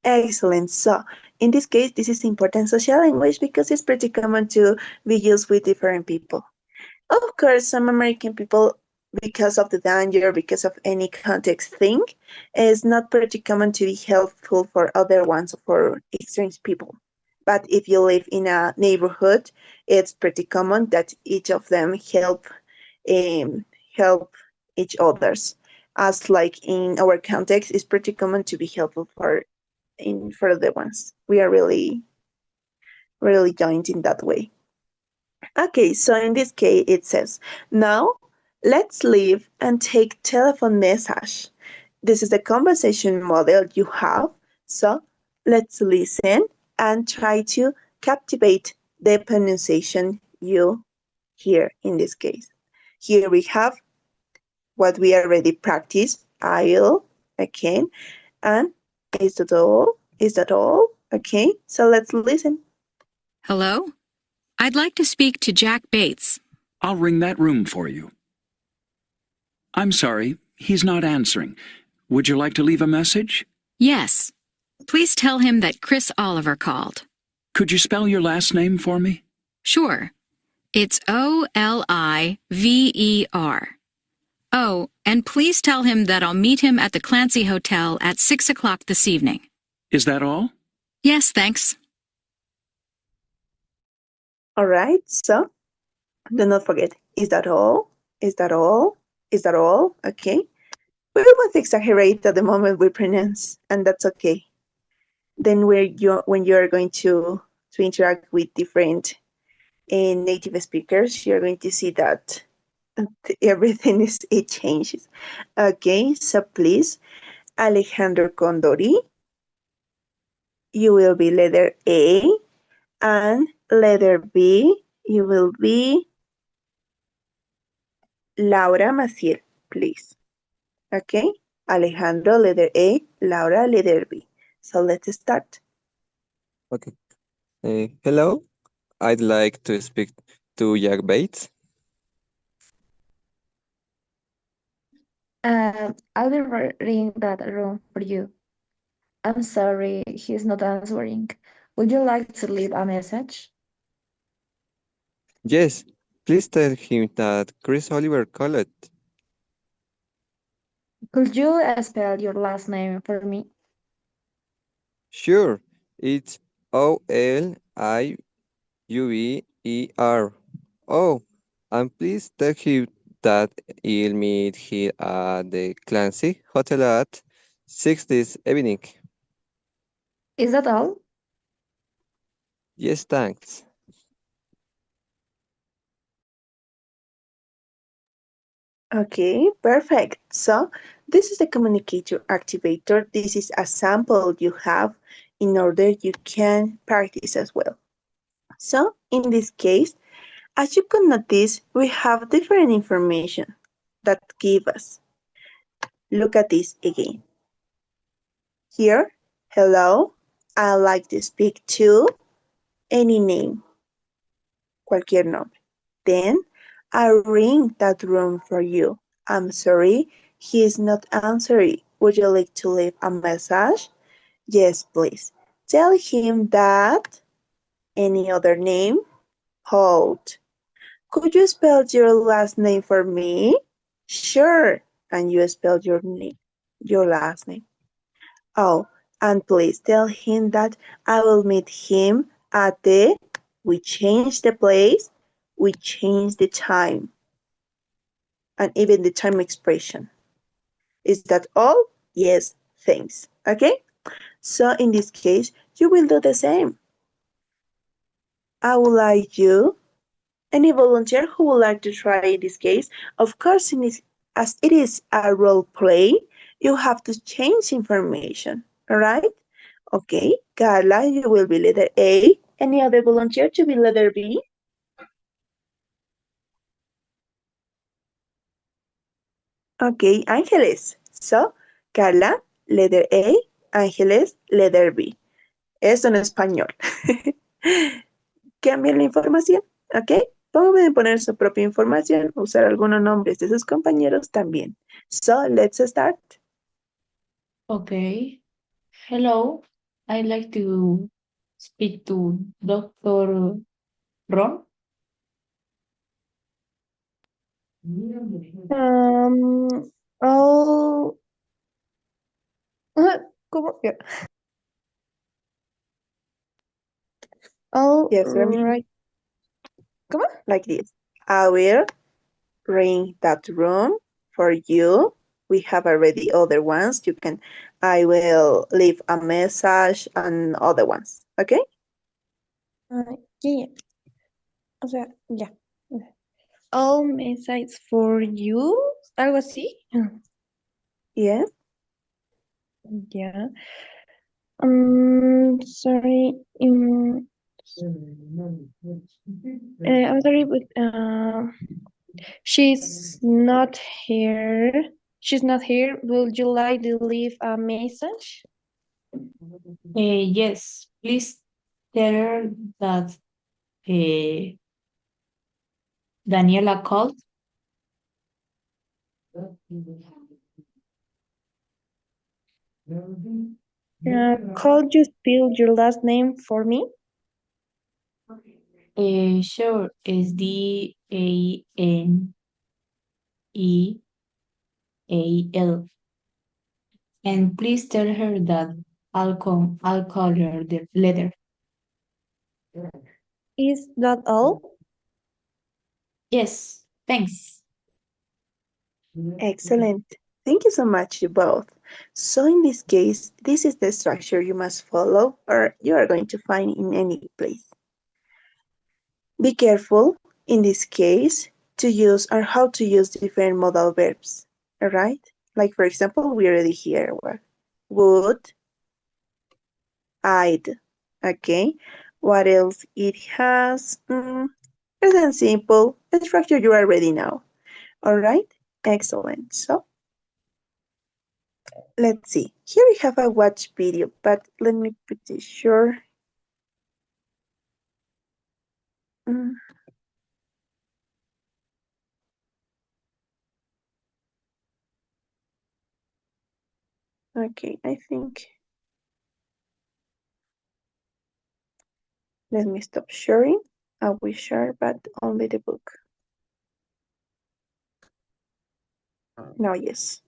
Excellent. So, in this case, this is important social language because it's pretty common to be used with different people. Of course, some American people, because of the danger, because of any context thing, is not pretty common to be helpful for other ones, for strange people. But if you live in a neighborhood, it's pretty common that each of them help each others. As like in our context, it's pretty common to be helpful for the ones. We are really, really joined in that way. Okay, so in this case, it says, now let's leave and take telephone message. This is the conversation model you have. So let's listen and try to captivate the pronunciation you hear in this case. Here we have what we already practiced, I'll, okay, and is that all? Is that all? Okay, so let's listen. Hello? I'd like to speak to Jack Bates. I'll ring that room for you. I'm sorry, he's not answering. Would you like to leave a message? Yes. Please tell him that Chris Oliver called. Could you spell your last name for me? Sure. It's Oliver. Oh, and please tell him that I'll meet him at the Clancy Hotel at 6 o'clock this evening. Is that all? Yes, thanks. All right, so do not forget, is that all? Is that all? Is that all? Okay. We won't exaggerate at the moment we pronounce, and that's okay. Then when you're going to interact with different native speakers, you're going to see that everything it changes. Okay, so please, Alejandro Condori, you will be letter A, and letter B, you will be Laura Maciel, please. Okay, Alejandro, letter A, Laura, letter B. So let's start. Okay. Hello, I'd like to speak to Jack Bates. I'll be reading that room for you. I'm sorry, he's not answering. Would you like to leave a message? Yes, please tell him that Chris Oliver called. Could you spell your last name for me? Sure, it's Oliver. Oh, and please tell him that I'll meet here at the Clancy Hotel at 6 this evening. Is that all? Yes, thanks. Okay, perfect. So this is the communicator activator. This is a sample you have in order you can practice as well. So in this case, as you can notice, we have different information that give us. Look at this again. Here, hello, I'd like to speak to any name, cualquier nombre. Then I'll ring that room for you. I'm sorry, he is not answering. Would you like to leave a message? Yes, please. Tell him that any other name? Hold. Could you spell your last name for me? Sure. And you spell your name, your last name. Oh, and please tell him that I will meet him at the, we change the place, we change the time, and even the time expression. Is that all? Yes, thanks. Okay? So in this case, you will do the same. I would like you, any volunteer who would like to try in this case, of course, as it is a role play, you have to change information, all right? Okay, Carla, you will be letter A. Any other volunteer to be letter B? Okay, Ángeles. So, Carla, letter A, Ángeles, letter B. Eso en español. Cambien la información, ¿ok? Pueden poner su propia información, usar algunos nombres de sus compañeros también. So, let's start. Okay. Hello. I'd like to speak to Dr. Ron. Oh, ¿cómo? Yeah. All Yes, right. Come on, like this. I will ring that room for you. We have already other ones. I will leave a message and other ones. Okay? Yeah. O sea, ya. All messages for you. Algo así. Yes. Yeah. Sorry. I'm sorry, but she's not here. She's not here. Would you like to leave a message? Yes, please tell her that Daniela called. Could you spell your last name for me? Sure, it's Daneal. And please tell her that I'll call her later. Is that all? Yes, thanks. Excellent. Thank you so much, you both. So in this case, this is the structure you must follow or you are going to find in any place. Be careful, in this case, to use or how to use different modal verbs, all right? Like, for example, we already hear would, I'd, okay? What else it has? Present simple, the structure you already know, all right? Excellent. So, let's see. Here we have a watch video, but let me put this sure. Okay, I think. Let me stop sharing. I will share, but only the book. Now, yes.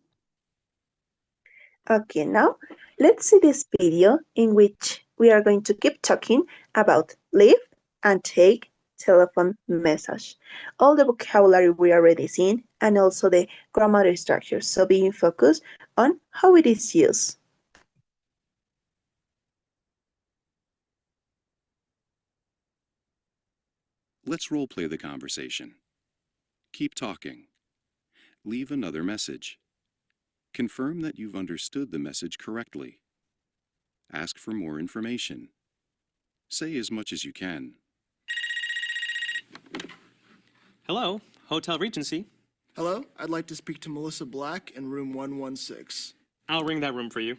Okay, now let's see this video in which we are going to keep talking about leave and take telephone message. All the vocabulary we already seen and also the grammar structure. So being focused on how it is used. Let's role play the conversation. Keep talking. Leave another message. Confirm that you've understood the message correctly. Ask for more information. Say as much as you can. Hello, Hotel Regency. Hello, I'd like to speak to Melissa Black in room 116. I'll ring that room for you.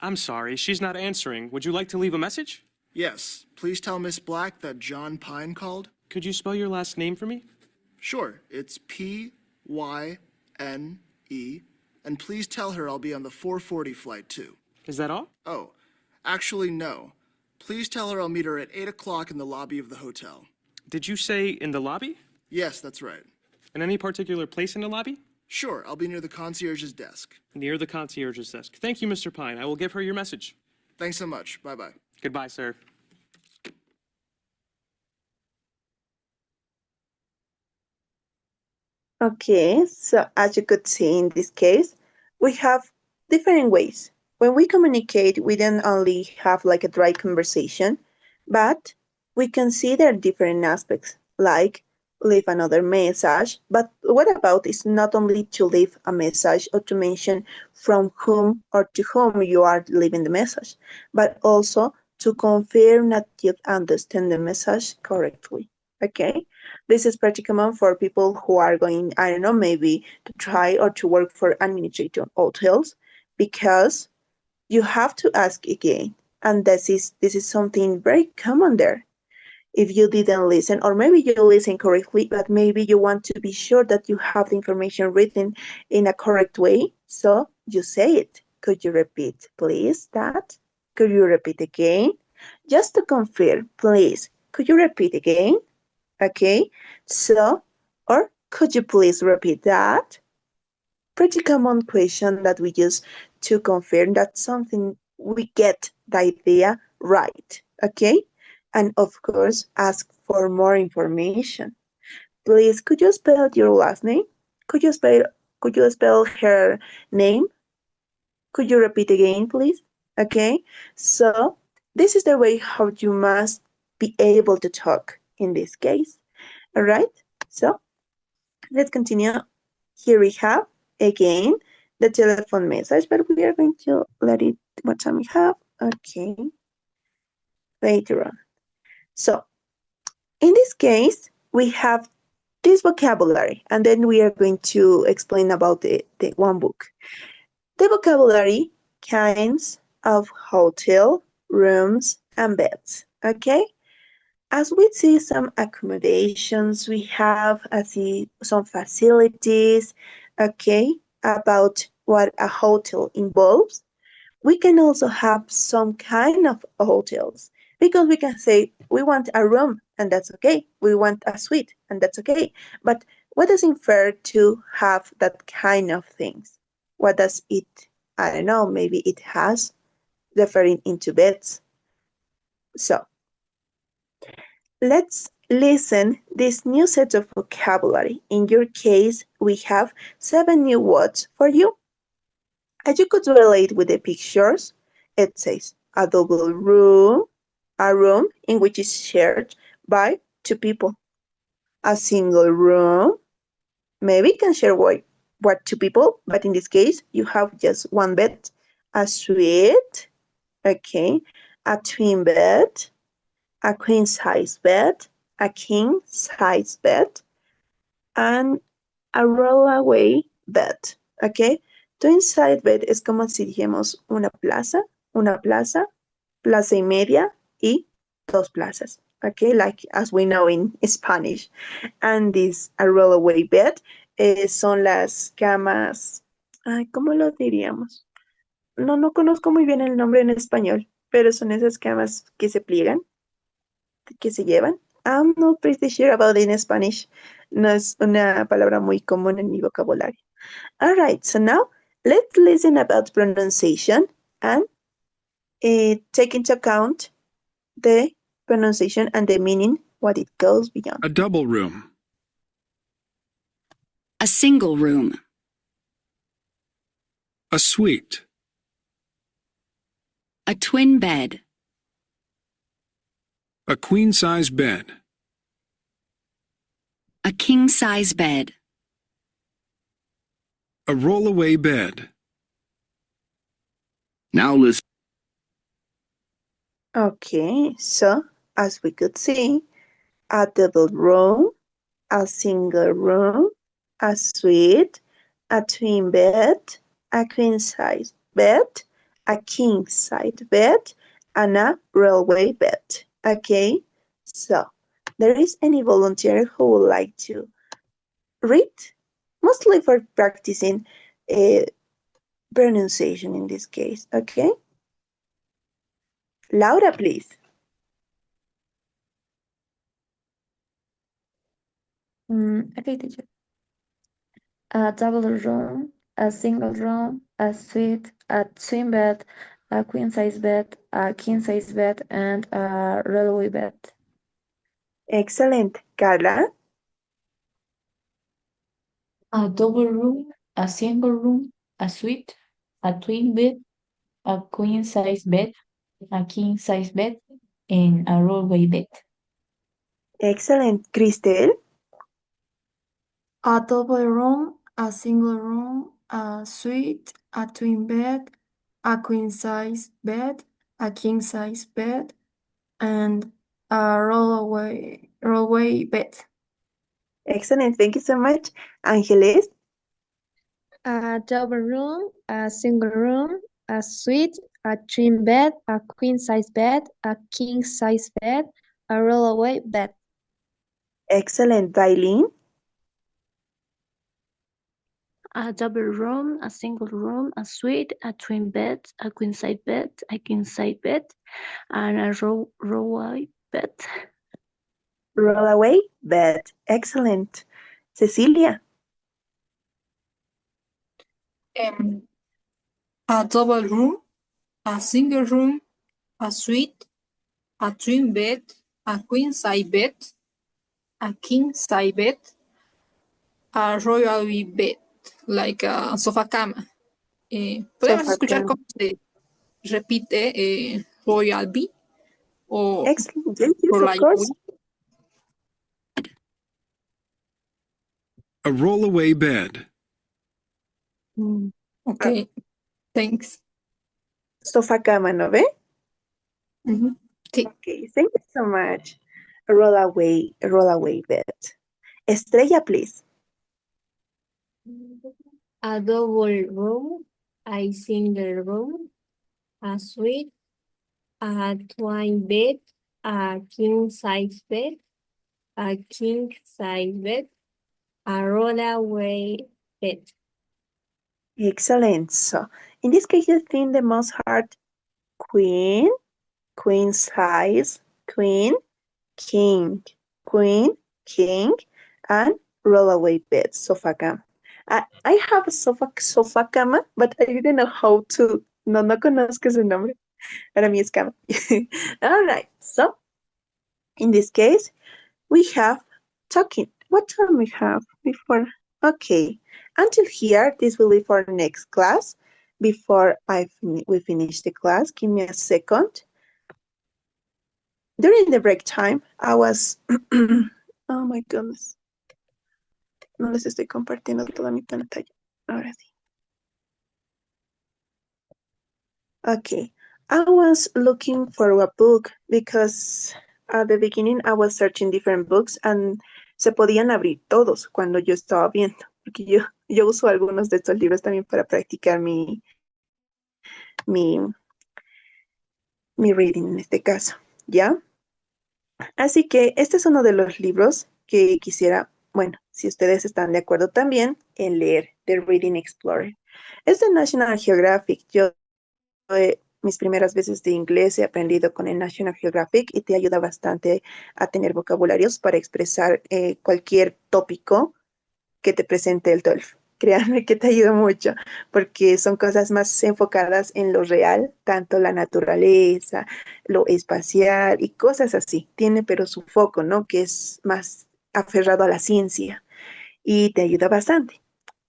I'm sorry, she's not answering. Would you like to leave a message? Yes, please tell Miss Black that John Pine called. Could you spell your last name for me? Sure, it's Pyne, and please tell her I'll be on the 4:40 flight too. Is that all? Oh, actually no. Please tell her I'll meet her at 8 o'clock in the lobby of the hotel. Did you say in the lobby? Yes, that's right. In any particular place in the lobby? Sure, I'll be near the concierge's desk. Near the concierge's desk. Thank you, Mr. Pine. I will give her your message. Thanks so much. Bye-bye. Goodbye, sir. Okay, so as you could see in this case, we have different ways. When we communicate, we don't only have like a dry conversation, but we consider different aspects, like leave another message. But what about is not only to leave a message or to mention from whom or to whom you are leaving the message, but also to confirm that you understand the message correctly. Okay, this is pretty common for people who are going, I don't know, maybe to try or to work for administrative hotels, because you have to ask again. And this is something very common there. If you didn't listen, or maybe you listen correctly, but maybe you want to be sure that you have the information written in a correct way, so you say it. Could you repeat, please, that? Could you repeat again? Just to confirm, please, could you repeat again? Okay, so, or could you please repeat that? Pretty common question that we use to confirm that something we get the idea right, okay? And of course, ask for more information. Please, could you spell your last name? Could you spell her name? Could you repeat again, please? Okay, so this is the way how you must be able to talk in this case. All right, so let's continue. Here we have again the telephone message, but we are going to let it what time we have. Okay, later on. So in this case, we have this vocabulary, and then we are going to explain about the one book. The vocabulary kinds of hotel, rooms, and beds. Okay. As we see some accommodations, we have some facilities, okay, about what a hotel involves. We can also have some kind of hotels, because we can say we want a room, and that's okay. We want a suite, and that's okay. But what does it infer to have that kind of things? What does it, I don't know, maybe it has referring into beds. So let's listen this new set of vocabulary. In your case, we have 7 new words for you. As you could relate with the pictures, it says a double room, a room in which is shared by 2 people. A single room, maybe can share what 2 people, but in this case, you have just 1 bed. A suite, okay, a twin bed, a queen-size bed, a king-size bed, and a rollaway bed, okay? Twin-size bed es como si dijéramos una plaza, plaza y media, y 2 plazas, okay? Like as we know in Spanish. And this a rollaway bed son las camas, ¿cómo lo diríamos? No conozco muy bien el nombre en español, pero son esas camas que se pliegan, que se llevan. I'm not pretty sure about it in Spanish. No es una palabra muy común en mi vocabulario. All right, so now let's listen about pronunciation and take into account the pronunciation and the meaning, what it goes beyond. A double room. A single room. A suite. A twin bed. A queen-size bed. A king-size bed. A roll-away bed. Now listen. Okay, so as we could see, a double room, a single room, a suite, a twin bed, a queen-size bed, a king-size bed, and a railway bed. Okay, so there is any volunteer who would like to read? Mostly for practicing pronunciation in this case, okay? Laura, please. Okay, teacher. A double room, a single room, a suite, a twin bed, a queen size bed, a king size bed, and a railway bed. Excellent. Carla? A double room, a single room, a suite, a twin bed, a queen size bed, a king size bed, and a rollaway bed. Excellent. Cristel? A double room, a single room, a suite, a twin bed, a queen size bed, a king size bed, and a rollaway bed. Excellent. Thank you so much. Angeles? A double room, a single room, a suite, a twin bed, a queen size bed, a king size bed, a rollaway bed. Excellent. Bailin? A double room, a single room, a suite, a twin bed, a queen size bed, a king size bed, and a rollaway bed. Rollaway bed. Excellent. Cecilia? A double room, a single room, a suite, a twin bed, a queen size bed, a king size bed, a royal bed, like a sofá cama. ¿Podemos escuchar cómo se repite royal bed o Excellent. Yes, of royal course. A roll-away bed. Okay, thanks. Sofá cama, ¿no ve? Sí. Okay, thank you so much. A rollaway bed. Estrella, please. A double room, a single room, a suite, a twin bed, a king size bed, a king size bed, a rollaway bed. Excellent. So, in this case, I think the most hard queen, queen size, queen, king, and rollaway bed, sofa cama. I have a sofa cama, but I didn't know how to. No conozco ese nombre. Para mí es cama. All right. So, in this case, we have talking. What time we have before? Okay. Until here, this will be for next class. Before we finish the class, give me a second. During the break time, I was... oh my goodness. No les estoy compartiendo toda mi pantalla. Ahora sí. Okay. I was looking for a book because at the beginning I was searching different books and se podían abrir todos cuando yo estaba viendo. Porque yo uso algunos de estos libros también para practicar mi reading en este caso, ¿ya? Así que este es uno de los libros que quisiera, bueno, si ustedes están de acuerdo también, en leer, The Reading Explorer. Es de National Geographic. Yo mis primeras veces de inglés he aprendido con el National Geographic y te ayuda bastante a tener vocabularios para expresar cualquier tópico que te presente el TOEFL, créanme que te ayuda mucho, porque son cosas más enfocadas en lo real, tanto la naturaleza, lo espacial y cosas así. Tiene pero su foco, ¿no? Que es más aferrado a la ciencia y te ayuda bastante.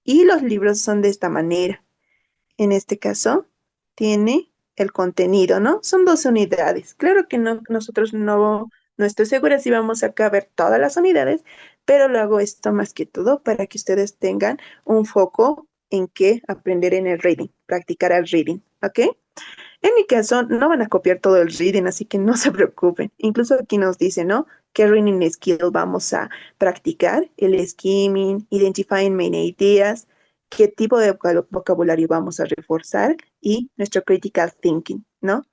Y los libros son de esta manera. En este caso, tiene el contenido, ¿no? Son 12 unidades. Claro que no, nosotros no estoy segura si vamos a caber todas las unidades, pero lo hago esto más que todo para que ustedes tengan un foco en qué aprender en el reading, practicar el reading, ¿ok? En mi caso, no van a copiar todo el reading, así que no se preocupen. Incluso aquí nos dice, ¿no? ¿Qué reading skill vamos a practicar? El skimming, identifying main ideas, qué tipo de vocabulario vamos a reforzar y nuestro critical thinking, ¿no?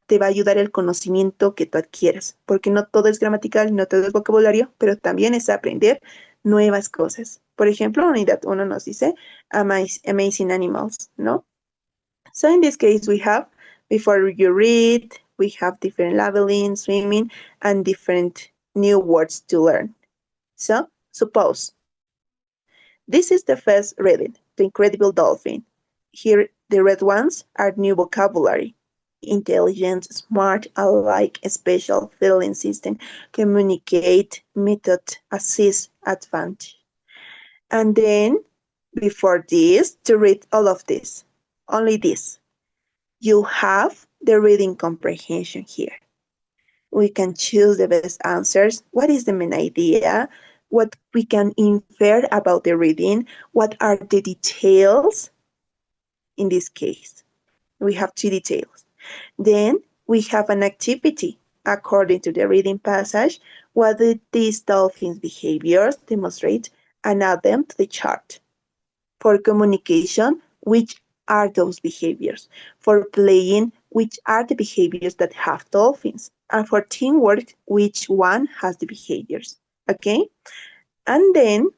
Te va a ayudar el conocimiento que tú adquieras, porque no todo es gramatical, no todo es vocabulario, pero también es aprender nuevas cosas. Por ejemplo, unidad 1 nos dice amazing animals, ¿no? So in this case, we have, before you read, we have different labeling, swimming, and different new words to learn. So, suppose, this is the first reading, The Incredible Dolphin. Here, the red ones are new vocabulary. Intelligent, smart, alike, special, feeling system, communicate, method, assist, advantage. And then, before this, to read all of this, only this. You have the reading comprehension here. We can choose the best answers. What is the main idea? What we can infer about the reading? What are the details? In this case, we have 2 details. Then we have an activity. According to the reading passage, what did these dolphins' behaviors demonstrate? And add them to the chart. For communication, which are those behaviors? For playing, which are the behaviors that have dolphins? And for teamwork, which one has the behaviors? Okay? And then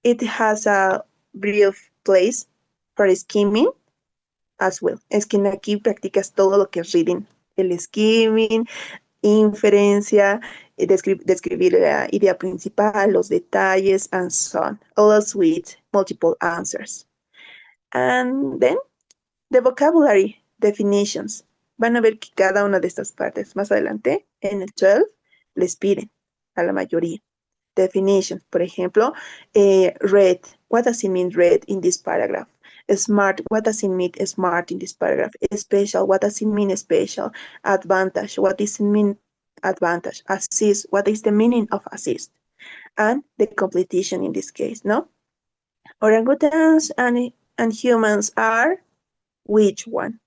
it has a brief place for skimming as well. Es que aquí practicas todo lo que es reading. El skimming, inferencia, describir la idea principal, los detalles, and so on. All with multiple answers. And then, the vocabulary definitions. Van a ver que cada una de estas partes más adelante, en el 12, les piden a la mayoría. Definitions, por ejemplo, read, what does it mean read in this paragraph? Smart, what does it mean smart in this paragraph? Special, what does it mean special? Advantage, what does it mean advantage? Assist, what is the meaning of assist? And the completion in this case, no? Orangutans and humans are which one?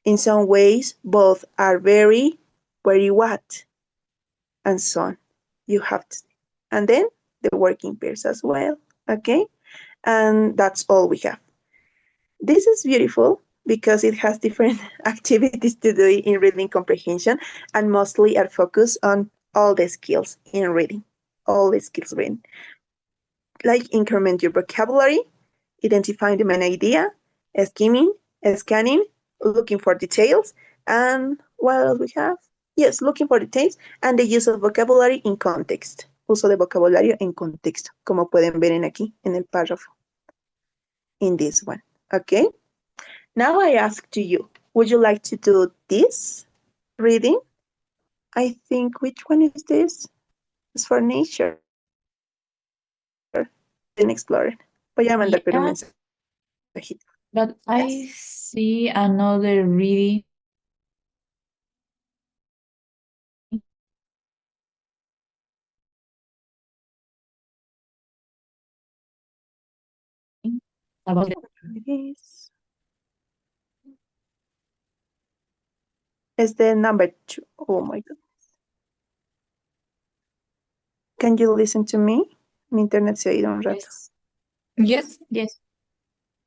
In some ways, both are very what? And so on. You have to. And then the working pairs as well, okay? And that's all we have. This is beautiful because it has different activities to do in reading comprehension and mostly are focused on all the skills in reading, all the skills reading. Like increment your vocabulary, identifying the main idea, skimming, scanning, looking for details, and what else we have? Yes, looking for details, and the use of vocabulary in context. Uso de vocabulario en contexto, como pueden ver en aquí, en el párrafo. In this one, okay? Now I ask to you, would you like to do this reading? I think, which one is this? It's for nature. And explorer. Voy a mandar pero un mensajito. But I see another reading. About It's the number 2. Oh my goodness. Can you listen to me? Mi internet se ha ido un rato. Yes. Yes.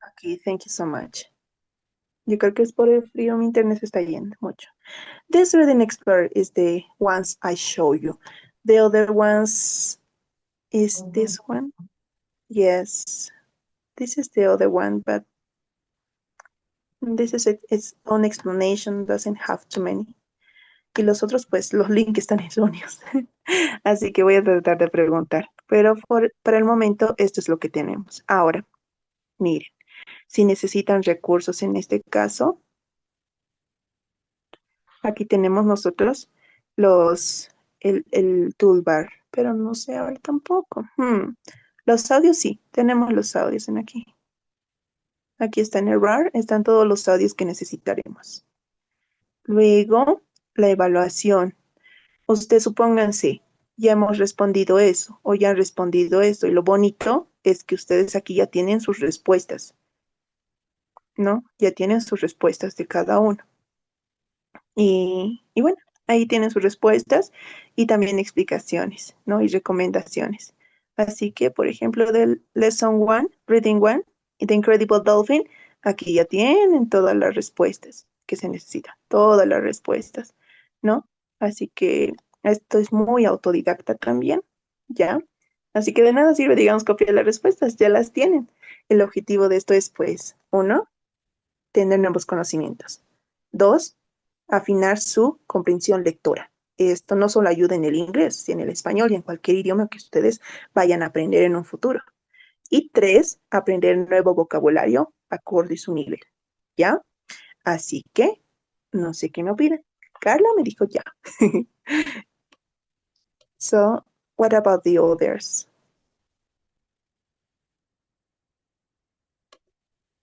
Okay, thank you so much. Yo creo que es por el frío, mi internet se está yendo mucho. This reading explorer is the ones I show you. The other ones is this one. Yes, this is the other one, but this is its own explanation, doesn't have too many. Y los otros, pues, los links están erróneos. Así que voy a tratar de preguntar. Pero para el momento esto es lo que tenemos. Ahora, miren, si necesitan recursos en este caso, aquí tenemos nosotros el toolbar, pero no sé ahora tampoco. Los audios sí, tenemos los audios en aquí. Aquí está en el RAR, están todos los audios que necesitaremos. Luego, la evaluación. Usted supónganse, ya hemos respondido eso o ya han respondido esto. Y lo bonito es que ustedes aquí ya tienen sus respuestas, ¿no? Ya tienen sus respuestas de cada uno. Y bueno, ahí tienen sus respuestas y también explicaciones, ¿no? Y recomendaciones. Así que, por ejemplo, del Lesson 1, Reading 1 y The Incredible Dolphin, aquí ya tienen todas las respuestas que se necesitan, todas las respuestas, ¿no? Así que esto es muy autodidacta también, ¿ya? Así que de nada sirve, digamos, copiar las respuestas, ya las tienen. El objetivo de esto es, pues, 1, tener nuevos conocimientos. 2, afinar su comprensión lectora. Esto no solo ayuda en el inglés, sino en el español y en cualquier idioma que ustedes vayan a aprender en un futuro. Y 3, aprender nuevo vocabulario acorde a su nivel. ¿Ya? Así que, no sé qué me piden. Carla me dijo ya. So, what about the others?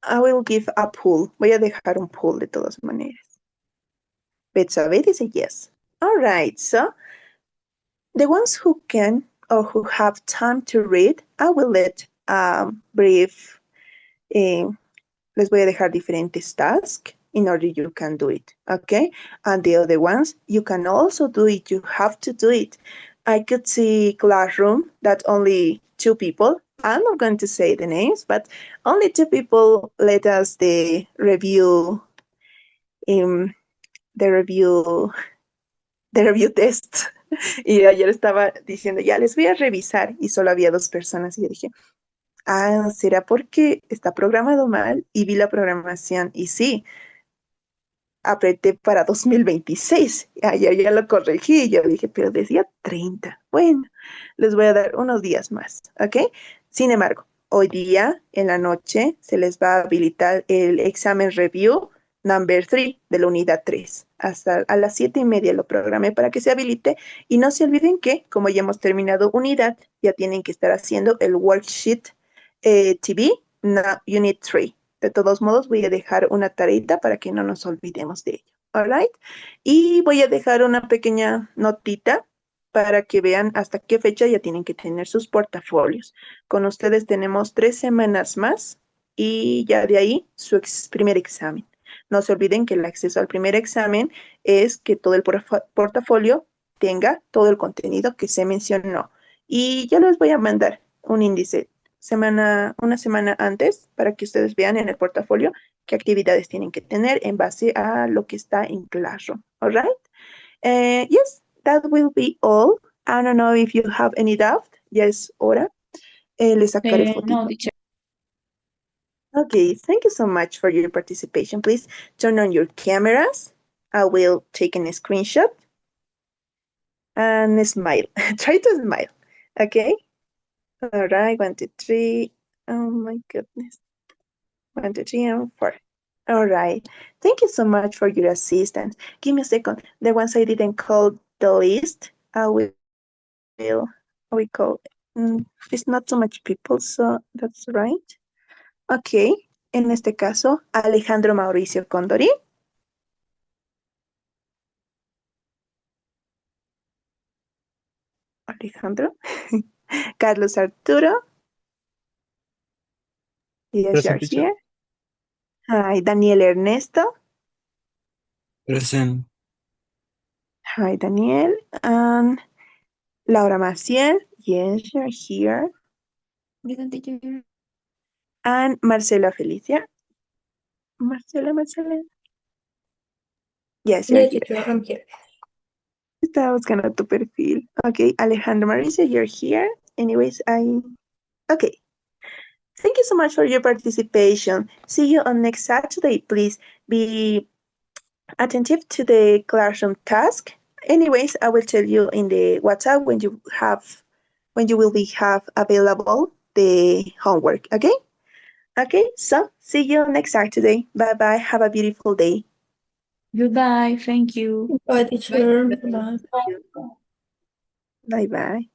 I will give a poll. Voy a dejar un poll de todas maneras. Betsabe dice yes. All right, so the ones who can or who have time to read, I will let brief, les voy a dejar diferentes tasks in order you can do it, okay? And the other ones, you can also do it, you have to do it. I could see classroom that only 2 people, I'm not going to say the names, but only 2 people let us the review test. Y ayer estaba diciendo, ya les voy a revisar y solo había 2 personas y yo dije, ¿será porque está programado mal? Y vi la programación y sí, apreté para 2026. Ayer ya lo corregí y yo dije, pero decía 30. Bueno, les voy a dar unos días más, ¿ok? Sin embargo, hoy día en la noche se les va a habilitar el examen review number 3 de la unidad 3. Hasta a las 7:30 lo programé para que se habilite y no se olviden que como ya hemos terminado unidad, ya tienen que estar haciendo el worksheet TV, unit 3. De todos modos, voy a dejar una tareita para que no nos olvidemos de ello. All right? Y voy a dejar una pequeña notita para que vean hasta qué fecha ya tienen que tener sus portafolios. Con ustedes tenemos 3 semanas más y ya de ahí su primer examen. No se olviden que el acceso al primer examen es que todo el portafolio tenga todo el contenido que se mencionó. Y ya les voy a mandar un índice una semana antes para que ustedes vean en el portafolio qué actividades tienen que tener en base a lo que está en Classroom. All right? Yes, that will be all. I don't know if you have any doubt. Ya es hora. Les sacaré fotito. No, teacher. Okay, thank you so much for your participation. Please turn on your cameras. I will take a screenshot and smile. Try to smile, okay? All right, 1, 2, 3. Oh my goodness. 1, 2, 3, and 4. All right. Thank you so much for your assistance. Give me a second. The ones I didn't call the list, I will call. It's not so much people, so that's right. Ok. En este caso, Alejandro Mauricio Condori. Alejandro. Carlos Arturo. Yes, you're here. Hi, Daniel Ernesto. Present. Hi, Daniel. And Laura Maciel. Yes, you're here. And Marcela Felicia. Marcela. Yes, you're here. I'm here. Estaba buscando tu perfil. Okay, Alejandro Mauricio, you're here. Anyways, okay. Thank you so much for your participation. See you on next Saturday. Please be attentive to the classroom task. Anyways, I will tell you in the WhatsApp when you have when you will be have available the homework, okay? Okay, so see you next Saturday. Bye-bye. Have a beautiful day. Goodbye. Thank you. Bye, teacher. Bye. Bye-bye.